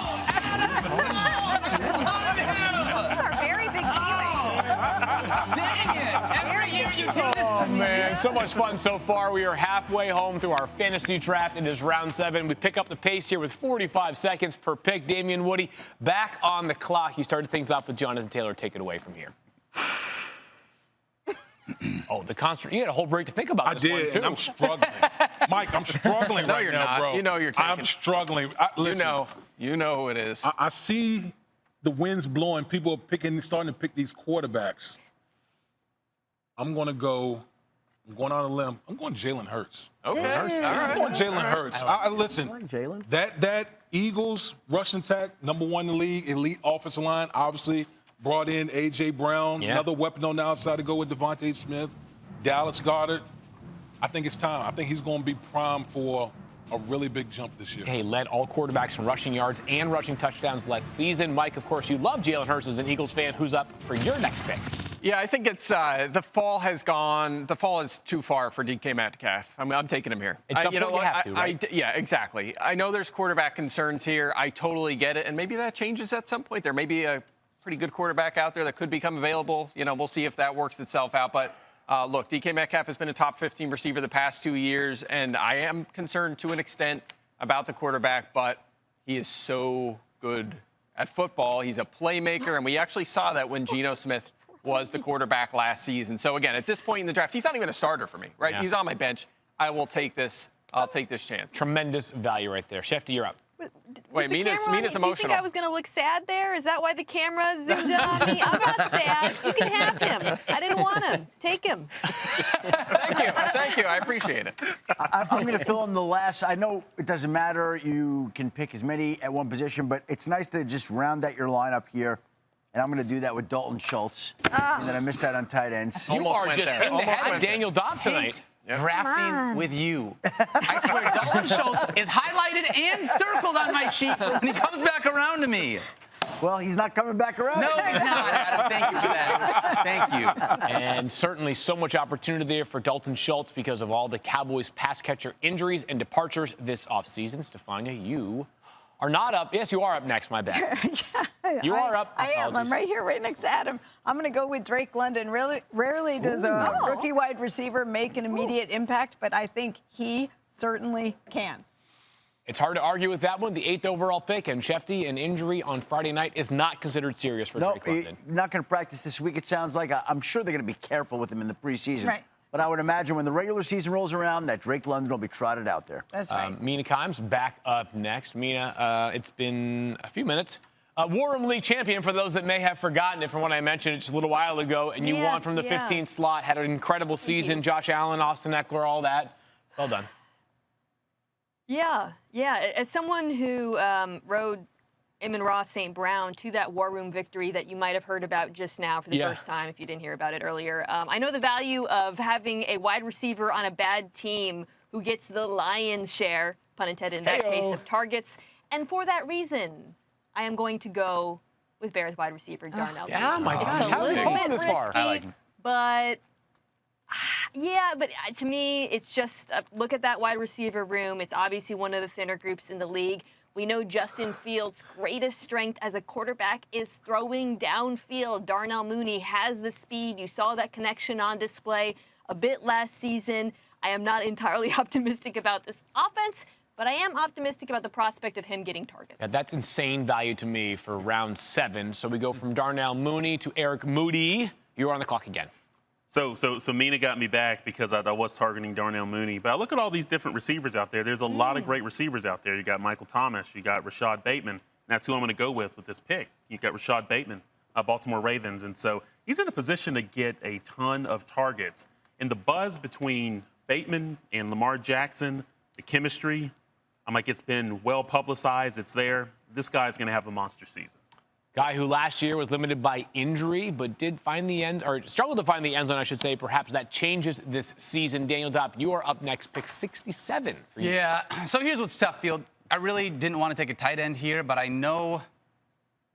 These are very big feelings. Dang it! Every year you do this to me. Man, so much fun so far. We are halfway home through our fantasy draft. It is round 7. We pick up the pace here with 45 seconds per pick. Damien Woody back on the clock. You started things off with Jonathan Taylor. Take it away from here. Oh, the constant. You had a whole break to think about I this did, one, too. and I'm struggling. Mike, I'm struggling No, right you're now, not. bro. You know you're taking. I'm struggling. Listen, You know who it is. I see the winds blowing. People are starting to pick these quarterbacks. I'm going out on a limb. I'm going Jalen Hurts. Okay. I'm going Jalen Hurts. Listen, Jalen. that Eagles rushing attack, number 1 in the league, elite offensive line, obviously brought in A.J. Brown, another weapon on the outside to go with Devonte Smith, Dallas Goedert. I think it's time. I think he's going to be primed for a really big jump this year. He led all quarterbacks in rushing yards and rushing touchdowns last season. Mike, of course, you love Jalen Hurts as an Eagles fan. Who's up for your next pick? Yeah, I think it's the fall has gone. The fall is too far for DK Metcalf. I mean, I'm taking him here. It's you have to, right? Yeah, exactly. I know there's quarterback concerns here. I totally get it, and maybe that changes at some point. There may be a pretty good quarterback out there that could become available. We'll see if that works itself out. But look, DK Metcalf has been a top 15 receiver the past 2 years, and I am concerned to an extent about the quarterback, but he is so good at football. He's a playmaker, and we actually saw that when Geno Smith was the quarterback last season. So again, at this point in the draft, he's not even a starter for me, right? Yeah. He's on my bench. I will take this. I'll take this chance. Tremendous value right there. Shefty, you're up. Wait, Mina's Do you emotional. think I was going to look sad there? Is that why the camera zoomed in on me? I'm not sad. You can have him. I didn't want him. Take him. Thank you. I appreciate it. I'm going to fill in the last. I know it doesn't matter. You can pick as many at one position, but it's nice to just round out your lineup here. And I'm going to do that with Dalton Schultz. And then I missed that on tight ends. You are just in the head of Daniel Dopp tonight. Drafting with you. I swear, Dalton Schultz is highlighted and circled on my sheet, and he comes back around to me. Well, he's not coming back around. No, he's not, Adam. Thank you for that. Thank you. And certainly so much opportunity there for Dalton Schultz because of all the Cowboys pass catcher injuries and departures this offseason. Stephania, you are not up. Yes, you are up next, my bad. You are up. I am. I'm right here, right next to Adam. I'm going to go with Drake London. Rarely does a rookie wide receiver make an immediate impact, but I think he certainly can. It's hard to argue with that one. The 8th overall pick, and Shefty, an injury on Friday night is not considered serious for Drake London. Not going to practice this week, it sounds like. I'm sure they're going to be careful with him in the preseason. Right. But I would imagine when the regular season rolls around, that Drake London will be trotted out there. That's right. Mina Kimes back up next. Mina, it's been a few minutes. War Room League champion, for those that may have forgotten it from what I mentioned just a little while ago, and you won from the 15th slot, had an incredible season. Josh Allen, Austin Eckler, all that. Well done. Yeah. As someone who rode Amon-Ra St. Brown to that War Room victory that you might have heard about just now for the first time, if you didn't hear about it earlier, I know the value of having a wide receiver on a bad team who gets the lion's share, pun intended in that case, of targets. And for that reason, I am going to go with Bears wide receiver Darnell. Yeah, my gosh, it's a how's it little going bit this far? risky, I like him. but to me, it's just look at that wide receiver room. It's obviously one of the thinner groups in the league. We know Justin Fields' greatest strength as a quarterback is throwing downfield. Darnell Mooney has the speed. You saw that connection on display a bit last season. I am not entirely optimistic about this offense, but I am optimistic about the prospect of him getting targets. Yeah, that's insane value to me for round 7. So we go from Darnell Mooney to Eric Moody. You're on the clock again. So Mina got me back because I was targeting Darnell Mooney. But I look at all these different receivers out there. There's a lot of great receivers out there. You got Michael Thomas. You got Rashad Bateman. And that's who I'm going to go with this pick. You got Rashad Bateman, Baltimore Ravens. And so he's in a position to get a ton of targets. And the buzz between Bateman and Lamar Jackson, the chemistry, it's been well publicized. It's there. This guy's going to have a monster season. Guy who last year was limited by injury, but did find the end, or struggled to find the end zone, I should say. Perhaps that changes this season. Daniel Dopp, you are up next, pick 67 for you. Yeah, so here's what's tough, Field. I really didn't want to take a tight end here, but I know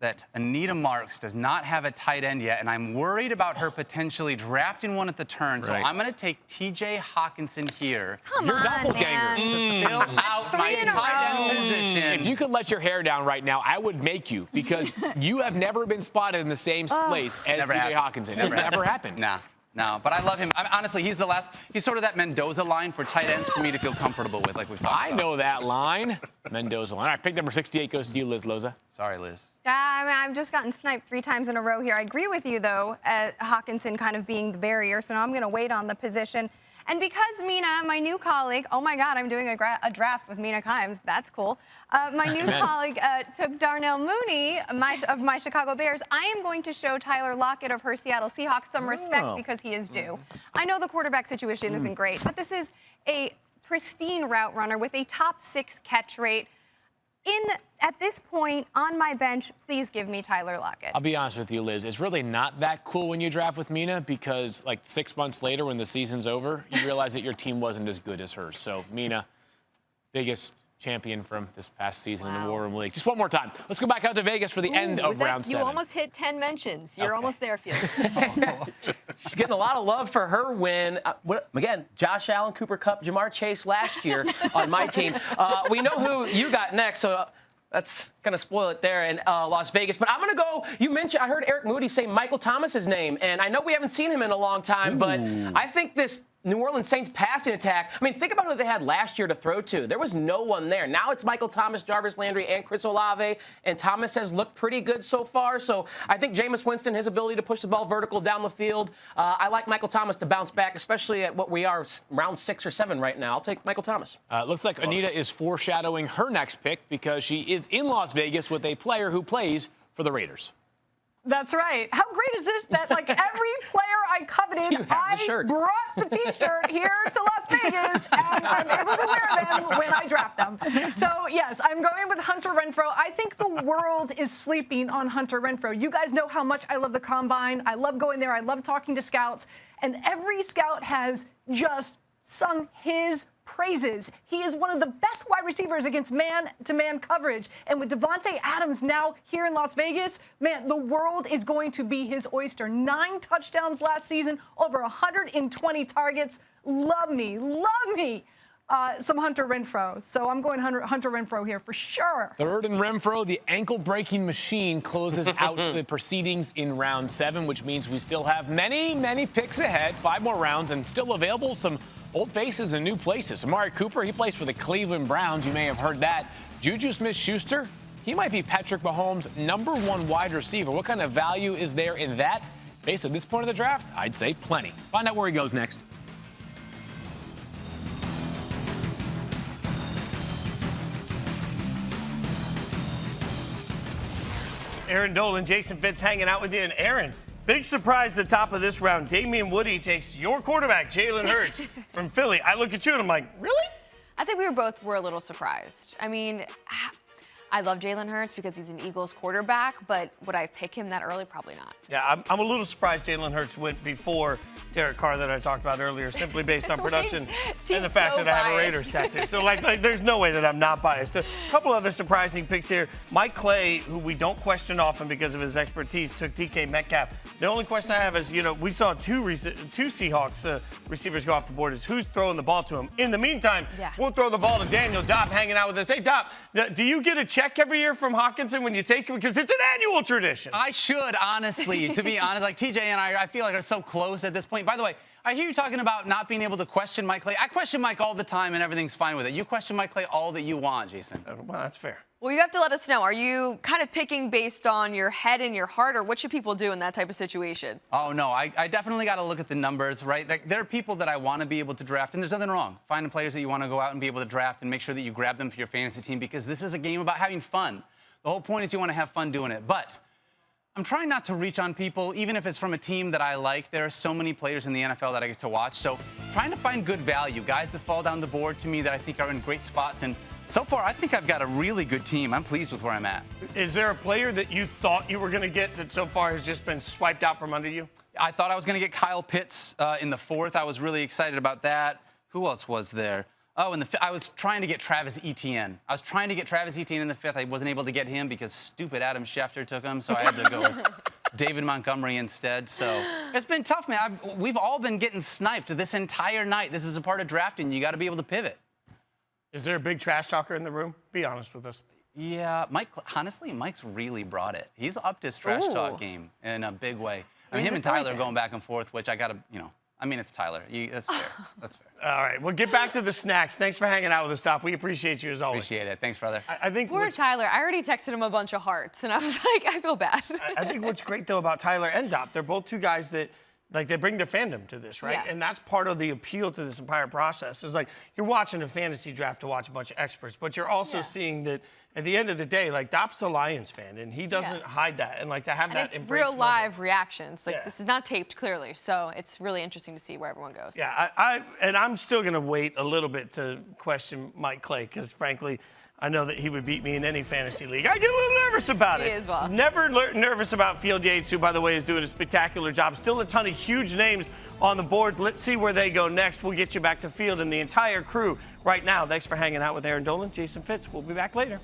that Anita Marks does not have a tight end yet, and I'm worried about her potentially drafting one at the turn. So I'm going to take T.J. Hawkinson here. Your doppelganger. To fill out my tight end position. If you could let your hair down right now, I would make you, because you have never been spotted in the same place as T.J. Hawkinson. It's never happened. Nah. No, but I love him. Honestly, he's sort of that Mendoza line for tight ends for me to feel comfortable with, like we've talked about. I know that line. Mendoza line. All right, pick number 68 goes to you, Liz Loza. Sorry, Liz. I've just gotten sniped 3 times in a row here. I agree with you, though, Hawkinson kind of being the barrier, so now I'm going to wait on the position. And because Mina, my new colleague, oh my God, I'm doing a draft with Mina Kimes. That's cool. My new colleague took Darnell Mooney of my Chicago Bears. I am going to show Tyler Lockett of her Seattle Seahawks some respect because he is due. I know the quarterback situation isn't great, but this is a pristine route runner with a top 6 catch rate. At this point, on my bench, please give me Tyler Lockett. I'll be honest with you, Liz. It's really not that cool when you draft with Mina because, like, 6 months later when the season's over, you realize that your team wasn't as good as hers. So, Mina, biggest champion from this past season in the War Room League. Just one more time. Let's go back out to Vegas for the end of round 7. You almost hit 10 mentions. You're almost there, Field. She's getting a lot of love for her win. Again, Josh Allen, Cooper Kupp, Jamar Chase last year on my team. We know who you got next, so that's going to spoil it there in Las Vegas. But I'm going to go, I heard Eric Moody say Michael Thomas's name, and I know we haven't seen him in a long time, but I think this New Orleans Saints passing attack, I mean, think about who they had last year to throw to. There was no one there. Now it's Michael Thomas, Jarvis Landry, and Chris Olave, and Thomas has looked pretty good so far. So I think Jameis Winston, his ability to push the ball vertical down the field, I like Michael Thomas to bounce back, especially at what we are, round 6 or 7 right now. I'll take Michael Thomas. Looks like Anita is foreshadowing her next pick because she is in Las Vegas with a player who plays for the Raiders. That's right. How great is this that, like, every player I coveted, I brought the T-shirt here to Las Vegas, and I'm able to wear them when I draft them. So, yes, I'm going with Hunter Renfrow. I think the world is sleeping on Hunter Renfrow. You guys know how much I love the Combine. I love going there. I love talking to scouts. And every scout has just sung his praises. He is one of the best wide receivers against man-to-man coverage. And with Devante Adams now here in Las Vegas, man, the world is going to be his oyster. 9 touchdowns last season, over 120 targets. Love me some Hunter Renfrow. So I'm going Hunter Renfrow here for sure. Third and Renfrow, the ankle-breaking machine closes out the proceedings in round 7, which means we still have many, many picks ahead, 5 more rounds, and still available some old faces and new places. Amari Cooper, he plays for the Cleveland Browns. You may have heard that. Juju Smith-Schuster, he might be Patrick Mahomes' #1 wide receiver. What kind of value is there in that? Based on this point of the draft, I'd say plenty. Find out where he goes next. Erin Dolan, Jason Fitz hanging out with you. And Erin, big surprise at the top of this round. Damien Woody takes your quarterback, Jalen Hurts, from Philly. I look at you and I'm like, really? I think we were a little surprised. I mean, I love Jalen Hurts because he's an Eagles quarterback, but would I pick him that early? Probably not. Yeah, I'm a little surprised Jalen Hurts went before Derek Carr that I talked about earlier, simply based on production and the fact that I have a Raiders tattoo. So, like, there's no way that I'm not biased. So, a couple other surprising picks here. Mike Clay, who we don't question often because of his expertise, took DK Metcalf. The only question I have is, we saw two Seahawks receivers go off the board. Is who's throwing the ball to him? In the meantime, we'll throw the ball to Daniel Dopp hanging out with us. Hey, Dopp, do you get a check every year from Hawkinson when you take him? Because it's an annual tradition. I should, honestly. To be honest, like TJ and I feel like are so close at this point. By the way, I hear you talking about not being able to question Mike Clay. I question Mike all the time, and everything's fine with it. You question Mike Clay all that you want, Jason. Well, that's fair. Well, you have to let us know. Are you kind of picking based on your head and your heart, or what should people do in that type of situation? Oh, no. I definitely got to look at the numbers, right? Like, there are people that I want to be able to draft, and there's nothing wrong. Finding players that you want to go out and be able to draft and make sure that you grab them for your fantasy team, because this is a game about having fun. The whole point is you want to have fun doing it. But I'm trying not to reach on people, even if it's from a team that I like. There are so many players in the NFL that I get to watch. So trying to find good value, guys that fall down the board to me that I think are in great spots. And so far, I think I've got a really good team. I'm pleased with where I'm at. Is there a player that you thought you were going to get that so far has just been swiped out from under you? I thought I was going to get Kyle Pitts in the 4th. I was really excited about that. Who else was there? Oh, I was trying to get Travis Etienne. I was trying to get Travis Etienne in the 5th. I wasn't able to get him because stupid Adam Schefter took him, so I had to go with David Montgomery instead. So it's been tough, man. We've all been getting sniped this entire night. This is a part of drafting. You got to be able to pivot. Is there a big trash talker in the room? Be honest with us. Yeah, Mike. Honestly, Mike's really brought it. He's upped his trash talk game in a big way. I mean, him and Tyler are going back and forth, which I got to, I mean, it's Tyler. That's fair. That's fair. All right, well, get back to the snacks. Thanks for hanging out with us, Dopp. We appreciate you as always. Appreciate it. Thanks, brother. I think Poor Tyler. I already texted him a bunch of hearts, and I was like, I feel bad. I think what's great, though, about Tyler and Dopp, they're both two guys that, they bring their fandom to this, right? Yeah. And that's part of the appeal to this entire process. It's like you're watching a fantasy draft to watch a bunch of experts, but you're also seeing that at the end of the day, Dopp's a Lions fan, and he doesn't hide that. And, to have that it's embrace real moment. live reactions. This is not taped, clearly. So it's really interesting to see where everyone goes. Yeah, I'm still going to wait a little bit to question Mike Clay, because, frankly, I know that he would beat me in any fantasy league. I get a little nervous about it. Me as well. Never nervous about Field Yates, who, by the way, is doing a spectacular job. Still a ton of huge names on the board. Let's see where they go next. We'll get you back to Field and the entire crew right now. Thanks for hanging out with Erin Dolan, Jason Fitz. We'll be back later.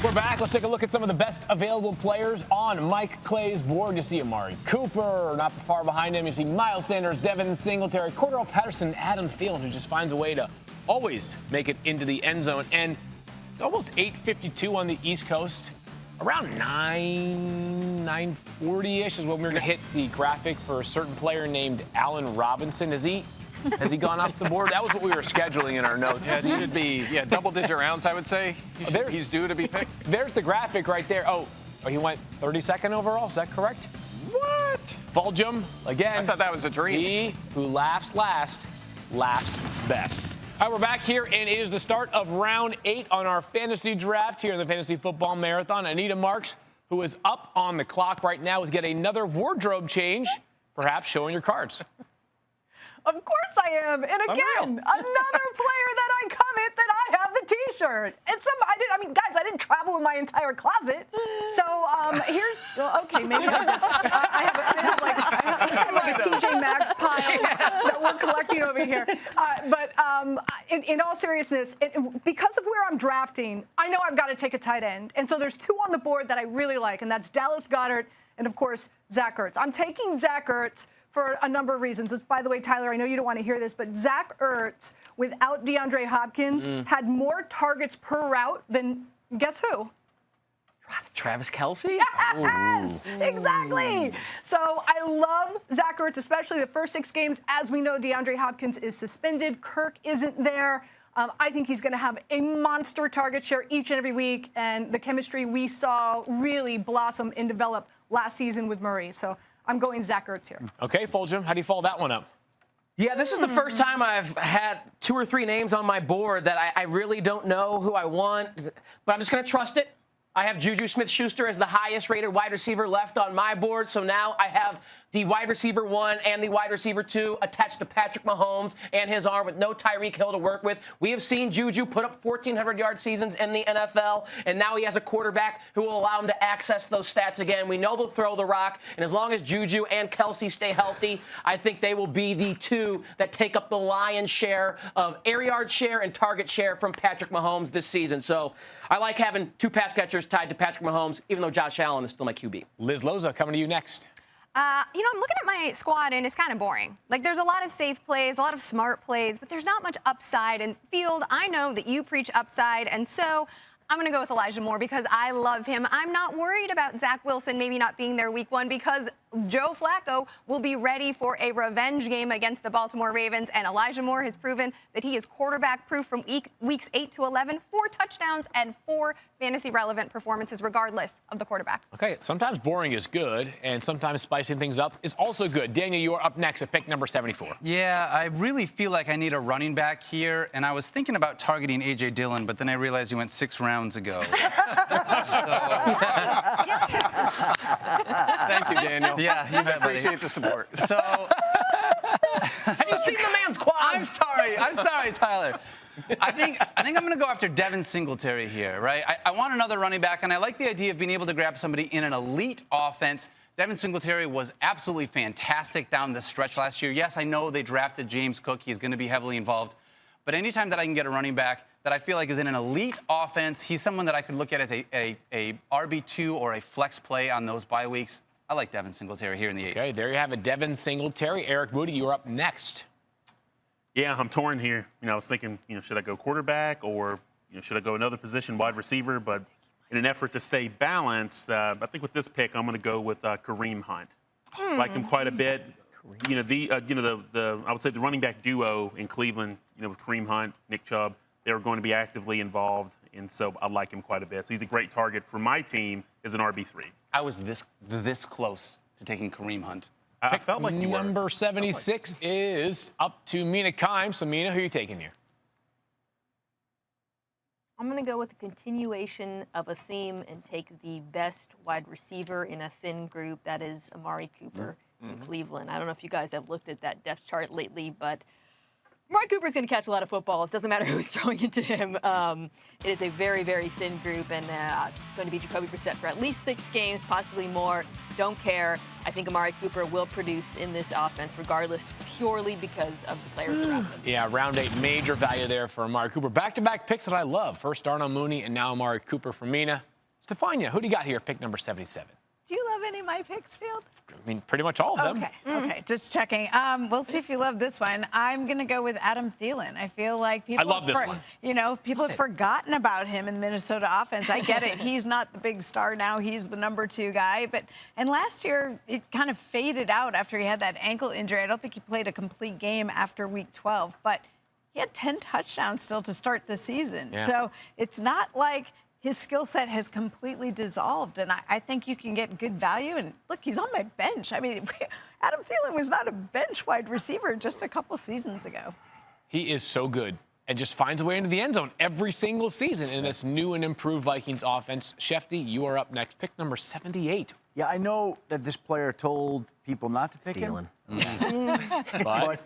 We're back. Let's take a look at some of the best available players on Mike Clay's board. You see Amari Cooper, not far behind him. You see Miles Sanders, Devin Singletary, Cordell Patterson, Adam Thielen, who just finds a way to always make it into the end zone. And it's almost 8:52 on the East Coast. Around 9:40-ish is when we're going to hit the graphic for a certain player named Allen Robinson. Has he gone off the board? That was what we were scheduling in our notes. Yeah, it should be double-digit rounds, I would say. He's due to be picked. There's the graphic right there. Oh, he went 32nd overall. Is that correct? What? Fulghum, again. I thought that was a dream. He who laughs last, laughs best. All right, we're back here, and it is the start of round 8 on our fantasy draft here in the Fantasy Football Marathon. Anita Marks, who is up on the clock right now with yet another wardrobe change, perhaps showing your cards. Of course I am. And again, another player that I covet that I have the T-shirt. Guys, I didn't travel with my entire closet. So maybe I have a TJ Maxx pile that we're collecting over here. In all seriousness, because of where I'm drafting, I know I've got to take a tight end. And so there's 2 on the board that I really like, and that's Dallas Goedert and, of course, Zach Ertz. I'm taking Zach Ertz for a number of reasons. By the way, Tyler, I know you don't want to hear this, but Zach Ertz, without Deandre Hopkins, had more targets per route than, guess who? Travis Kelsey? Yes, exactly. So I love Zach Ertz, especially the first 6 games. As we know, DeAndre Hopkins is suspended. Kirk isn't there. I think he's going to have a monster target share each and every week, and the chemistry we saw really blossom and develop last season with Murray. So I'm going Zach Ertz here. Okay, Fulghum, how do you follow that one up? Yeah, this is the first time I've had 2 or 3 names on my board that I really don't know who I want, but I'm just going to trust it. I have Juju Smith-Schuster as the highest-rated wide receiver left on my board, so now I have the wide receiver 1 and the wide receiver 2 attached to Patrick Mahomes and his arm with no Tyreek Hill to work with. We have seen Juju put up 1,400-yard seasons in the NFL, and now he has a quarterback who will allow him to access those stats again. We know they'll throw the rock, and as long as Juju and Kelsey stay healthy, I think they will be the 2 that take up the lion's share of air yard share and target share from Patrick Mahomes this season. So I like having 2 pass catchers tied to Patrick Mahomes, even though Josh Allen is still my QB. Liz Loza coming to you next. I'm looking at my squad, and it's kind of boring. There's a lot of safe plays, a lot of smart plays, but there's not much upside. And Field, I know that you preach upside, and so I'm going to go with Elijah Moore because I love him. I'm not worried about Zach Wilson maybe not being there week 1 because Joe Flacco will be ready for a revenge game against the Baltimore Ravens, and Elijah Moore has proven that he is quarterback-proof from weeks 8 to 11, 4 touchdowns and 4 fantasy-relevant performances regardless of the quarterback. Okay, sometimes boring is good, and sometimes spicing things up is also good. Daniel, you are up next at pick number 74. Yeah, I really feel like I need a running back here, and I was thinking about targeting A.J. Dillon, but then I realized he went 6 rounds ago. Thank you, Daniel. Yeah, you bet, buddy. Appreciate the support. So, have you seen the man's quads? I'm sorry, Tyler. I think I'm going to go after Devin Singletary here, right? I want another running back, and I like the idea of being able to grab somebody in an elite offense. Devin Singletary was absolutely fantastic down the stretch last year. Yes, I know they drafted James Cook. He's going to be heavily involved. But anytime that I can get a running back that I feel like is in an elite offense, he's someone that I could look at as a RB2 or a flex play on those bye weeks. I like Devin Singletary here in the 8th. Okay, there you have it, Devin Singletary. Eric Moody, you're up next. Yeah, I'm torn here. I was thinking, should I go quarterback or should I go another position, wide receiver? But in an effort to stay balanced, I think with this pick, I'm going to go with Kareem Hunt. Like him quite a bit. You know, I would say the running back duo in Cleveland, you know, with Kareem Hunt, Nick Chubb, they were going to be actively involved, and so I like him quite a bit. So he's a great target for my team as an RB3. I was this close to taking Kareem Hunt. I felt like you were. Number 76 is up to Mina Kimes. So, Mina, who are you taking here? I'm going to go with a continuation of a theme and take the best wide receiver in a thin group. That is Amari Cooper in Cleveland. I don't know if you guys have looked at that depth chart lately, but Amari Cooper's going to catch a lot of footballs. Doesn't matter who's throwing it to him. It is a very, very thin group, and it's going to be Jacoby Brissett for at least 6 games, possibly more. Don't care. I think Amari Cooper will produce in this offense regardless, purely because of the players around him. Yeah, round 8, major value there for Amari Cooper. Back-to-back picks that I love. First Darnell Mooney, and now Amari Cooper for Mina. Stephania, who do you got here, pick number 77? Do you love any of my picks, Field? I mean, pretty much all of them. Okay, just checking. We'll see if you love this one. I'm going to go with Adam Thielen. I feel like people I love this one. You know, people have forgotten about him in the Minnesota offense. I get it. He's not the big star now. He's the number 2 guy. And last year, it kind of faded out after he had that ankle injury. I don't think he played a complete game after week 12, but he had 10 touchdowns still to start the season. Yeah. So it's not like his skill set has completely dissolved, and I think you can get good value. And look, he's on my bench. I mean, Adam Thielen was not a bench wide receiver just a couple seasons ago. He is so good and just finds a way into the end zone every single season in this new and improved Vikings offense. Shefty, you are up next. Pick number 78. Yeah, I know that this player told people not to pick him. But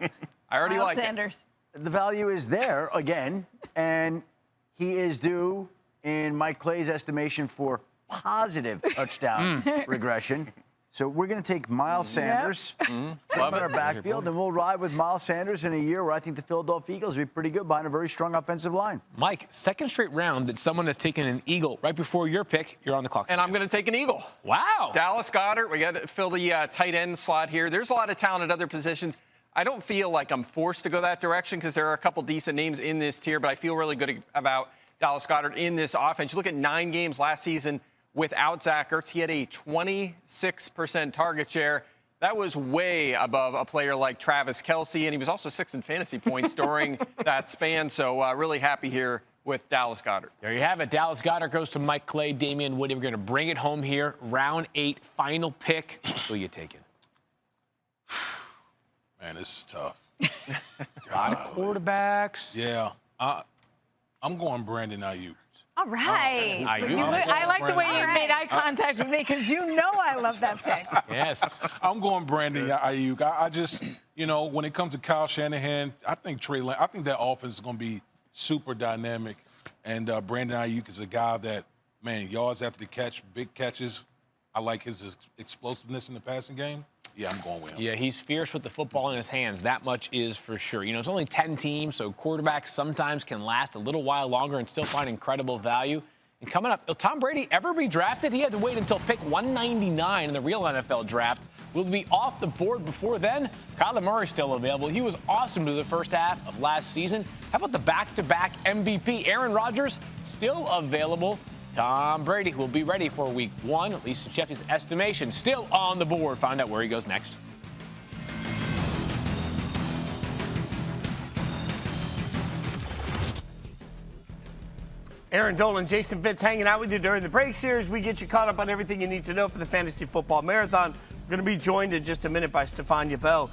I already Miles like Sanders. The value is there again, and he is due, in Mike Clay's estimation, for positive touchdown regression. So we're going to take Miles Sanders from our backfield, and we'll ride with Miles Sanders in a year where I think the Philadelphia Eagles will be pretty good behind a very strong offensive line. Mike, second straight round that someone has taken an Eagle right before your pick. You're on the clock. And I'm going to take an Eagle. Wow. Dallas Goedert. We got to fill the tight end slot here. There's a lot of talent at other positions. I don't feel like I'm forced to go that direction because there are a couple decent names in this tier, but I feel really good about Dallas Goedert in this offense. You look at 9 games last season without Zach Ertz. He had a 26% target share. That was way above a player like Travis Kelsey, and he was also 6th in fantasy points during that span. So really happy here with Dallas Goedert. There you have it. Dallas Goedert goes to Mike Clay, Damien Woody. We're going to bring it home here. Round 8, final pick. Who you taking? Man, this is tough. A lot of quarterbacks. Yeah. I'm going Brandon Ayuk. All right. Ayuk. I like the way you made eye contact with me because you know I love that pick. Yes. I'm going Brandon Ayuk. I just, you know, when it comes to Kyle Shanahan, I think I think that offense is going to be super dynamic. And Brandon Ayuk is a guy that, man, yards after the catch, big catches. I like his explosiveness in the passing game. Yeah, I'm going with him. Yeah, he's fierce with the football in his hands. That much is for sure. You know, it's only 10 teams, so quarterbacks sometimes can last a little while longer and still find incredible value. And coming up, will Tom Brady ever be drafted? He had to wait until pick 199 in the real NFL draft. Will he be off the board before then? Kyler Murray's still available. He was awesome through the first half of last season. How about the back-to-back MVP? Aaron Rodgers still available. Tom Brady will be ready for week 1, at least in Sheffield's estimation. Still on the board. Find out where he goes next. Erin Dolan, Jason Fitz hanging out with you during the breaks here as we get you caught up on everything you need to know for the Fantasy Football Marathon. We're going to be joined in just a minute by Stephania Bell.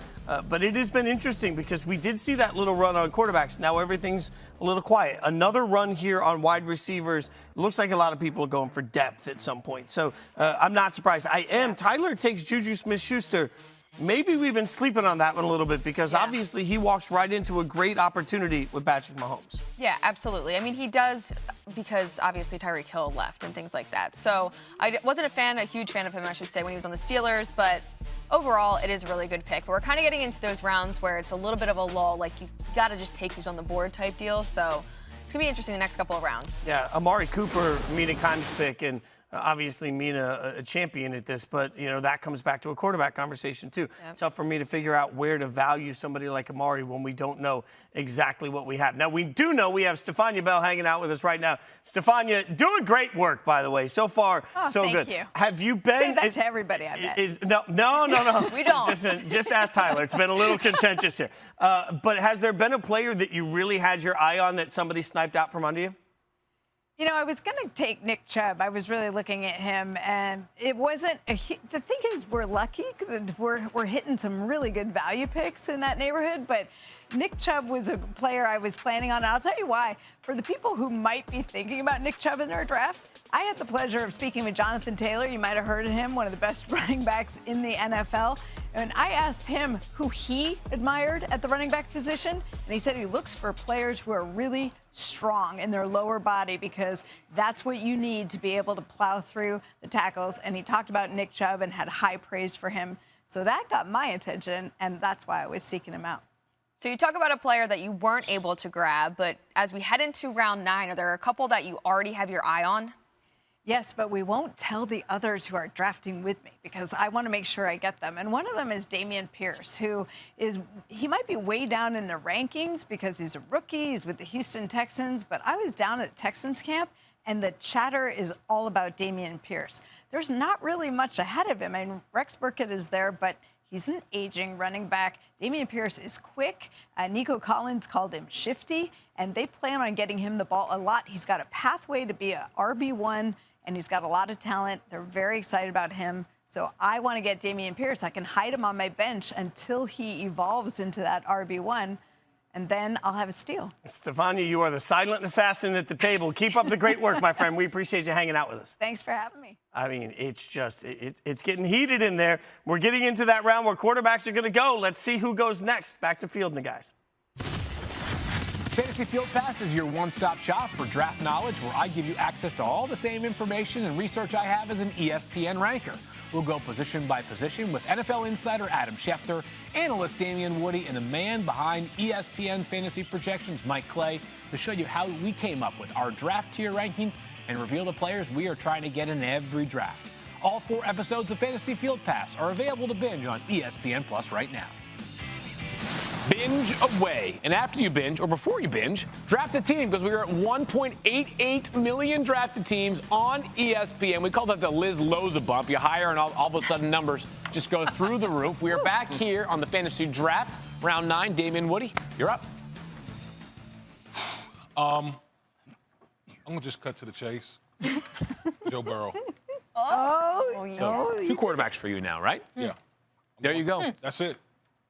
But it has been interesting because we did see that little run on quarterbacks. Now everything's a little quiet. Another run here on wide receivers. It looks like a lot of people are going for depth at some point. So I'm not surprised. Tyler takes Juju Smith-Schuster. Maybe we've been sleeping on that one a little bit because obviously he walks right into a great opportunity with Patrick Mahomes. Yeah, absolutely. I mean, he does because obviously Tyreek Hill left and things like that. So I wasn't a huge fan of him, I should say, when he was on the Steelers. But overall, it is a really good pick. But we're kind of getting into those rounds where it's a little bit of a lull, like you got to just take who's on the board type deal. So it's going to be interesting the next couple of rounds. Yeah, Amari Cooper, Mina Kimes pick, and obviously Mina a champion at this, but, that comes back to a quarterback conversation, too. Yep. Tough for me to figure out where to value somebody like Amari when we don't know exactly what we have. Now, we do know we have Stephania Bell hanging out with us right now. Stephania, doing great work, by the way. So far, so thank good. you. Have you been... Say that to everybody, I bet. No. We don't. Just ask Tyler. It's been a little contentious here. But has there been a player that you really had your eye on that somebody sniped out from under you? I was going to take Nick Chubb. I was really looking at him, and it wasn't the thing is, we're lucky because we're hitting some really good value picks in that neighborhood, but Nick Chubb was a player I was planning on, and I'll tell you why. For the people who might be thinking about Nick Chubb in their draft, I had the pleasure of speaking with Jonathan Taylor. You might have heard of him, one of the best running backs in the NFL. And I asked him who he admired at the running back position, and he said he looks for players who are really strong in their lower body because that's what you need to be able to plow through the tackles. And he talked about Nick Chubb and had high praise for him. So that got my attention, and that's why I was seeking him out. So you talk about a player that you weren't able to grab, but as we head into round 9, are there a couple that you already have your eye on? Yes, but we won't tell the others who are drafting with me because I want to make sure I get them. And one of them is Dameon Pierce, he might be way down in the rankings because he's a rookie, he's with the Houston Texans, but I was down at Texans camp and the chatter is all about Dameon Pierce. There's not really much ahead of him. I mean, Rex Burkhead is there, but he's an aging running back. Dameon Pierce is quick. Nico Collins called him shifty, and they plan on getting him the ball a lot. He's got a pathway to be a RB1, and he's got a lot of talent. They're very excited about him. So I want to get Dameon Pierce. I can hide him on my bench until he evolves into that RB1, and then I'll have a steal. Stephania, you are the silent assassin at the table. Keep up the great work, my friend. We appreciate you hanging out with us. Thanks for having me. I mean, it's just, it's getting heated in there. We're getting into that round where quarterbacks are going to go. Let's see who goes next. Back to Field and the guys. Fantasy Field Pass is your one-stop shop for draft knowledge, where I give you access to all the same information and research I have as an ESPN ranker. We'll go position by position with NFL insider Adam Schefter, analyst Damien Woody, and the man behind ESPN's fantasy projections, Mike Clay, to show you how we came up with our draft tier rankings and reveal the players we are trying to get in every draft. All 4 episodes of Fantasy Field Pass are available to binge on ESPN Plus right now. Binge away. And after you binge, or before you binge, draft a team, because we are at 1.88 million drafted teams on ESPN. We call that the Liz Loza bump. You hire and all of a sudden numbers just go through the roof. We are back here on the Fantasy Draft, round 9. Damien Woody, you're up. I'm going to just cut to the chase. Joe Burrow. So 2 quarterbacks for you now, right? Yeah. There you go. That's it.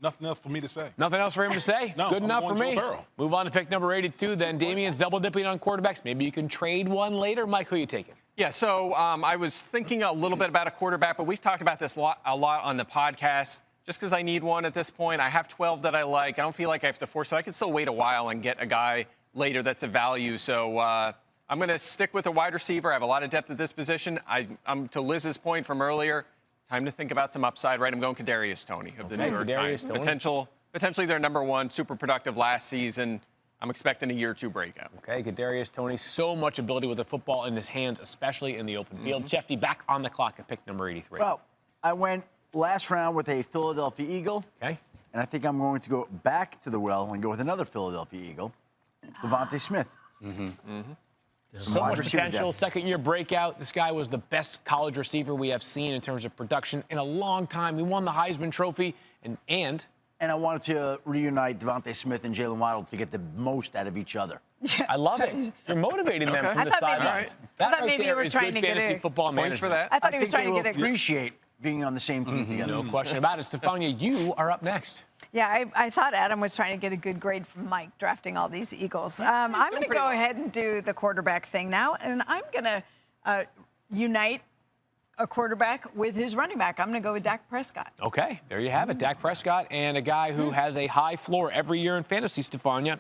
Nothing else for me to say. Nothing else for him to say? No, Good enough for going me. Joe Burrow. Move on to pick number 82 then. Damien's double dipping on quarterbacks. Maybe you can trade one later. Mike, who you taking? Yeah, so I was thinking a little bit about a quarterback, but we've talked about this a lot on the podcast. Just because I need one at this point, I have 12 that I like. I don't feel like I have to force it. I can still wait a while and get a guy later that's a value. So I'm going to stick with a wide receiver. I have a lot of depth at this position. I'm to Liz's point from earlier. Time to think about some upside, right? I'm going Kadarius Toney of the New York Giants. Potentially their number 1, super productive last season. I'm expecting a year or 2 breakout. Okay, Kadarius Toney, so much ability with the football in his hands, especially in the open field. Shefty, back on the clock at pick number 83. Well, I went last round with a Philadelphia Eagle. Okay. And I think I'm going to go back to the well and go with another Philadelphia Eagle, Devante Smith. So much potential, second-year breakout. This guy was the best college receiver we have seen in terms of production in a long time. He won the Heisman Trophy, and I wanted to reunite Devante Smith and Jalen Waddle to get the most out of each other. Yeah. I love it. You're motivating them from the sidelines. I thought maybe you were trying to get fantasy football points for that. I thought he was trying to get appreciate being on the same team together. No question about it. Stephania, you are up next. Yeah, I thought Adam was trying to get a good grade from Mike drafting all these Eagles. I'm going to go ahead and do the quarterback thing now, and I'm going to unite a quarterback with his running back. I'm going to go with Dak Prescott. Okay, there you have it. Dak Prescott, and a guy who has a high floor every year in fantasy, Stephania,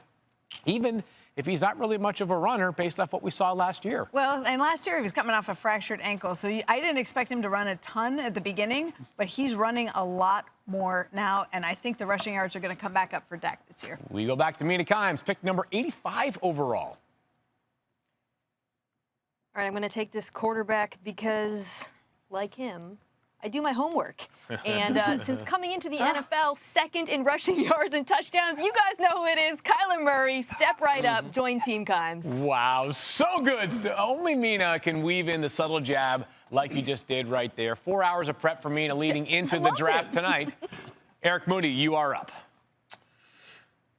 even if he's not really much of a runner based off what we saw last year. Well, and last year he was coming off a fractured ankle, so I didn't expect him to run a ton at the beginning, but he's running a lot more now, and I think the rushing yards are going to come back up for Dak this year. We go back to Mina Kimes, pick number 85 overall. All right, I'm going to take this quarterback because, like him, I do my homework. And since coming into the NFL, second in rushing yards and touchdowns, you guys know who it is. Kyler Murray, step right up, join Team Kimes. Wow, so good. Only Mina can weave in the subtle jab like you just did right there. 4 hours of prep for Mina leading into the draft tonight. Eric Moody, you are up.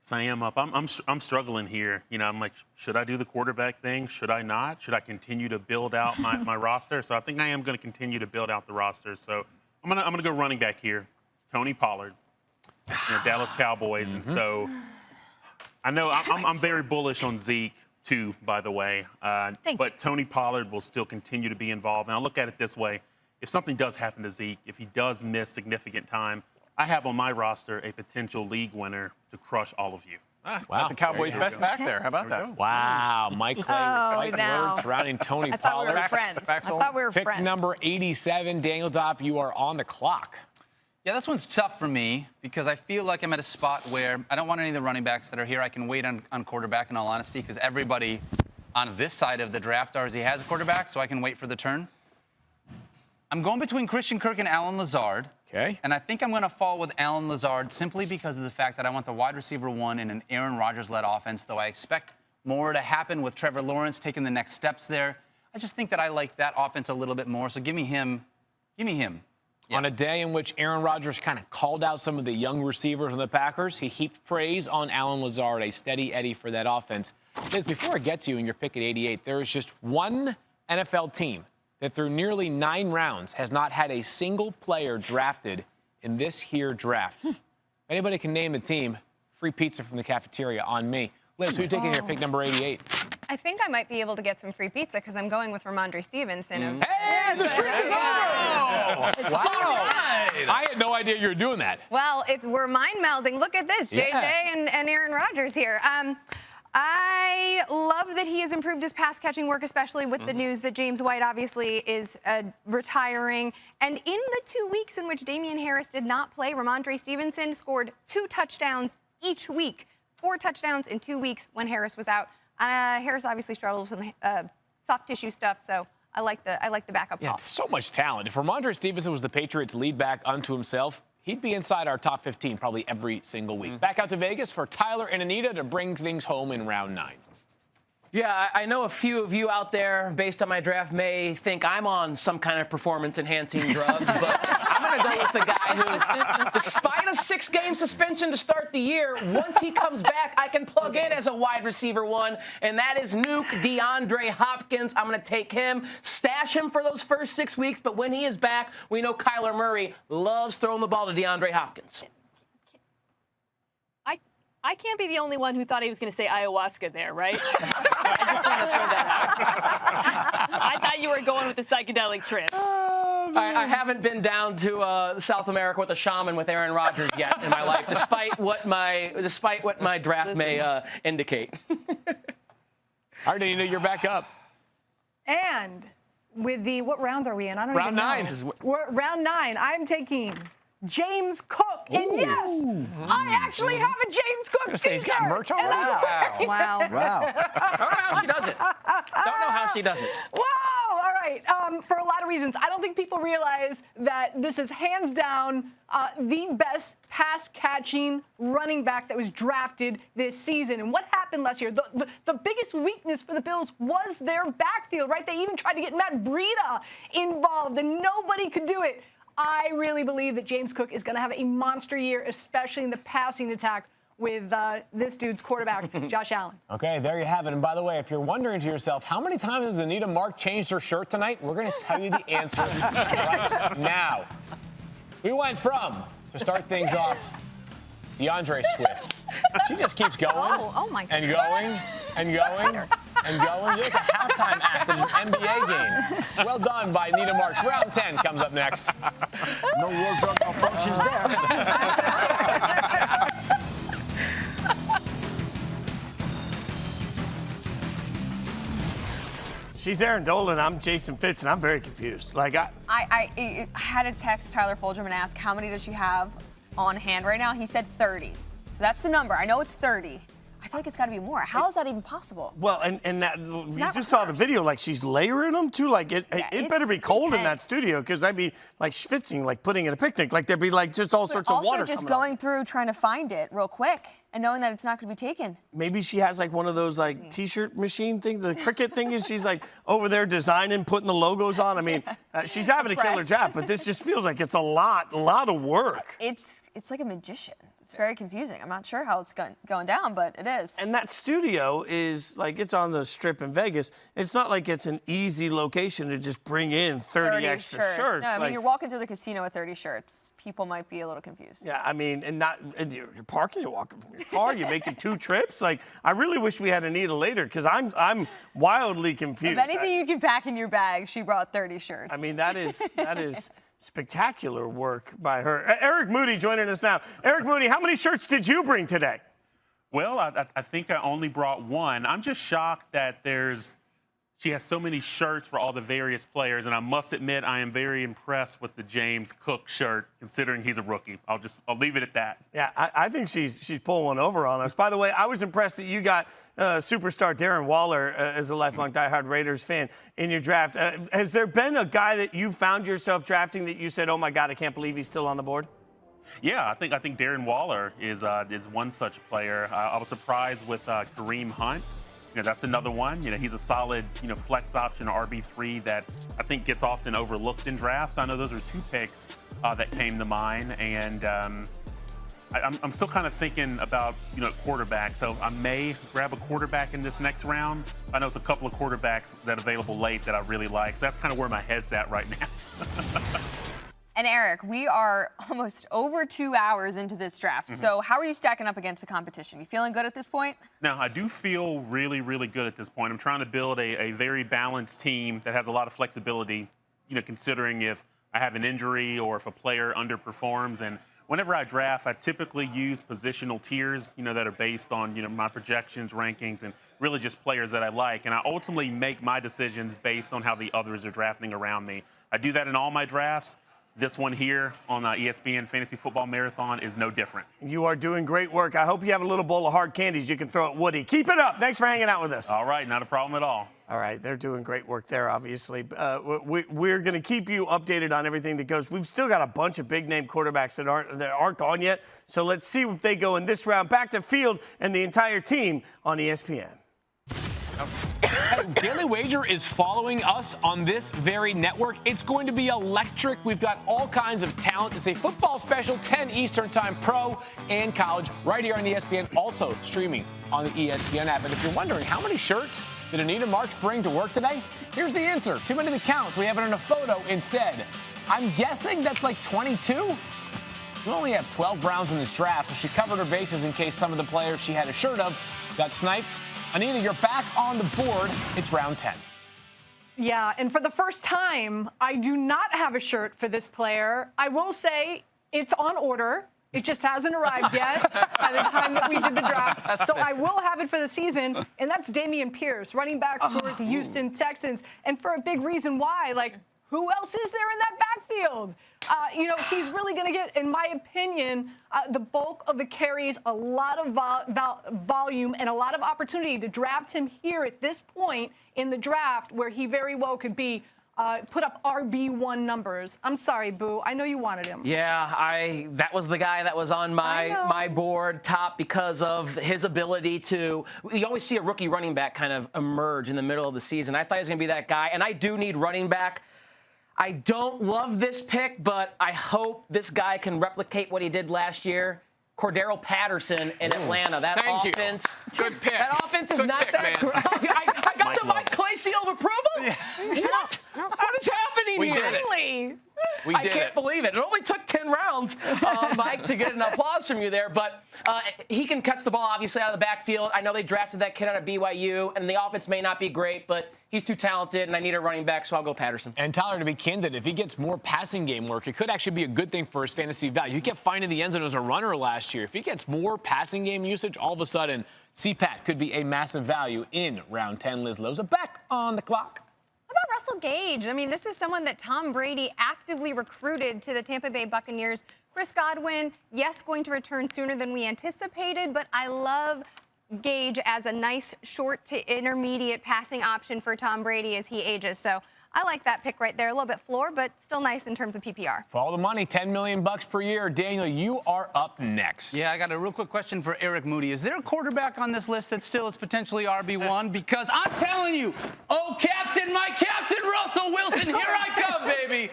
So I am up. I'm struggling here. You know, I'm like, should I do the quarterback thing? Should I not? Should I continue to build out my roster? So I think I am going to continue to build out the roster. So I'm gonna go running back here. Tony Pollard, Dallas Cowboys, and so I know I'm very bullish on Zeke too, by the way. But Tony Pollard will still continue to be involved. And I'll look at it this way: if something does happen to Zeke, if he does miss significant time, I have on my roster a potential league winner to crush all of you. Wow. The Cowboys' best back there. How about that? Wow. Mike Clay, words surrounding Tony Pollard. I thought we were friends. Pick number 87, Daniel Dopp, you are on the clock. Yeah, this one's tough for me because I feel like I'm at a spot where I don't want any of the running backs that are here. I can wait on quarterback in all honesty because everybody on this side of the draft already has a quarterback, so I can wait for the turn. I'm going between Christian Kirk and Allen Lazard. Okay. And I think I'm going to fall with Allen Lazard simply because of the fact that I want the wide receiver one in an Aaron Rodgers-led offense, though I expect more to happen with Trevor Lawrence taking the next steps there. I just think that I like that offense a little bit more, so give me him. Give me him. Yeah. On a day in which Aaron Rodgers kind of called out some of the young receivers on the Packers, he heaped praise on Allen Lazard, a steady Eddie for that offense. Liz, before I get to you and your pick at 88, there is just one NFL team that through nearly 9 rounds has not had a single player drafted in this here draft. If anybody can name the team, free pizza from the cafeteria on me. Liz, who are you taking here, pick number 88? I think I might be able to get some free pizza because I'm going with Ramondre Stevenson. Hey, the streak is over! Wow. I had no idea you were doing that. Well, we're mind melding. Look at this, JJ and Aaron Rodgers here. I love that he has improved his pass catching work, especially with the news that James White obviously is retiring. And in the 2 weeks in which Damien Harris did not play, Ramondre Stevenson scored 2 touchdowns each week. 4 touchdowns in 2 weeks when Harris was out. Harris obviously struggled with some soft tissue stuff, so I like the backup call. So much talent. If Ramondre Stevenson was the Patriots' lead back unto himself, he'd be inside our top 15 probably every single week. Back out to Vegas for Tyler and Anita to bring things home in round 9. Yeah, I know a few of you out there, based on my draft, may think I'm on some kind of performance-enhancing drugs, but I'm going to go with the guy who, despite a 6-game suspension to start the year, once he comes back, I can plug in as a wide receiver one, and that is Deandre Hopkins. I'm going to take him, stash him for those first 6 weeks, but when he is back, we know Kyler Murray loves throwing the ball to DeAndre Hopkins. I can't be the only one who thought he was going to say ayahuasca there, right? I just want to throw that out. I thought you were going with the psychedelic trip. I haven't been down to South America with a shaman with Aaron Rodgers yet in my life, despite what my draft may indicate. All right, Anita, you're back up. And with the, what round are we in? I don't round even know. 9. We're round 9. I'm taking James Cook. And yes, I actually have a James Cook. He's got merch already. Wow. Don't know how she does it. Don't know how she does it. Wow. All right. For a lot of reasons. I don't think people realize that this is hands down the best pass-catching running back that was drafted this season. And what happened last year? The biggest weakness for the Bills was their backfield, right? They even tried to get Matt Breida involved, and nobody could do it. I really believe that James Cook is going to have a monster year, especially in the passing attack with this dude's quarterback, Josh Allen. Okay, there you have it. And by the way, if you're wondering to yourself, how many times has Anita Mark changed her shirt tonight? We're going to tell you the answer right now. We went from, to start things off, Deandre Swift. She just keeps going oh my and going and going and going. It's a halftime act of an NBA game. Well done by Anita Marks. Round 10 comes up next. No wardrobe malfunctions there. She's Erin Dolan. I'm Jason Fitz, and I'm very confused. Like I had to text Tyler Fulghum and ask how many does she have on hand right now. He said 30. So that's the number. I know it's 30. I feel like it's got to be more. How is that even possible? Well, and that you just saw the video, like she's layering them too. Like it better be cold in that studio, because I'd be like schwitzing, like putting in a picnic. Like there'd be like just all sorts of water. Also, just going through trying to find it real quick and knowing that it's not going to be taken. Maybe she has like one of those like T-shirt machine things, the Cricut thing, is she's like over there designing, putting the logos on. I mean, she's having a killer job, but this just feels like it's a lot of work. It's like a magician. It's very confusing. I'm not sure how it's going down, but it is. And that studio is like, it's on the Strip in Vegas. It's not like it's an easy location to just bring in 30 extra shirts. No, I mean, you're walking through the casino with 30 shirts. People might be a little confused. Yeah, I mean, and you're parking, you're walking from your car, you're making 2 trips. Like, I really wish we had Anita later, because I'm wildly confused. If anything you can pack in your bag, she brought 30 shirts. I mean, that is spectacular work by her. Eric Moody joining us now. Eric Moody, how many shirts did you bring today? Well, I think I only brought one. I'm just shocked that she has so many shirts for all the various players, and I must admit I am very impressed with the James Cook shirt, considering he's a rookie. I'll leave it at that. Yeah, I think she's pulling one over on us. By the way, I was impressed that you got superstar Darren Waller as a lifelong diehard Raiders fan in your draft. Has there been a guy that you found yourself drafting that you said, "Oh my God, I can't believe he's still on the board"? Yeah, I think Darren Waller is one such player. I was surprised with Kareem Hunt. That's another one. He's a solid, flex option RB3 that I think gets often overlooked in drafts. I know those are 2 picks that came to mind, and I'm still kind of thinking about, quarterback. So I may grab a quarterback in this next round. I know it's a couple of quarterbacks that are available late that I really like. So that's kind of where my head's at right now. And Eric, we are almost over 2 hours into this draft. Mm-hmm. So how are you stacking up against the competition? You feeling good at this point? Now, I do feel really, really good at this point. I'm trying to build a very balanced team that has a lot of flexibility, considering if I have an injury or if a player underperforms. And whenever I draft, I typically use positional tiers, that are based on, my projections, rankings, and really just players that I like. And I ultimately make my decisions based on how the others are drafting around me. I do that in all my drafts. This one here on ESPN Fantasy Football Marathon is no different. You are doing great work. I hope you have a little bowl of hard candies you can throw at Woody. Keep it up. Thanks for hanging out with us. All right, not a problem at all. All right, they're doing great work there, obviously. We're going to keep you updated on everything that goes. We've still got a bunch of big-name quarterbacks that aren't gone yet, so let's see if they go in this round. Back to Field and the entire team on ESPN. Daily Wager is following us on this very network. It's going to be electric. We've got all kinds of talent. It's a football special, 10 Eastern Time, pro and college, right here on ESPN, also streaming on the ESPN app. And if you're wondering how many shirts did Anita Marks bring to work today, here's the answer. Too many to count, so we have it in a photo instead. I'm guessing that's like 22. We only have 12 rounds in this draft, so she covered her bases in case some of the players she had a shirt of got sniped. Anita, you're back on the board. It's round 10. Yeah, and for the first time, I do not have a shirt for this player. I will say it's on order. It just hasn't arrived yet by the time that we did the draft. So I will have it for the season, and that's Dameon Pierce, running back for the Houston Texans. And for a big reason why, who else is there in that backfield? He's really going to get, in my opinion, the bulk of the carries, a lot of volume, and a lot of opportunity to draft him here at this point in the draft, where he very well could be put up RB1 numbers. I'm sorry, Boo. I know you wanted him. Yeah, that was the guy that was on my board top because of his ability to. You always see a rookie running back kind of emerge in the middle of the season. I thought he was going to be that guy, and I do need running back. I don't love this pick, but I hope this guy can replicate what he did last year. Cordero Patterson in Atlanta. That offense. Good pick. That offense is not that great. I got the Mike Clay seal of approval? What? What is happening We here? did it. I can't believe it. It only took 10 rounds, Mike, to get an applause from you there. But he can catch the ball, obviously, out of the backfield. I know they drafted that kid out of BYU, and the offense may not be great, but he's too talented, and I need a running back, so I'll go Patterson. And Tyler, to be candid, if he gets more passing game work, it could actually be a good thing for his fantasy value. He kept finding the end zone as a runner last year. If he gets more passing game usage, all of a sudden, CPAT could be a massive value in round 10. Liz Loza back on the clock. How about Russell Gage? I mean, this is someone that Tom Brady actively recruited to the Tampa Bay Buccaneers. Chris Godwin, yes, going to return sooner than we anticipated, but I love Gage as a nice short to intermediate passing option for Tom Brady as he ages. So I like that pick right there. A little bit floor, but still nice in terms of PPR. For all the money, $10 million per year. Daniel, you are up next. Yeah, I got a real quick question for Eric Moody. Is there a quarterback on this list that still is potentially RB1? Because I'm telling you, oh, Captain, my Captain Russell Wilson, here I come, baby.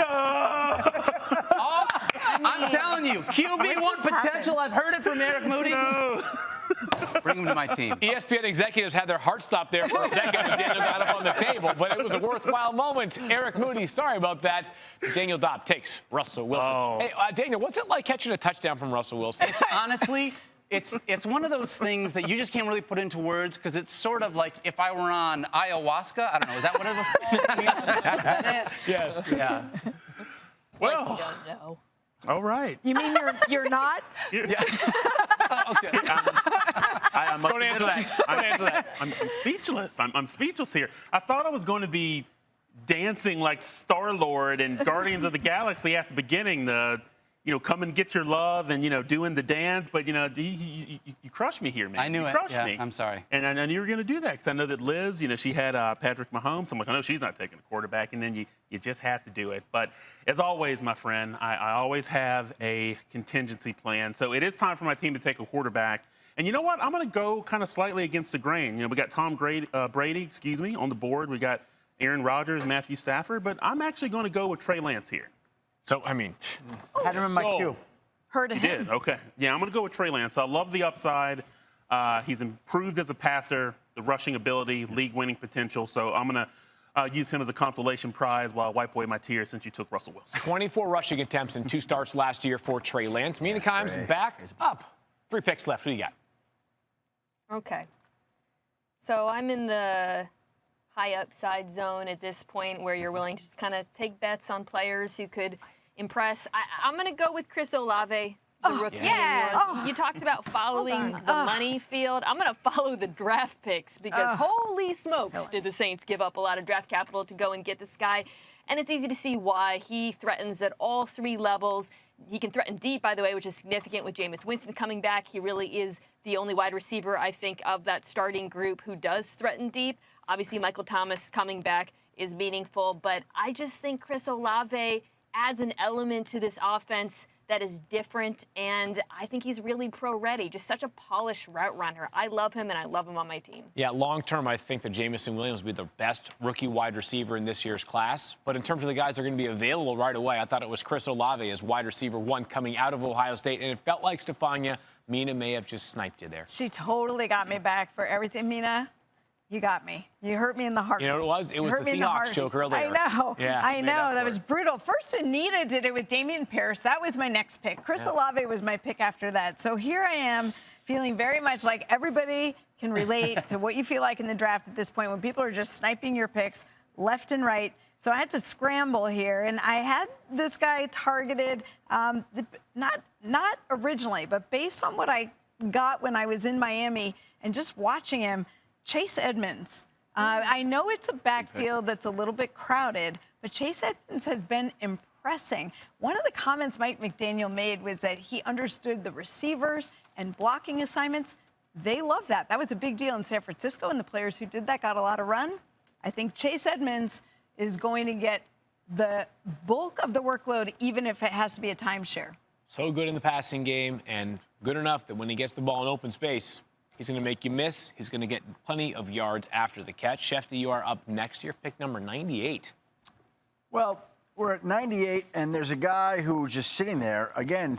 Oh, I'm telling you, QB1 potential. I've heard it from Eric Moody. Bring him to my team. ESPN executives had their heart stopped there for a second when Daniel got up on the table, but it was a worthwhile moment. Eric Moody, sorry about that. Daniel Dopp takes Russell Wilson. Oh. Hey, Daniel, what's it like catching a touchdown from Russell Wilson? It's honestly, it's one of those things that you just can't really put into words because it's sort of like if I were on ayahuasca. I don't know. Is that what it was called? Is that it? Yes. Yeah. Well, like you don't know. All right. You mean you're not? Okay. Don't answer that. I'm speechless. I'm speechless here. I thought I was going to be dancing like Star-Lord and Guardians of the Galaxy at the beginning, come and get your love and, doing the dance. But, you crushed me here, man. I knew it. You crushed Yeah, me. I'm sorry. And I knew you were going to do that because I know that Liz, she had Patrick Mahomes. I'm like, I know she's not taking a quarterback. And then you just have to do it. But as always, my friend, I always have a contingency plan. So it is time for my team to take a quarterback. And you know what? I'm going to go kind of slightly against the grain. We got Tom Brady, on the board. We got Aaron Rodgers, Matthew Stafford. But I'm actually going to go with Trey Lance here. So, I mean, had him in my queue. Heard of You him. did? Okay. Yeah, I'm going to go with Trey Lance. I love the upside. He's improved as a passer, the rushing ability, league-winning potential. So I'm going to use him as a consolation prize while I wipe away my tears since you took Russell Wilson. 24 rushing attempts in 2 starts last year for Trey Lance. Mina Kimes back up. 3 picks left. Who do you got? Okay. So I'm in the high upside zone at this point where you're willing to just kind of take bets on players who could impress. I'm going to go with Chris Olave, the rookie. yes. You talked about following the money field. I'm going to follow the draft picks because holy smokes did the Saints give up a lot of draft capital to go and get this guy. And it's easy to see why. He threatens at all 3 levels. He can threaten deep, by the way, which is significant with Jameis Winston coming back. He really is the only wide receiver, I think, of that starting group who does threaten deep. Obviously, Michael Thomas coming back is meaningful, but I just think Chris Olave adds an element to this offense that is different, and I think he's really pro-ready. Just such a polished route runner. I love him, and I love him on my team. Yeah, long-term, I think that Jameson Williams will be the best rookie wide receiver in this year's class. But in terms of the guys that are going to be available right away, I thought it was Chris Olave as wide receiver 1 coming out of Ohio State, and it felt like Stephania, Mina may have just sniped you there. She totally got me back for everything, Mina. You got me. You hurt me in the heart. You know what it was? It was the Seahawks joke earlier. I know. Yeah, I know. That was brutal. First, Anita did it with Damian Pierce. That was my next pick. Chris Olave was my pick after that. So here I am feeling very much like everybody can relate to what you feel like in the draft at this point when people are just sniping your picks left and right. So I had to scramble here, and I had this guy targeted, not originally, but based on what I got when I was in Miami and just watching him, Chase Edmonds. I know it's a backfield that's a little bit crowded, but Chase Edmonds has been impressing. One of the comments Mike McDaniel made was that he understood the receivers and blocking assignments. They love that. That was a big deal in San Francisco, and the players who did that got a lot of run. I think Chase Edmonds is going to get the bulk of the workload, even if it has to be a timeshare. So good in the passing game and good enough that when he gets the ball in open space, he's going to make you miss. He's going to get plenty of yards after the catch. Schefter, you are up next year. Pick number 98. Well, we're at 98, and there's a guy who's just sitting there. Again,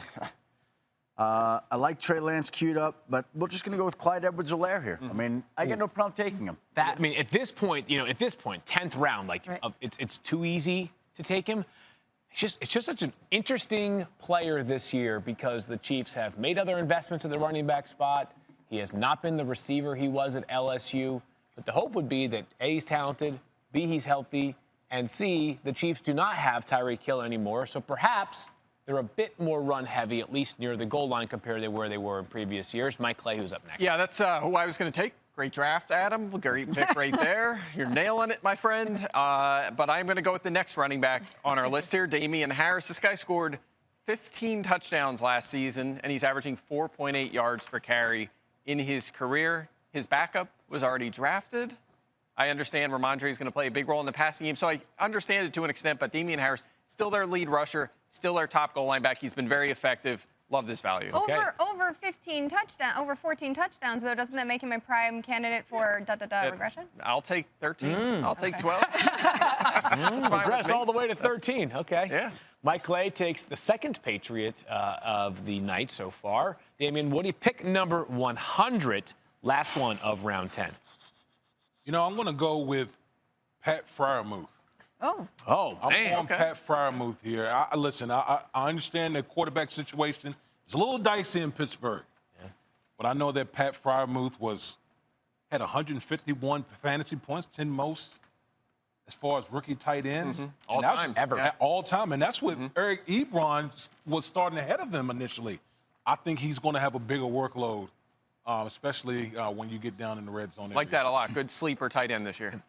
I like Trey Lance queued up, but we're just going to go with Clyde Edwards-Helaire here. I mean, I got no problem taking him. At this point, 10th round, it's too easy to take him. It's just such an interesting player this year because the Chiefs have made other investments in the running back spot. He has not been the receiver he was at LSU. But the hope would be that A, he's talented, B, he's healthy, and C, the Chiefs do not have Tyreek Hill anymore. So perhaps they're a bit more run-heavy, at least near the goal line compared to where they were in previous years. Mike Clay, who's up next. Yeah, that's who I was going to take. Great draft, Adam. Great pick right there. You're nailing it, my friend. But I'm going to go with the next running back on our list here, Damian Harris. This guy scored 15 touchdowns last season, and he's averaging 4.8 yards per carry in his career. His backup was already drafted. I understand Ramondre is going to play a big role in the passing game, so I understand it to an extent, but Damien Harris, still their lead rusher, still their top goal line back. He's been very effective. Love this value. Over 14 touchdowns, though, doesn't that make him a prime candidate for regression? I'll take 13. I'll take 12. Regress all the way to 13. Okay. Yeah. Mike Clay takes the second Patriot of the night so far. Damien Woody, pick number 100, last one of round 10. You know, I'm going to go with Pat Freiermuth. Oh, I'm on Pat Freiermuth here. I understand the quarterback situation. It's a little dicey in Pittsburgh. Yeah. But I know that Pat Freiermuth had 151 fantasy points, 10 most as far as rookie tight ends. All time. Ever. All time. And that's what Eric Ebron was starting ahead of him initially. I think he's going to have a bigger workload, especially when you get down in the red zone. Like that a lot. Good sleeper tight end this year.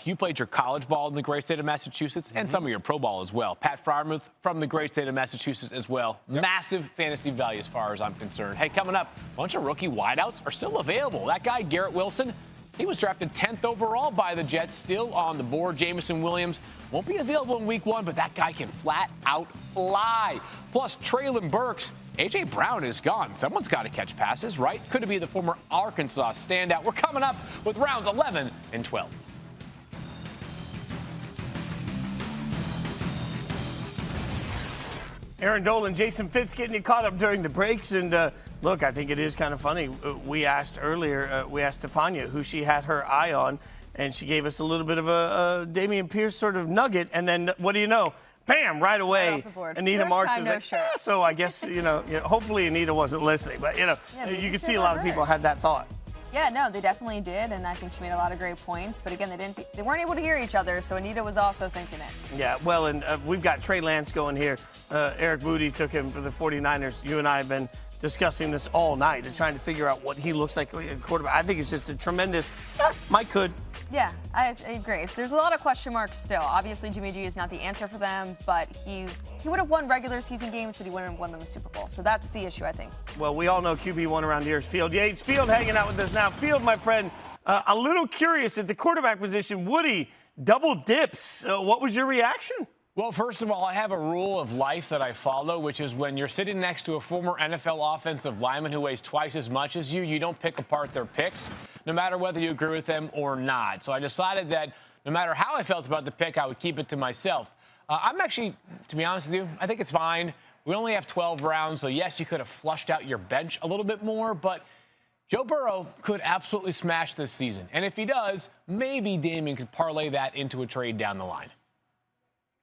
You played your college ball in the great state of Massachusetts and some of your pro ball as well. Pat Freiermuth from the great state of Massachusetts as well. Yep. Massive fantasy value as far as I'm concerned. Hey, coming up, a bunch of rookie wideouts are still available. That guy, Garrett Wilson, he was drafted 10th overall by the Jets, still on the board. Jamison Williams won't be available in week 1, but that guy can flat out fly. Plus, Treylon Burks. A.J. Brown is gone. Someone's got to catch passes, right? Could it be the former Arkansas standout? We're coming up with rounds 11 and 12. Erin Dolan, Jason Fitz getting you caught up during the breaks. And look, I think it is kind of funny. We asked earlier, we asked Stephania who she had her eye on, and she gave us a little bit of a Dameon Pierce sort of nugget. And then what do you know? Bam, right away, Anita Marks is like, so I guess, hopefully Anita wasn't listening. But, you can see a lot of people had that thought. Yeah, no, they definitely did, and I think she made a lot of great points. But again, they weren't able to hear each other, so Anita was also thinking it. Yeah, well, and we've got Trey Lance going here. Eric Moody took him for the 49ers. You and I have been discussing this all night and trying to figure out what he looks like a quarterback. I think it's just a tremendous. Mike could. Yeah, I agree. There's a lot of question marks still. Obviously, Jimmy G is not the answer for them, but he would have won regular season games, but he wouldn't have won them a Super Bowl. So that's the issue, I think. Well, we all know QB1 around here is Field Yates. Field hanging out with us now. Field, my friend, a little curious at the quarterback position. Woody, double dips. What was your reaction? Well, first of all, I have a rule of life that I follow, which is when you're sitting next to a former NFL offensive lineman who weighs twice as much as you don't pick apart their picks, no matter whether you agree with them or not. So I decided that no matter how I felt about the pick, I would keep it to myself. I'm actually, to be honest with you, I think it's fine. We only have 12 rounds, so yes, you could have flushed out your bench a little bit more, but Joe Burrow could absolutely smash this season. And if he does, maybe Damien could parlay that into a trade down the line.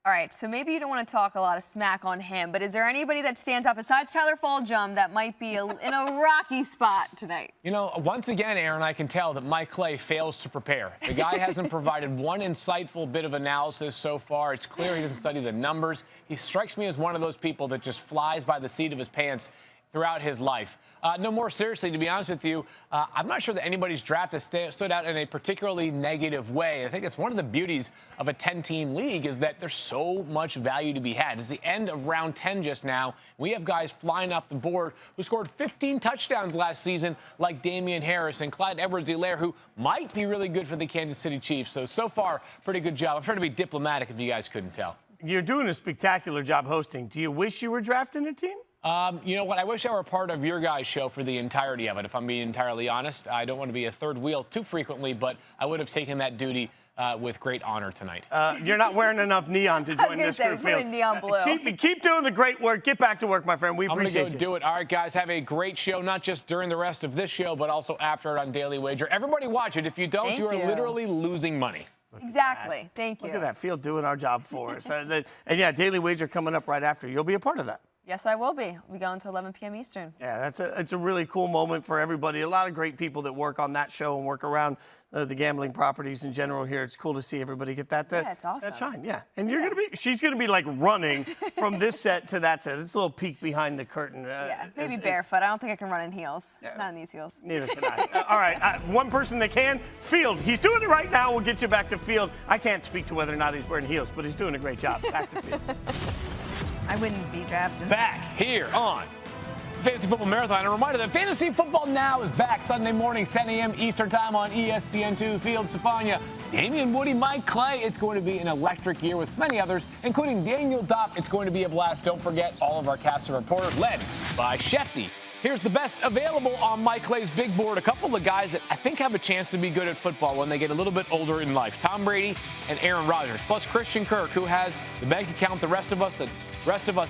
All right, so maybe you don't want to talk a lot of smack on him, but is there anybody that stands out besides Tyler Fulghum that might be in a rocky spot tonight? Once again, Aaron, I can tell that Mike Clay fails to prepare. The guy hasn't provided one insightful bit of analysis so far. It's clear he doesn't study the numbers. He strikes me as one of those people that just flies by the seat of his pants throughout his life. No, more seriously, to be honest with you, I'm not sure that anybody's draft has stood out in a particularly negative way. I think it's one of the beauties of a 10-team league is that there's so much value to be had. It's the end of round 10 just now. We have guys flying off the board who scored 15 touchdowns last season, like Damian Harris and Clyde Edwards-Helaire, who might be really good for the Kansas City Chiefs. So far, pretty good job. I'm trying to be diplomatic if you guys couldn't tell. You're doing a spectacular job hosting. Do you wish you were drafting a team? You know what? I wish I were a part of your guys' show for the entirety of it, if I'm being entirely honest. I don't want to be a third wheel too frequently, but I would have taken that duty with great honor tonight. You're not wearing enough neon to join this crew, Field. Neon blue. Keep doing the great work. Get back to work, my friend. We appreciate you. I'm going to go do it. All right, guys, have a great show, not just during the rest of this show, but also after it on Daily Wager. Everybody watch it. If you don't, you are literally losing money. Exactly. Thank you. Look at that, Field doing our job for us. And yeah, Daily Wager coming up right after. You'll be a part of that. Yes, I will be. We go until 11 p.m. Eastern. Yeah, it's a really cool moment for everybody. A lot of great people that work on that show and work around the gambling properties in general here. It's cool to see everybody get that. Yeah, it's awesome. That shine. Yeah, and she's gonna be like running from this set to that set. It's a little peek behind the curtain. Yeah, maybe barefoot. I don't think I can run in heels. Yeah. Not in these heels. Neither can I. All right, one person that can, Field. He's doing it right now. We'll get you back to Field. I can't speak to whether or not he's wearing heels, but he's doing a great job. Back to Field. I wouldn't be drafting. Back here on Fantasy Football Marathon. A reminder that Fantasy Football Now is back Sunday mornings, 10 a.m. Eastern Time on ESPN2. Field, Stephania, Damien Woody, Mike Clay. It's going to be an electric year with many others, including Daniel Dopp. It's going to be a blast. Don't forget all of our cast of reporters led by Schefter. Here's the best available on Mike Clay's big board. A couple of guys that I think have a chance to be good at football when they get a little bit older in life. Tom Brady and Aaron Rodgers, plus Christian Kirk, who has the bank account the rest of us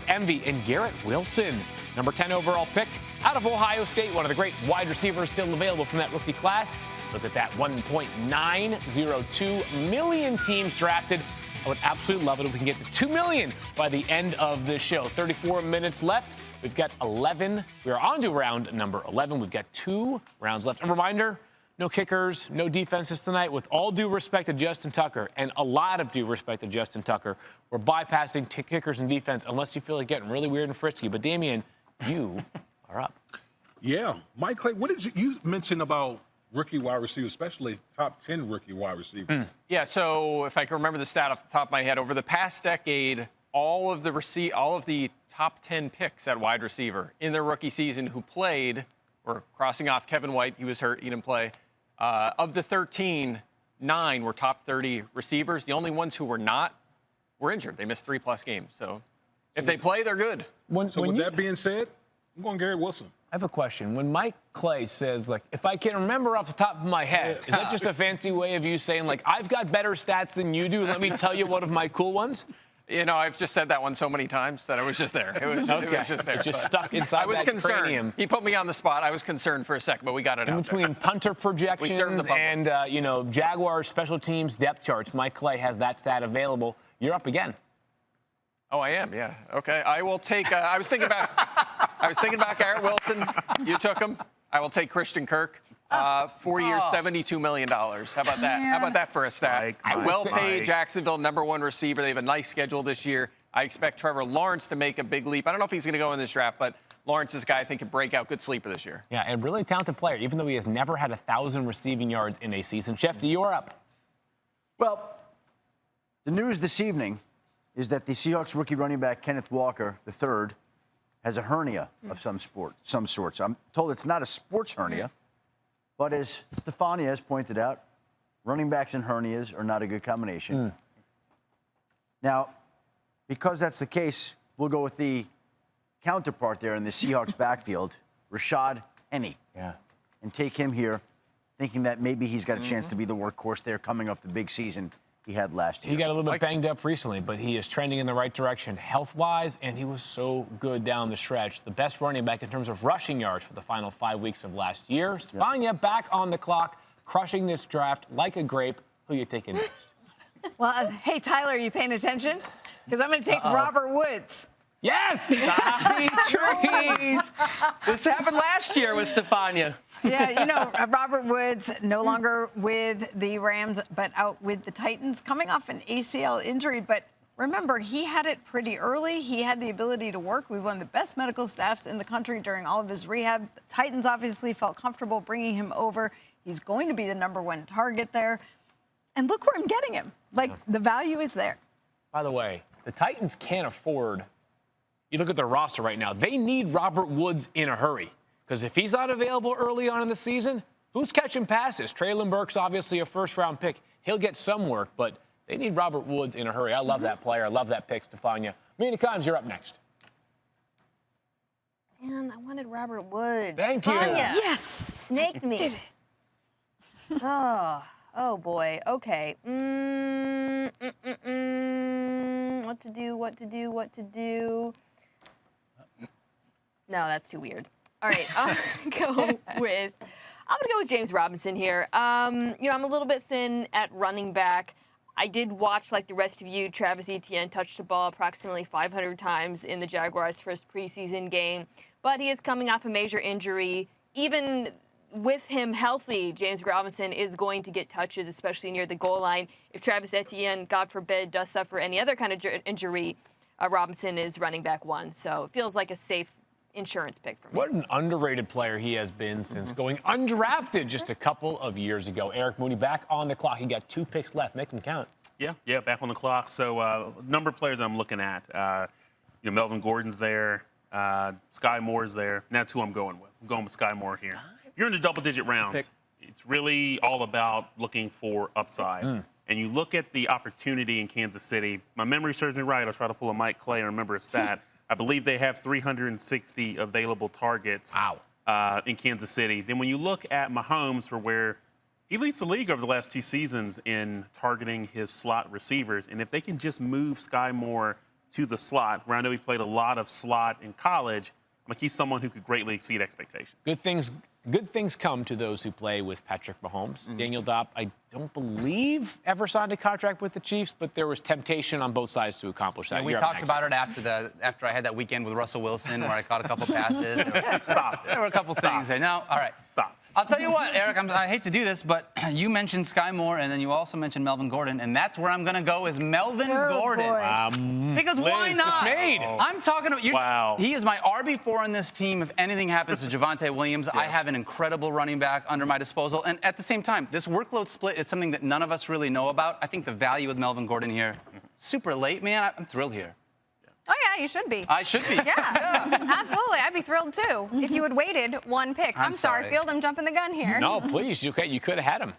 envy, and Garrett Wilson, number 10 overall pick out of Ohio State, one of the great wide receivers still available from that rookie class. Look at that, 1.902 million teams drafted. I would absolutely love it if we can get to 2 million by the end of this show. 34 minutes left. We've got 11. We are on to round number 11. We've got 2 rounds left. A reminder, no kickers, no defenses tonight. With all due respect to Justin Tucker, and a lot of due respect to Justin Tucker, we're bypassing kickers and defense unless you feel like getting really weird and frisky. But, Damien, you are up. Yeah. Mike Clay, what did you mention about rookie wide receivers, especially top 10 rookie wide receivers? Yeah, so if I can remember the stat off the top of my head, over the past decade, all of the top 10 picks at wide receiver in their rookie season who played, or crossing off Kevin White, he was hurt, he didn't play. Of the 13, 9 were top 30 receivers. The only ones who were not were injured. They missed 3+ games. So if they play, they're good. With that being said, I'm going Garrett Wilson. I have a question. When Mike Clay says, like, if I can remember off the top of my head, is that just a fancy way of you saying, like, I've got better stats than you do, let me tell you one of my cool ones? You know, I've just said that one so many times that it was just there. It was just there. It's just stuck inside I was that concerned. cranium. He put me on the spot. I was concerned for a second, but we got it out. In between punter projections and, Jaguars special teams depth charts, Mike Clay has that stat available. You're up again. Oh, I am, yeah. Okay, I will take. I was thinking about Garrett Wilson. You took him. I will take Christian Kirk. 4 years, $72 million. How about that? How about that for a stat? Well-paid Jacksonville #1 receiver. They have a nice schedule this year. I expect Trevor Lawrence to make a big leap. I don't know if he's going to go in this draft, but Lawrence is a guy I think can break out. Good sleeper this year. Yeah, and really talented player, even though he has never had 1,000 receiving yards in a season. Schefter, you're up. Well, the news this evening is that the Seahawks rookie running back Kenneth Walker III has a hernia of some sorts. I'm told it's not a sports hernia. But as Stephania has pointed out, running backs and hernias are not a good combination. Now, because that's the case, we'll go with the counterpart there in the Seahawks backfield, Rashad Penny. Yeah. And take him here, thinking that maybe he's got a chance to be the workhorse there coming off the big season he had last year. He got a little bit banged up recently, but he is trending in the right direction health-wise, and he was so good down the stretch. The best running back in terms of rushing yards for the final 5 weeks of last year. Stephania back on the clock, crushing this draft like a grape. Who you taking next? Well, hey, Tyler, are you paying attention? Because I'm going to take Robert Woods. Yes! Sweet trees. This happened last year with Stephania. Yeah, Robert Woods no longer with the Rams, but out with the Titans, coming off an ACL injury. But remember, he had it pretty early. He had the ability to work with one of the best medical staffs in the country during all of his rehab. The Titans obviously felt comfortable bringing him over. He's going to be the #1 target there. And look where I'm getting him. The value is there. By the way, the Titans can't afford. You look at their roster right now. They need Robert Woods in a hurry. Because if he's not available early on in the season, who's catching passes? Traylon Burks, obviously a first-round pick. He'll get some work, but they need Robert Woods in a hurry. I love that player. I love that pick, Stephania. Mina Kimes, you're up next. Man, I wanted Robert Woods. Thank you. Yes. Snaked me. Did it. Oh, boy. Okay. What to do? No, that's too weird. All right, I'm gonna go with James Robinson here. I'm a little bit thin at running back. I did watch, like the rest of you, Travis Etienne touch the ball approximately 500 times in the Jaguars' first preseason game, but he is coming off a major injury. Even with him healthy, James Robinson is going to get touches, especially near the goal line. If Travis Etienne, God forbid, does suffer any other kind of injury, Robinson is running back 1. So it feels like a safe insurance pick for me. What an underrated player he has been since going undrafted just a couple of years ago. Eric Moody back on the clock. He got 2 picks left. Make them count. Yeah, back on the clock. So number of players I'm looking at. Melvin Gordon's there. Sky Moore's there. And that's who I'm going with. I'm going with Sky Moore here. You're in the double-digit rounds. It's really all about looking for upside. And you look at the opportunity in Kansas City. My memory serves me right. I'll try to pull a Mike Clay and remember a stat. I believe they have 360 available targets in Kansas City. Then when you look at Mahomes, for where he leads the league over the last 2 seasons in targeting his slot receivers. And if they can just move Sky Moore to the slot, where I know he played a lot of slot in college, he's someone who could greatly exceed expectations. Good things come to those who play with Patrick Mahomes. Daniel Dopp, I don't believe ever signed a contract with the Chiefs, but there was temptation on both sides to accomplish that. Yeah, we talked about it after I had that weekend with Russell Wilson where I caught a couple passes. There were a couple things there. No, all right. Stop. I'll tell you what, Eric, I hate to do this, but you mentioned Sky Moore, and then you also mentioned Melvin Gordon, and that's where I'm going to go is Melvin Gordon. Because why not? I'm talking about he is my RB4 in this team. If anything happens to Javonte Williams, I have an incredible running back under my disposal. And at the same time, this workload split is something that none of us really know about. I think the value with Melvin Gordon here, super late, man. I'm thrilled here. Oh, yeah, you should be. I should be. Yeah, absolutely. I'd be thrilled, too, if you had waited one pick. I'm sorry, Field, I'm jumping the gun here. No, please. You could have had him.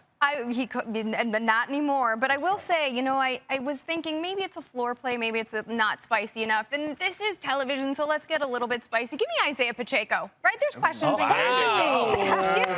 He could, but not anymore. But I will say, I was thinking maybe it's a floor play, maybe it's not spicy enough. And this is television, so let's get a little bit spicy. Give me Isaiah Pacheco, right? There's questions. Give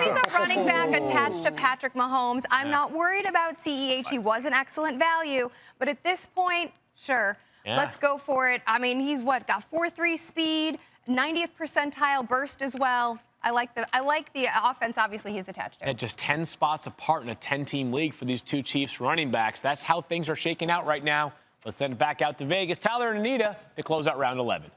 me the running back attached to Patrick Mahomes. I'm not worried about CEH. He was an excellent value. But at this point, sure. Yeah. Let's go for it. I mean, he's got 4.3 speed, 90th percentile burst as well. I like the offense. Obviously, he's attached to. At just 10 spots apart in a 10-team league for these 2 Chiefs running backs. That's how things are shaking out right now. Let's send it back out to Vegas. Tyler and Anita to close out round 11.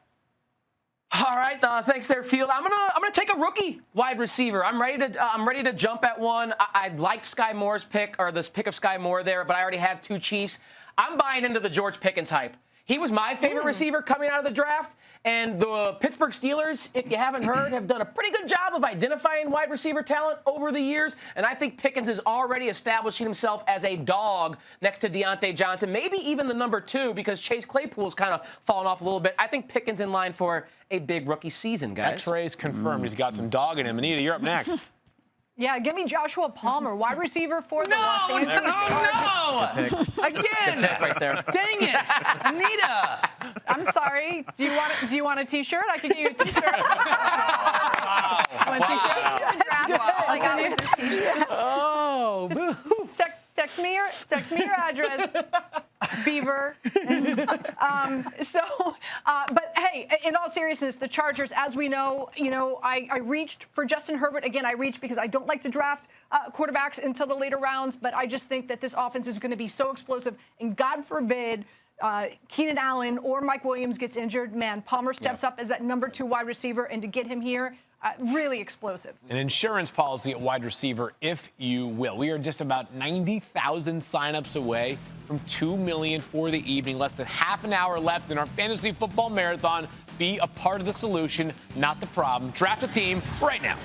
All right, thanks there, Field. I'm gonna take a rookie wide receiver. I'm ready to jump at one. I like Sky Moore's pick, or this pick of Sky Moore there, but I already have 2 Chiefs. I'm buying into the George Pickens hype. He was my favorite receiver coming out of the draft, and the Pittsburgh Steelers, if you haven't heard, have done a pretty good job of identifying wide receiver talent over the years, and I think Pickens is already establishing himself as a dog next to Deontay Johnson, maybe even the number 2, because Chase Claypool's kind of fallen off a little bit. I think Pickens in line for a big rookie season, guys. X-rays confirmed. He's got some dog in him. Anita, you're up next. Yeah, give me Joshua Palmer, wide receiver for the Los Angeles Chargers. No! Again! Right there. Dang it, Anita! I'm sorry. Do you want a T-shirt? I can give you a T-shirt. Want a T-shirt? Oh, text me your address, Beaver. But hey, in all seriousness, the Chargers, as we know, I reached for Justin Herbert. Again, I reached because I don't like to draft quarterbacks until the later rounds, but I just think that this offense is going to be so explosive. And God forbid Keenan Allen or Mike Williams gets injured. Man, Palmer steps up as that number 2 wide receiver, and to get him here, really explosive. An insurance policy at wide receiver, if you will. We are just about 90,000 signups away from $2 million for the evening. Less than half an hour left in our fantasy football marathon. Be a part of the solution, not the problem. Draft a team right now.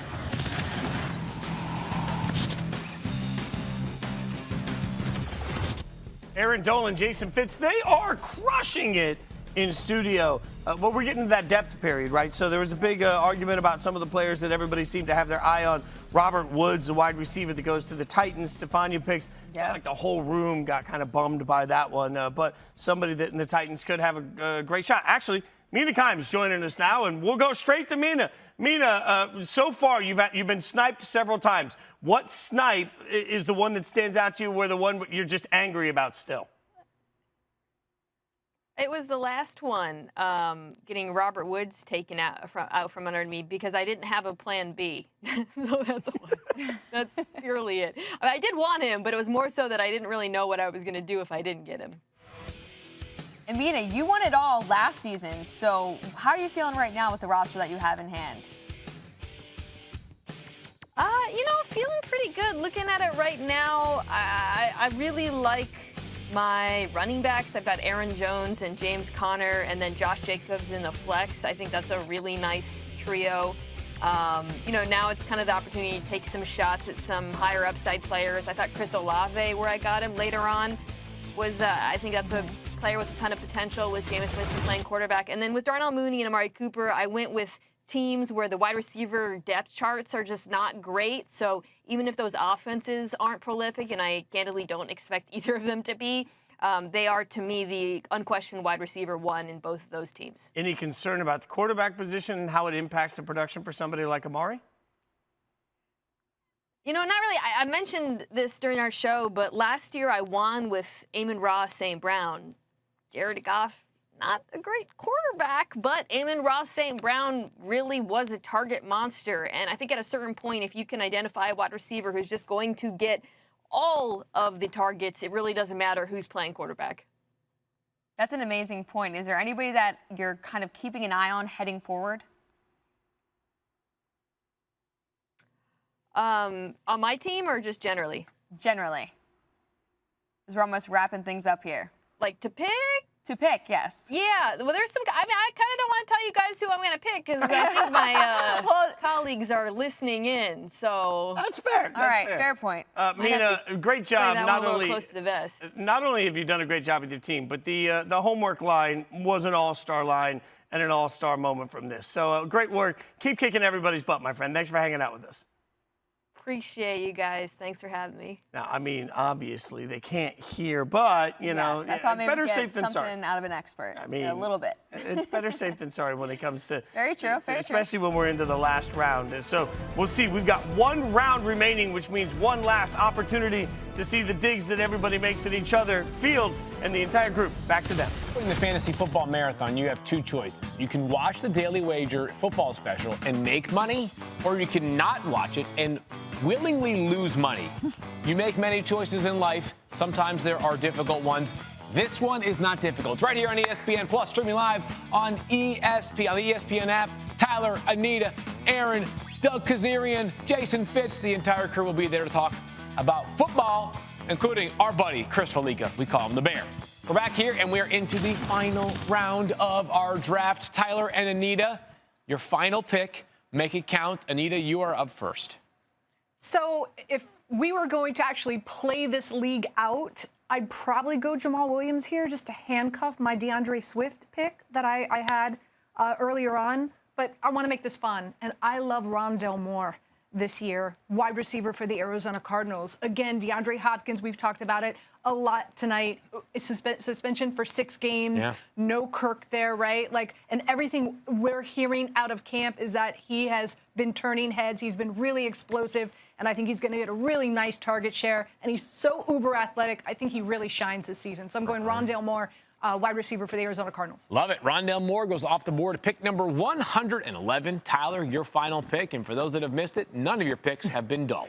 Erin Dolan, Jason Fitz, they are crushing it in studio. Well, we're getting to that depth period, right? So there was a big argument about some of the players that everybody seemed to have their eye on. Robert Woods, the wide receiver that goes to the Titans. Stephania picks. Yeah. Like the whole room got kind of bummed by that one. But somebody that in the Titans could have a great shot. Actually, Mina Kimes joining us now, and we'll go straight to Mina. Mina, so far you've been sniped several times. What snipe is the one that stands out to you, where the one you're just angry about still? It was the last one, getting Robert Woods taken out from under me because I didn't have a plan B. So that's purely it. I did want him, but it was more so that I didn't really know what I was going to do if I didn't get him. And Mina, you won it all last season, so how are you feeling right now with the roster that you have in hand? Feeling pretty good. Looking at it right now, I really like my running backs. I've got Aaron Jones and James Conner, and then Josh Jacobs in the flex. I think that's a really nice trio. Now it's kind of the opportunity to take some shots at some higher upside players. I thought Chris Olave, where I got him later on, was I think that's a player with a ton of potential with Jameis Winston playing quarterback. And then with Darnell Mooney and Amari Cooper, I went with teams where the wide receiver depth charts are just not great. So even if those offenses aren't prolific, and I candidly don't expect either of them to be, they are, to me, the unquestioned wide receiver one in both of those teams. Any concern about the quarterback position and how it impacts the production for somebody like Amari? You know, not really. I mentioned this during our show, but last year I won with Amon-Ra St. Brown. Jared Goff, not a great quarterback, but Amon-Ra St. Brown really was a target monster. And I think at a certain point, if you can identify a wide receiver who's just going to get all of the targets, it really doesn't matter who's playing quarterback. That's an amazing point. Is there anybody that you're kind of keeping an eye on heading forward? On my team or just generally? Generally. Because we're almost wrapping things up here. Like to pick? To pick, yes. Yeah, well, there's some. I mean, I kind of don't want to tell you guys who I'm going to pick because I think my colleagues are listening in. So that's fair. All right, fair point. Mina, great job. Not only close to the vest. Not only have you done a great job with your team, but the homework line was an all-star line and an all-star moment from this. So great work. Keep kicking everybody's butt, my friend. Thanks for hanging out with us. Appreciate you guys. Thanks for having me. Now, I mean, obviously they can't hear, but you know, I thought maybe better we'd get safe than sorry. something out of an expert. I mean, a little bit. It's better safe than sorry when it comes to very true, especially when we're into the last round. And so we'll see. We've got one round remaining, which means one last opportunity to see the digs that everybody makes at each other. Field and the entire group, back to them. In the fantasy football marathon, you have two choices. You can watch the Daily Wager football special and make money, or you can not watch it and willingly lose money. You make many choices in life. Sometimes there are difficult ones. This one is not difficult. It's right here on ESPN Plus, streaming live on ESPN, on the ESPN app. Tyler, Anita, Aaron, Doug Kazarian, Jason Fitz, the entire crew will be there to talk about football, including our buddy Chris Felica. We call him the Bear. We're back here, and we're into the final round of our draft. Tyler and Anita, your final pick. Make it count. Anita, you are up first. So if we were going to actually play this league out, I'd probably go Jamal Williams here just to handcuff my Deandre Swift pick that I had earlier on. But I want to make this fun, and I love Rondale Moore this year, wide receiver for the Arizona Cardinals. Again, DeAndre Hopkins, we've talked about it a lot tonight. Suspension for 6 games, no Kirk there, right? Like, and everything we're hearing out of camp is that he has been turning heads. He's been really explosive, and I think he's going to get a really nice target share. And he's so uber athletic. I think he really shines this season. So I'm going Rondale Moore, wide receiver for the Arizona Cardinals. Love it. Rondale Moore goes off the board. Pick number 111. Tyler, your final pick. And for those that have missed it, none of your picks have been dull.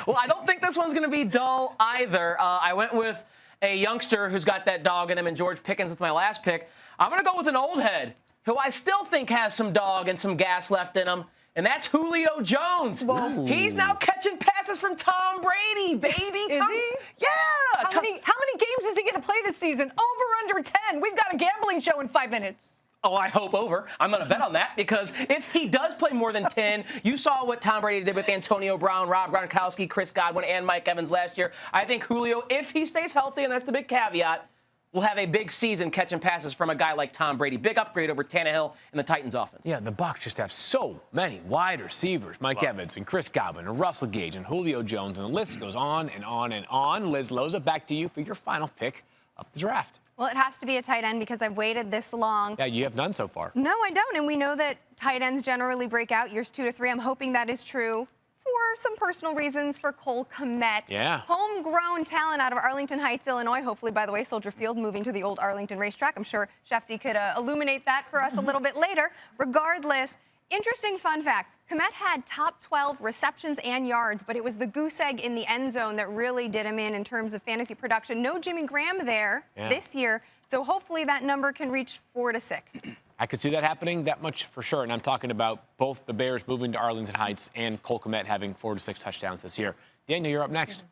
Well, I don't think this one's going to be dull either. I went with a youngster who's got that dog in him, and George Pickens with my last pick. I'm going to go with an old head who I still think has some dog and some gas left in him, and that's Julio Jones. Whoa. He's now catching passes from Tom Brady, baby. Is he? Yeah. How many games is he going to play this season? Over, under 10. We've got a gambling show in 5 minutes. Oh, I hope over. I'm going to bet on that because if he does play more than 10, you saw what Tom Brady did with Antonio Brown, Rob Gronkowski, Chris Godwin, and Mike Evans last year. I think Julio, if he stays healthy, and that's the big caveat, will have a big season catching passes from a guy like Tom Brady. Big upgrade over Tannehill and the Titans offense. Yeah, the Bucs just have so many wide receivers. Mike Evans and Chris Godwin and Russell Gage and Julio Jones, and the list goes on and on and on. Liz Loza, back to you for your final pick of the draft. Well, it has to be a tight end because I've waited this long. Yeah, you have none so far. No, I don't. And we know that tight ends generally break out years 2 to 3. I'm hoping that is true for some personal reasons for Cole Kmet. Yeah. Homegrown talent out of Arlington Heights, Illinois. Hopefully, by the way, Soldier Field moving to the old Arlington racetrack. I'm sure Shefty could illuminate that for us a little bit later. Regardless, interesting fun fact. Kmet had top 12 receptions and yards, but it was the goose egg in the end zone that really did him in terms of fantasy production. No Jimmy Graham there this year, so hopefully that number can reach 4 to 6. I could see that happening, that much for sure. And I'm talking about both the Bears moving to Arlington Heights and Cole Kmet having 4 to 6 touchdowns this year. Daniel, you're up next.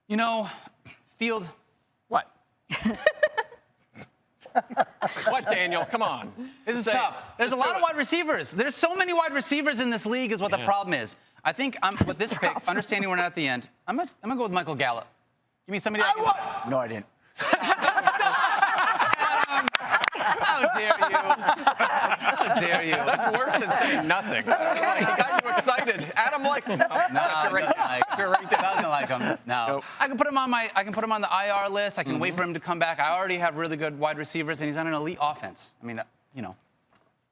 You know, Field. What? What, Daniel? Come on. This is tough. There's a lot of wide receivers. There's so many wide receivers in this league is what the problem is. I think with this pick, understanding we're not at the end, I'm gonna go with Michael Gallup. Give me somebody. No, I didn't. How dare you? How dare you? That's worse than saying nothing. Like, he got you excited. Adam likes him. No, doesn't like him. No. Nope. I can put him on the IR list. I can wait for him to come back. I already have really good wide receivers, and he's on an elite offense. I mean, you know.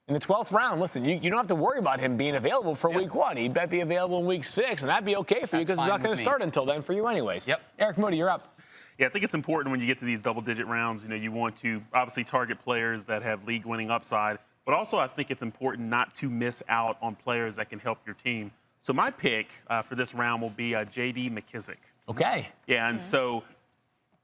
In the 12th round, listen, you don't have to worry about him being available for week 1. He might be available in week 6, and that'd be okay for you because he's not going to start until then for you anyways. Yep. Eric Moody, you're up. Yeah, I think it's important when you get to these double-digit rounds, you want to obviously target players that have league-winning upside, but also I think it's important not to miss out on players that can help your team. So my pick for this round will be J.D. McKissick. Okay. Yeah, and so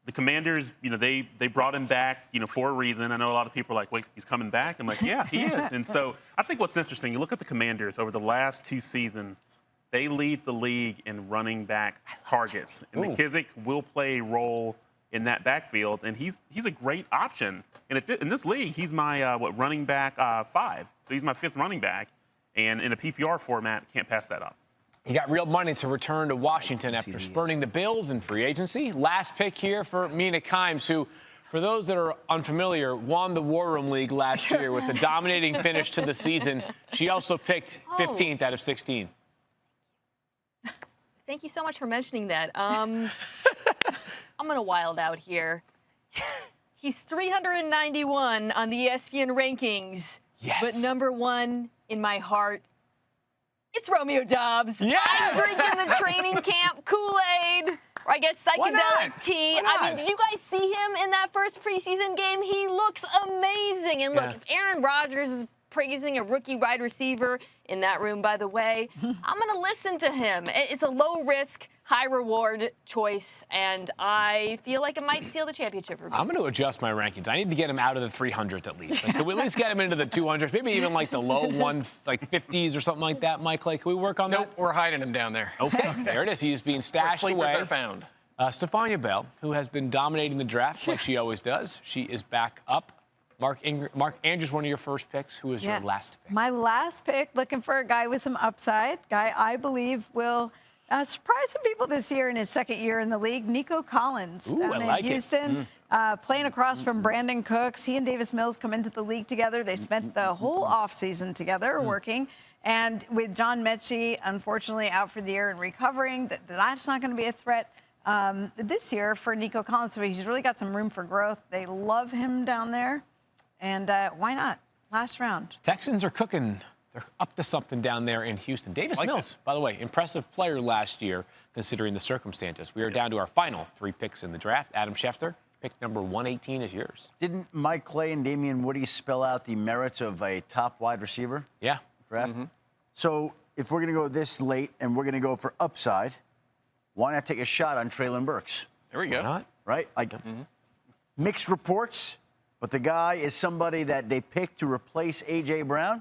the Commanders, they brought him back, for a reason. I know a lot of people are like, wait, he's coming back? I'm like, yeah, he is. And so I think what's interesting, you look at the Commanders over the last 2 seasons, they lead the league in running back targets. And McKissick will play a role in that backfield, and he's a great option. And in this league, he's my, running back 5. So he's my 5th running back. And in a PPR format, can't pass that up. He got real money to return to Washington after spurning the Bills in free agency. Last pick here for Mina Kimes, who, for those that are unfamiliar, won the War Room League last year with a dominating finish to the season. She also picked 15th out of 16. Thank you so much for mentioning that. I'm going to wild out here. He's 391 on the ESPN rankings. Yes. But number 1 in my heart, it's Romeo Dobbs. Yes! I'm drinking the training camp Kool-Aid, or I guess psychedelic tea. I mean, did you guys see him in that first preseason game? He looks amazing. And look, if Aaron Rodgers is praising a rookie wide receiver in that room, by the way, I'm going to listen to him. It's a low-risk, high-reward choice, and I feel like it might seal the championship for me. I'm going to adjust my rankings. I need to get him out of the 300s at least. Like, can we at least get him into the 200s? Maybe even like the low 50s or something like that, Mike Clay. Can we work on that? Nope, we're hiding him down there. Okay, there it is. He's being stashed away. Sleepers are found. Stephania Bell, who has been dominating the draft like she always does. She is back up. Mark Andrews, one of your first picks. Who is your last pick? My last pick, looking for a guy with some upside. Guy I believe will surprise some people this year in his 2nd year in the league. Nico Collins down in Houston, playing across from Brandon Cooks. He and Davis Mills come into the league together. They spent the whole offseason together working. And with John Mechie, unfortunately, out for the year and recovering, that's not going to be a threat this year for Nico Collins. So he's really got some room for growth. They love him down there. And why not? Last round. Texans are cooking. They're up to something down there in Houston. Davis Mills, by the way, impressive player last year, considering the circumstances. We are down to our final 3 picks in the draft. Adam Schefter, pick number 118 is yours. Didn't Mike Clay and Damien Woody spell out the merits of a top wide receiver? Yeah. Draft? So if we're going to go this late and we're going to go for upside, why not take a shot on Treylon Burks? There we go. Why not? Right? Mixed reports. But the guy is somebody that they picked to replace A.J. Brown.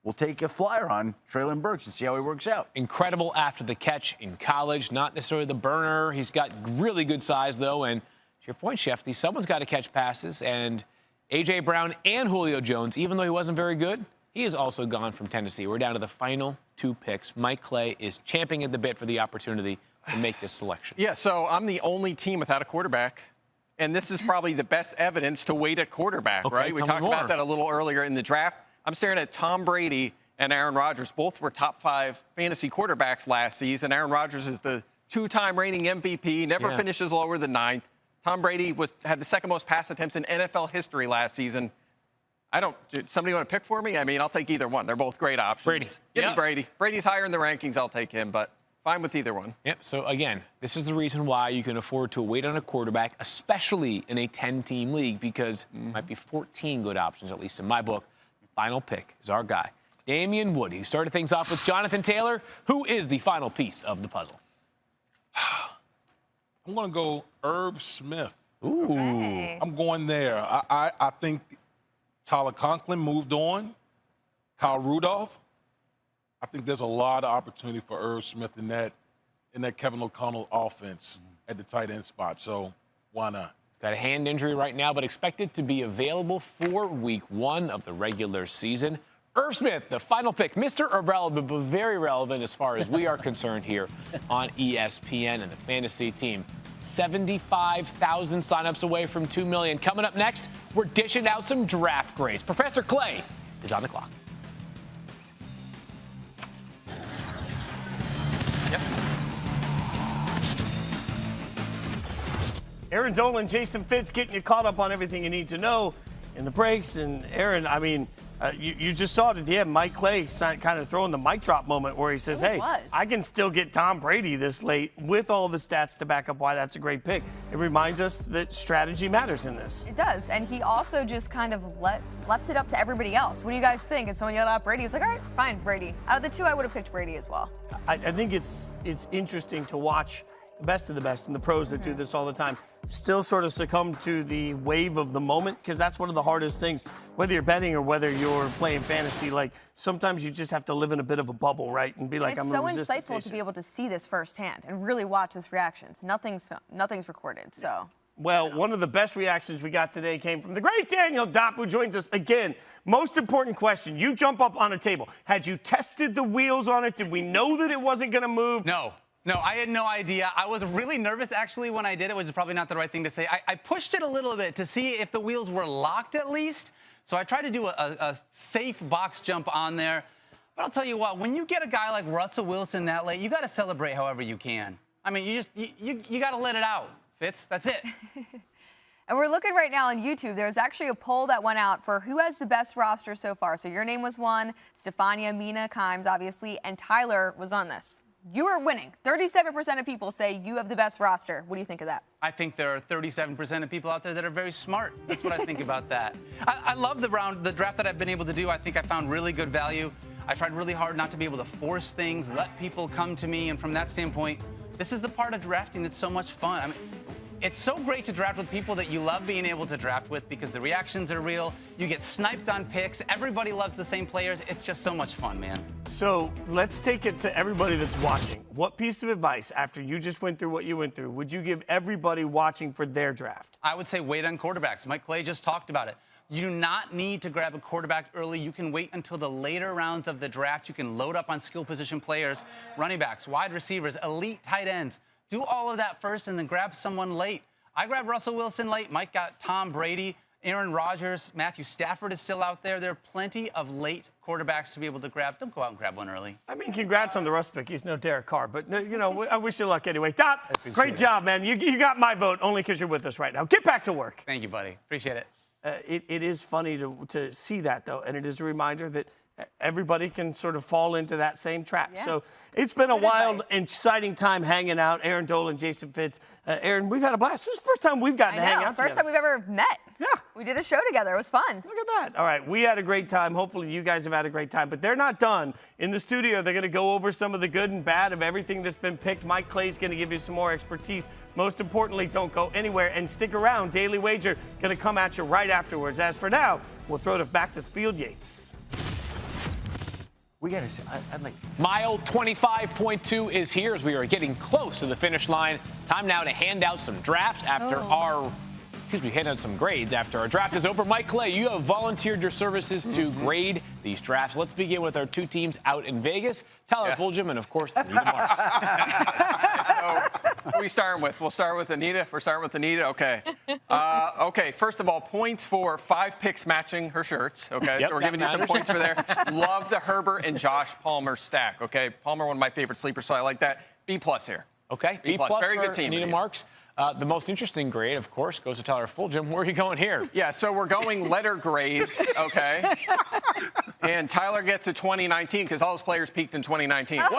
We'll take a flyer on Treylon Burks and see how he works out. Incredible after the catch in college. Not necessarily the burner. He's got really good size, though. And to your point, Shefty, someone's got to catch passes. And A.J. Brown and Julio Jones, even though he wasn't very good, he is also gone from Tennessee. We're down to the final 2 picks. Mike Clay is champing at the bit for the opportunity to make this selection. Yeah, so I'm the only team without a quarterback. And this is probably the best evidence to wait at quarterback, right? We talked about that a little earlier in the draft. I'm staring at Tom Brady and Aaron Rodgers. Both were top 5 fantasy quarterbacks last season. Aaron Rodgers is the 2-time reigning MVP, never finishes lower than 9th. Tom Brady had the 2nd most pass attempts in NFL history last season. Somebody want to pick for me? I mean, I'll take either one. They're both great options. Brady. Give me Brady. Brady's higher in the rankings. I'll take him, but fine with either one. Yep. So, again, this is the reason why you can afford to wait on a quarterback, especially in a 10-team league, because there might be 14 good options, at least in my book. Final pick is our guy, Damien Woody, who started things off with Jonathan Taylor, who is the final piece of the puzzle. I'm going to go Irv Smith. Ooh. Okay. I'm going there. I think Tyler Conklin moved on. Kyle Rudolph. I think there's a lot of opportunity for Irv Smith in that Kevin O'Connell offense at the tight end spot. So why not? Got a hand injury right now, but expected to be available for week 1 of the regular season. Irv Smith, the final pick, Mr. Irrelevant, but very relevant as far as we are concerned here on ESPN and the fantasy team. 75,000 signups away from 2 million. Coming up next, we're dishing out some draft grades. Professor Clay is on the clock. Erin Dolan, Jason Fitz getting you caught up on everything you need to know in the breaks. And Erin, I mean, you just saw it at the end. Mike Clay kind of throwing the mic drop moment where he says, hey, I can still get Tom Brady this late with all the stats to back up why that's a great pick. It reminds us that strategy matters in this. It does. And he also just kind of left it up to everybody else. What do you guys think? And someone yelled out Brady. It's like, all right, fine, Brady. Out of the two, I would have picked Brady as well. I think it's interesting to watch the best of the best and the pros that do this all the time still sort of succumb to the wave of the moment, because that's one of the hardest things, whether you're betting or whether you're playing fantasy. Like, sometimes you just have to live in a bit of a bubble, right? And be like, I'm going to resist. It's so insightful to be able to see this firsthand and really watch his reactions. Nothing's recorded, so. Well, one of the best reactions we got today came from the great Daniel Dopp, who joins us again. Most important question. You jump up on a table. Had you tested the wheels on it? Did we know that it wasn't going to move? No, I had no idea. I was really nervous, actually, when I did it, which is probably not the right thing to say. I pushed it a little bit to see if the wheels were locked at least. So I tried to do a safe box jump on there. But I'll tell you what, when you get a guy like Russell Wilson that late, you got to celebrate however you can. I mean, you got to let it out, Fitz. That's it. And we're looking right now on YouTube. There's actually a poll that went out for who has the best roster so far. So your name was one, Stephania, Mina Kimes, obviously, and Tyler was on this. You are winning. 37% of people say you have the best roster. What do you think of that? I think there are 37% of people out there that are very smart. That's what I think about that. I love the draft that I've been able to do. I think I found really good value. I tried really hard not to be able to force things, let people come to me. And from that standpoint, this is the part of drafting that's so much fun. I mean, it's so great to draft with people that you love being able to draft with because the reactions are real. You get sniped on picks. Everybody loves the same players. It's just so much fun, man. So let's take it to everybody that's watching. What piece of advice, after you just went through what you went through, would you give everybody watching for their draft? I would say wait on quarterbacks. Mike Clay just talked about it. You do not need to grab a quarterback early. You can wait until the later rounds of the draft. You can load up on skill position players, running backs, wide receivers, elite tight ends. Do all of that first and then grab someone late. I grabbed Russell Wilson late. Mike got Tom Brady, Aaron Rodgers, Matthew Stafford is still out there. There are plenty of late quarterbacks to be able to grab. Don't go out and grab one early. I mean, congrats on the Russ pick. He's no Derek Carr, but, you know, I wish you luck anyway. Dopp, great job, man. You got my vote only because you're with us right now. Get back to work. Thank you, buddy. Appreciate it. It is funny to see that, though, and it is a reminder that everybody can sort of fall into that same trap. Yeah. So it's been a wild, exciting time hanging out. Erin Dolan, Jason Fitz. Erin, we've had a blast. This is the first time we've gotten to hang out First time we've ever met. Yeah. We did a show together. It was fun. Look at that. All right. We had a great time. Hopefully you guys have had a great time. But they're not done. In the studio, they're going to go over some of the good and bad of everything that's been picked. Mike Clay's going to give you some more expertise. Most importantly, don't go anywhere and stick around. Daily Wager going to come at you right afterwards. As for now, we'll throw it back to Field Yates. We got to see. I'd like. Mile 25.2 is here as we are getting close to the finish line. Time now to hand out some drafts after hand out some grades after our draft is over. Mike Clay, you have volunteered your services to grade these drafts. Let's begin with our two teams out in Vegas. Tyler Fulghum and, of course, Anita Marks. So, who are we starting with? We'll start with Anita. We're starting with Anita. Okay. Okay. First of all, points for 5 picks matching her shirts. Okay. Yep, so we're giving you some points for there. Love the Herbert and Josh Palmer stack. Okay. Palmer, one of my favorite sleepers, so I like that. B+ here. Okay. B+. Very good team. Anita Marks. The most interesting grade, of course, goes to Tyler Fulghum. Where are you going here? Yeah, so we're going letter grades, okay? And Tyler gets a 2019 because all his players peaked in 2019. Mike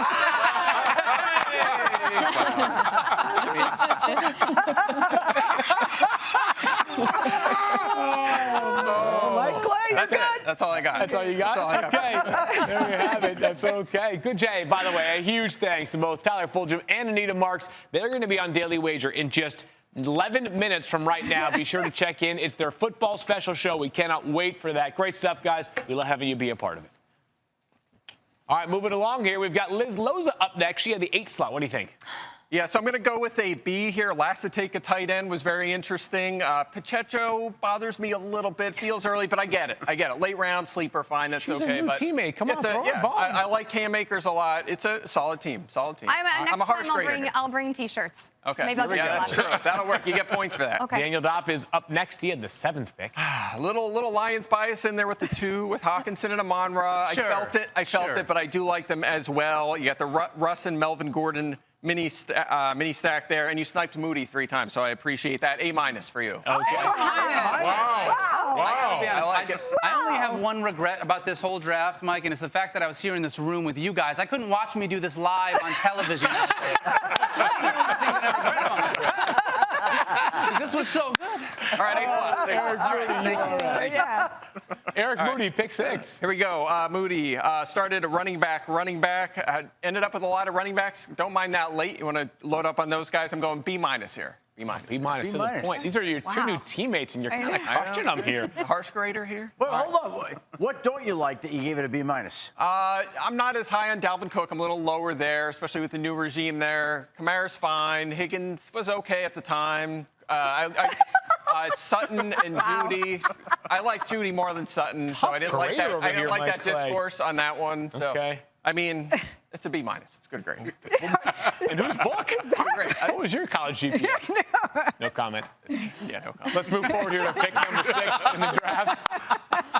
Clay, That's it. That's all I got. That's all you got? That's all I got. Okay. There you have it. That's okay. Good day. By the way, a huge thanks to both Tyler Fulghum and Anita Marks. They're going to be on Daily Wager in just 11 minutes from right now. Be sure to check in. It's their football special show. We cannot wait for that. Great stuff, guys. We love having you be a part of it. All right, moving along here. We've got Liz Loza up next. She had the 8 slot. What do you think? Yeah, so I'm going to go with a B here. Last to take a tight end was very interesting. Pacheco bothers me a little bit. Feels early, but I get it. Late round, sleeper, fine. That's She's okay. a new teammate. Come on, throw a ball. I like Cam Akers a lot. It's a solid team. Solid team. I'm a harsh grader. I'll bring T-shirts. Okay. Maybe I'll get that's true. That'll work. You get points for that. Okay. Daniel Dopp is up next. He had the 7th pick. little Lions bias in there with the 2 with Hawkinson and Amon-Ra. Sure. I felt it, but I do like them as well. You got the Russ and Melvin Gordon mini stack there, and you sniped Moody 3 times, so I appreciate that. A- for you. Okay. Wow. I like it. I only have one regret about this whole draft, Mike, and it's the fact that I was here in this room with you guys. I couldn't watch me do this live on television. This was so good. All right, A+. Eric Moody, pick 6. Here we go. Moody started a running back. Ended up with a lot of running backs. Don't mind that late. You want to load up on those guys. I'm going B- here. B-. B- to the point. These are your 2 new teammates, and you're kind of crushing them here. Harsh grader here. Well, hold on. What don't you like that you gave it a B-? I'm not as high on Dalvin Cook. I'm a little lower there, especially with the new regime there. Kamara's fine. Higgins was okay at the time. Sutton and Judy. I like Judy more than Sutton, so I didn't like that. I didn't like that discourse on that one. So, okay. I mean, it's a B-. It's a good grade. And whose book? What was your college GPA? No comment. Yeah, no comment. Let's move forward here to pick number 6 in the draft,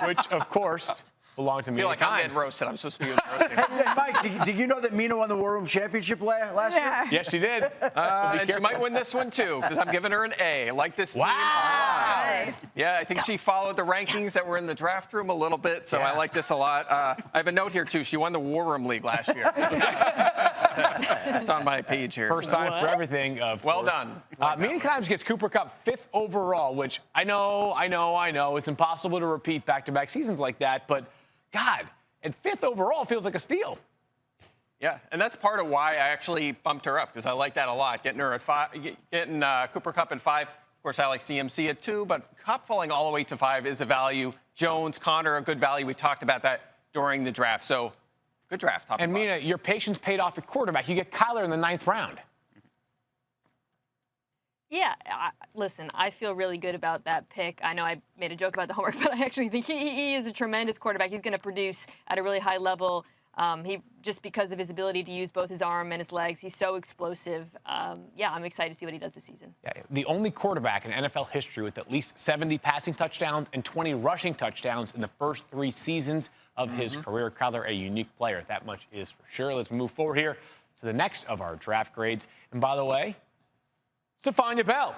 which, of course, belonged to Mina I feel like I'm Kimes. getting roasted. I'm supposed to be roasted. Hey, Mike, did you know that Mina won the War Room Championship last year? Yes, she did. And she might win this one, too, because I'm giving her an A. I like this team. Wow. Yeah, I think she followed the rankings that were in the draft room a little bit, so I like this a lot. I have a note here, too. She won the War Room League last year. It's on my page here. First time for everything, of well course. done. Mina Kimes gets Cooper Kupp 5th overall, which I know. It's impossible to repeat back-to-back seasons like that, but, God, at 5th overall feels like a steal. Yeah, and that's part of why I actually bumped her up, because I like that a lot. Getting her at 5, getting Cooper Kupp at 5. Of course, I like CMC at 2, but Kupp falling all the way to 5 is a value. Jones, Connor, a good value. We talked about that during the draft. So, good draft. And Mina, your patience paid off at quarterback. You get Kyler in the 9th round. Yeah, listen, I feel really good about that pick. I know I made a joke about the homework, but I actually think he is a tremendous quarterback. He's going to produce at a really high level. Just because of his ability to use both his arm and his legs, he's so explosive. Yeah, I'm excited to see what he does this season. Yeah, the only quarterback in NFL history with at least 70 passing touchdowns and 20 rushing touchdowns in the first 3 seasons of his career. Kyler, a unique player. That much is for sure. Let's move forward here to the next of our draft grades. And by the way, Stephania Bell.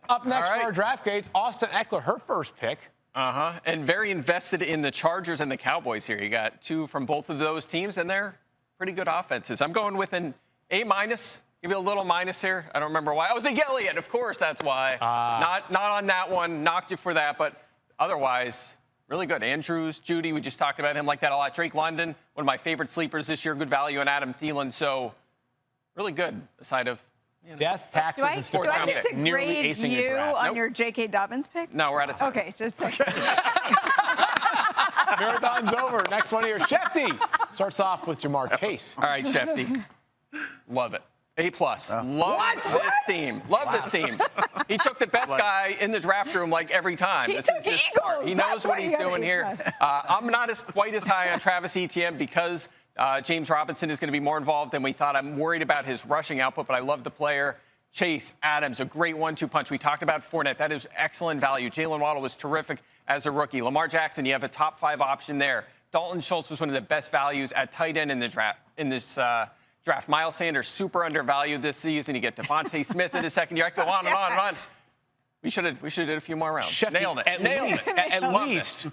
Up next for our draft grades, Austin Eckler, her first pick. And very invested in the Chargers and the Cowboys here. You got 2 from both of those teams, and they're pretty good offenses. I'm going with an A-. Give you a little minus here. I don't remember why. Oh, Zeke Elliott, of course, that's why. Not on that one. Knocked you for that, but otherwise, really good. Andrews, Judy, we just talked about him like that a lot. Drake London, one of my favorite sleepers this year. Good value on Adam Thielen. So, really good aside of death, taxes, and Do I get to nearly grade acing you your draft. on your J.K. Dobbins pick? No, we're out of time. Okay, just Marathon's over. Next one here, Shefty. Starts off with Jamar Chase. All right, Shefty. Love it. A+. Love this team. Love this team. He took the best guy in the draft room like every time. This is just smart. He knows what he's doing here. I'm not quite as high on Travis Etienne because James Robinson is going to be more involved than we thought. I'm worried about his rushing output, but I love the player. Chase, Adams, a great 1-2 punch. We talked about Fournette. That is excellent value. Jalen Waddle was terrific as a rookie. Lamar Jackson, you have a top 5 option there. Dalton Schultz was one of the best values at tight end in the draft. Draft. Miles Sanders, super undervalued this season. You get Devontae Smith in his second year. I could go on and on and on. We should have did a few more rounds. Shefty, Nailed it.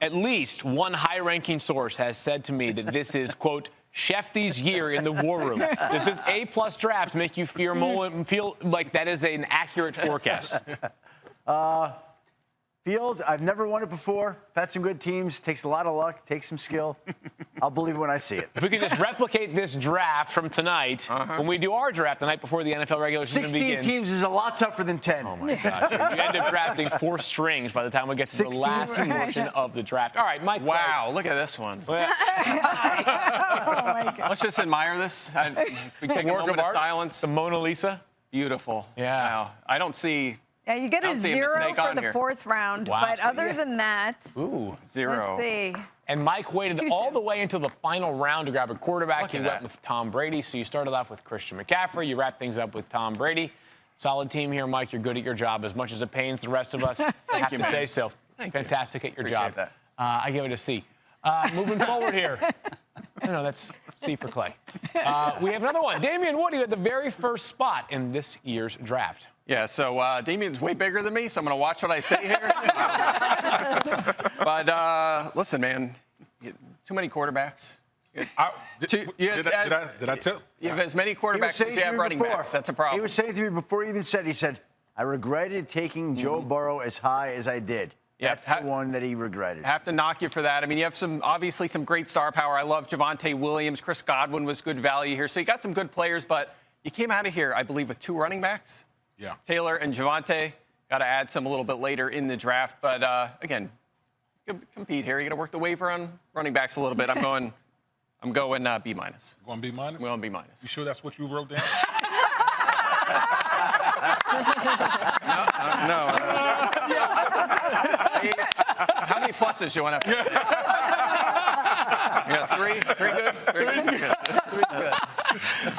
At least one high-ranking source has said to me that this is, quote, Shefty's year in the war room. Does this A+ draft make you feel like that is an accurate forecast? Field, I've never won it before. I've had some good teams. Takes a lot of luck. Takes some skill. I'll believe it when I see it. If we can just replicate this draft from tonight, when we do our draft the night before the NFL regular season 16 begins. teams is a lot tougher than 10. Oh, my gosh. You end up drafting 4 strings by the time we get to the last portion of the draft. All right, Mike. Wow, look at this one. Oh, my God. Let's just admire this. We take a moment of silence. The Mona Lisa. Beautiful. Yeah. Wow. I don't see. Yeah, you get I a don't see a 0 mistake for on the here. 4th round, Wow. but other than that, Ooh. 0. let's see. And Mike waited all the way until the final round to grab a quarterback. Look He at went that. with Tom Brady. So you started off with Christian McCaffrey. You wrapped things up with Tom Brady. Solid team here, Mike. You're good at your job. As much as it pains the rest of us, I have you, to man. say so. Thank Fantastic at your Appreciate job. that. I give it a C. Moving forward here. No, that's C for Clay. We have another one. Damien Woody at the very first spot in this year's draft. Yeah, so Damien's way bigger than me, so I'm going to watch what I say here. But listen, man, too many quarterbacks. Did I tell? You have as many quarterbacks as you have running backs. That's a problem. He was saying to me before he even said, he said, I regretted taking Joe Burrow as high as I did. Yeah, That's the one that he regretted. Have to knock you for that. I mean, you have obviously some great star power. I love Javonte Williams. Chris Godwin was good value here. So you got some good players, but you came out of here, I believe, with 2 running backs. Yeah. Taylor and Javonte. Got to add some a little bit later in the draft. But, again, compete here. You got to work the waiver on running backs a little bit. I'm going B-. Going B-? I'm going B-. You sure that's what you wrote down? No. How many pluses you want to have? Yeah, 3 good? 3 good. 3 good.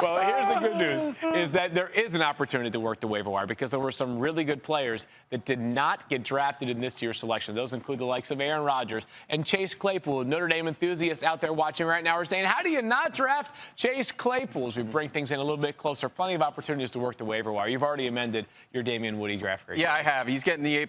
Well, here's the good news, is that there is an opportunity to work the waiver wire because there were some really good players that did not get drafted in this year's selection. Those include the likes of Aaron Rodgers and Chase Claypool. Notre Dame enthusiasts out there watching right now are saying, how do you not draft Chase Claypool? As we bring things in a little bit closer, plenty of opportunities to work the waiver wire. You've already amended your Damien Woody draft grade. Yeah, I have. He's getting the A+.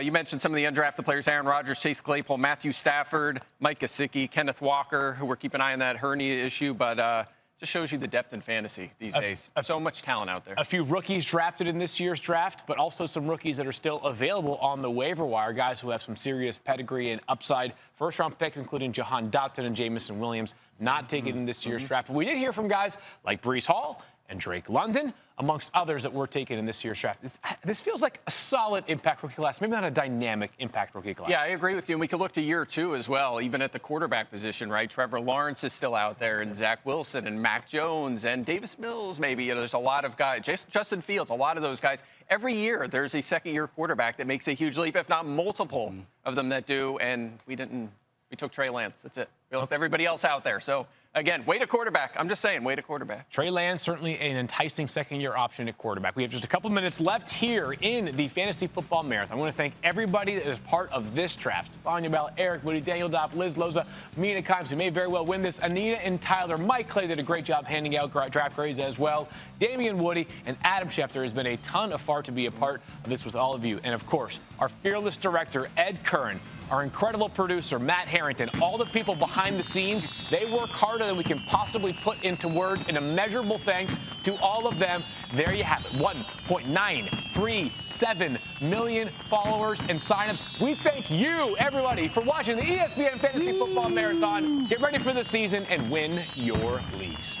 You mentioned some of the undrafted players, Aaron Rodgers, Chase Claypool, Matthew Stafford, Mike Gesicki, Kenneth Walker, who we're keeping an eye on that hernia issue, but just shows you the depth in fantasy these days. So much talent out there. A few rookies drafted in this year's draft, but also some rookies that are still available on the waiver wire, guys who have some serious pedigree and upside. First-round picks, including Jahan Dotson and Jamison Williams, not taken in this year's draft. But we did hear from guys like Breece Hall and Drake London, amongst others that were taken in this year's draft. This feels like a solid impact rookie class, maybe not a dynamic impact rookie class. Yeah, I agree with you. And we could look to year 2 as well, even at the quarterback position, right? Trevor Lawrence is still out there, and Zach Wilson, and Mac Jones, and Davis Mills, maybe. You know, there's a lot of guys. Justin Fields, a lot of those guys. Every year, there's a second-year quarterback that makes a huge leap, if not multiple of them that do. And we took Trey Lance. That's it. We left everybody else out there. So, again, way to quarterback. I'm just saying, way to quarterback. Trey Lance, certainly an enticing second-year option at quarterback. We have just a couple minutes left here in the Fantasy Football Marathon. I want to thank everybody that is part of this draft. Stephania Bell, Eric Moody, Daniel Dopp, Liz Loza, Mina Kimes, who may very well win this. Anita and Tyler. Mike Clay did a great job handing out draft grades as well. Damien Woody and Adam Schefter. Has been a ton of fun to be a part of this with all of you. And, of course, our fearless director, Ed Curran, our incredible producer, Matt Harrington, all the people behind the scenes, they work harder than we can possibly put into words. And immeasurable thanks to all of them. There you have it, 1.937 million followers and signups. We thank you, everybody, for watching the ESPN Fantasy Football Marathon. Get ready for the season and win your leagues.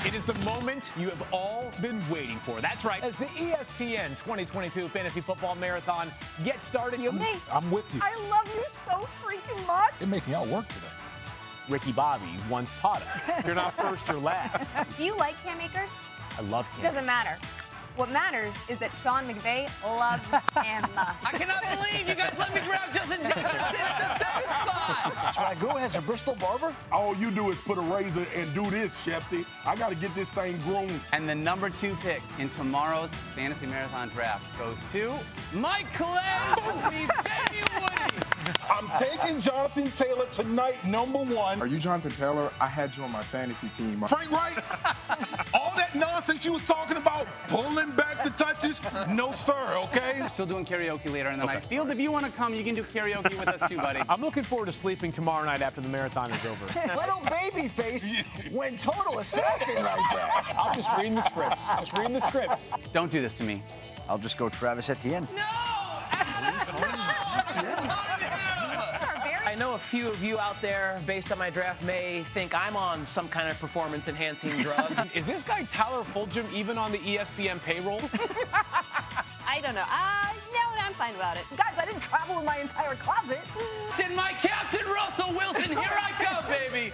It is the moment you have all been waiting for. That's right. As the ESPN 2022 Fantasy Football Marathon gets started, I'm with you. I love you so freaking much. They're making y'all work today. Ricky Bobby once taught us, you're not first or last. Do you like can makers? I love him. Doesn't matter. What matters is that Sean McVay loves him. I cannot believe you guys let me grab Justin Jefferson at the 7th spot. Ragu has a Bristol barber? All you do is put a razor and do this, Shefty. I got to get this thing groomed. And the number 2 pick in tomorrow's Fantasy Marathon draft goes to Mclaren. He's Damien Woody. I'm taking Jonathan Taylor tonight, number 1. Are you Jonathan Taylor? I had you on my fantasy team. Frank Wright? All that nonsense you was talking about, pulling back the touches? No, sir, okay? Still doing karaoke later in the night. Field, if you want to come, you can do karaoke with us too, buddy. I'm looking forward to sleeping tomorrow night after the marathon is over. Little baby face went total assassin right there. I'll just read the scripts. Just read the scripts. Don't do this to me. I'll just go Travis Etienne. I know a few of you out there, based on my draft, may think I'm on some kind of performance-enhancing drug. Is this guy Tyler Fulghum even on the ESPN payroll? I don't know. No, I'm fine about it. Guys, I didn't travel in my entire closet. Then my captain, Russell Wilson, here I come, baby.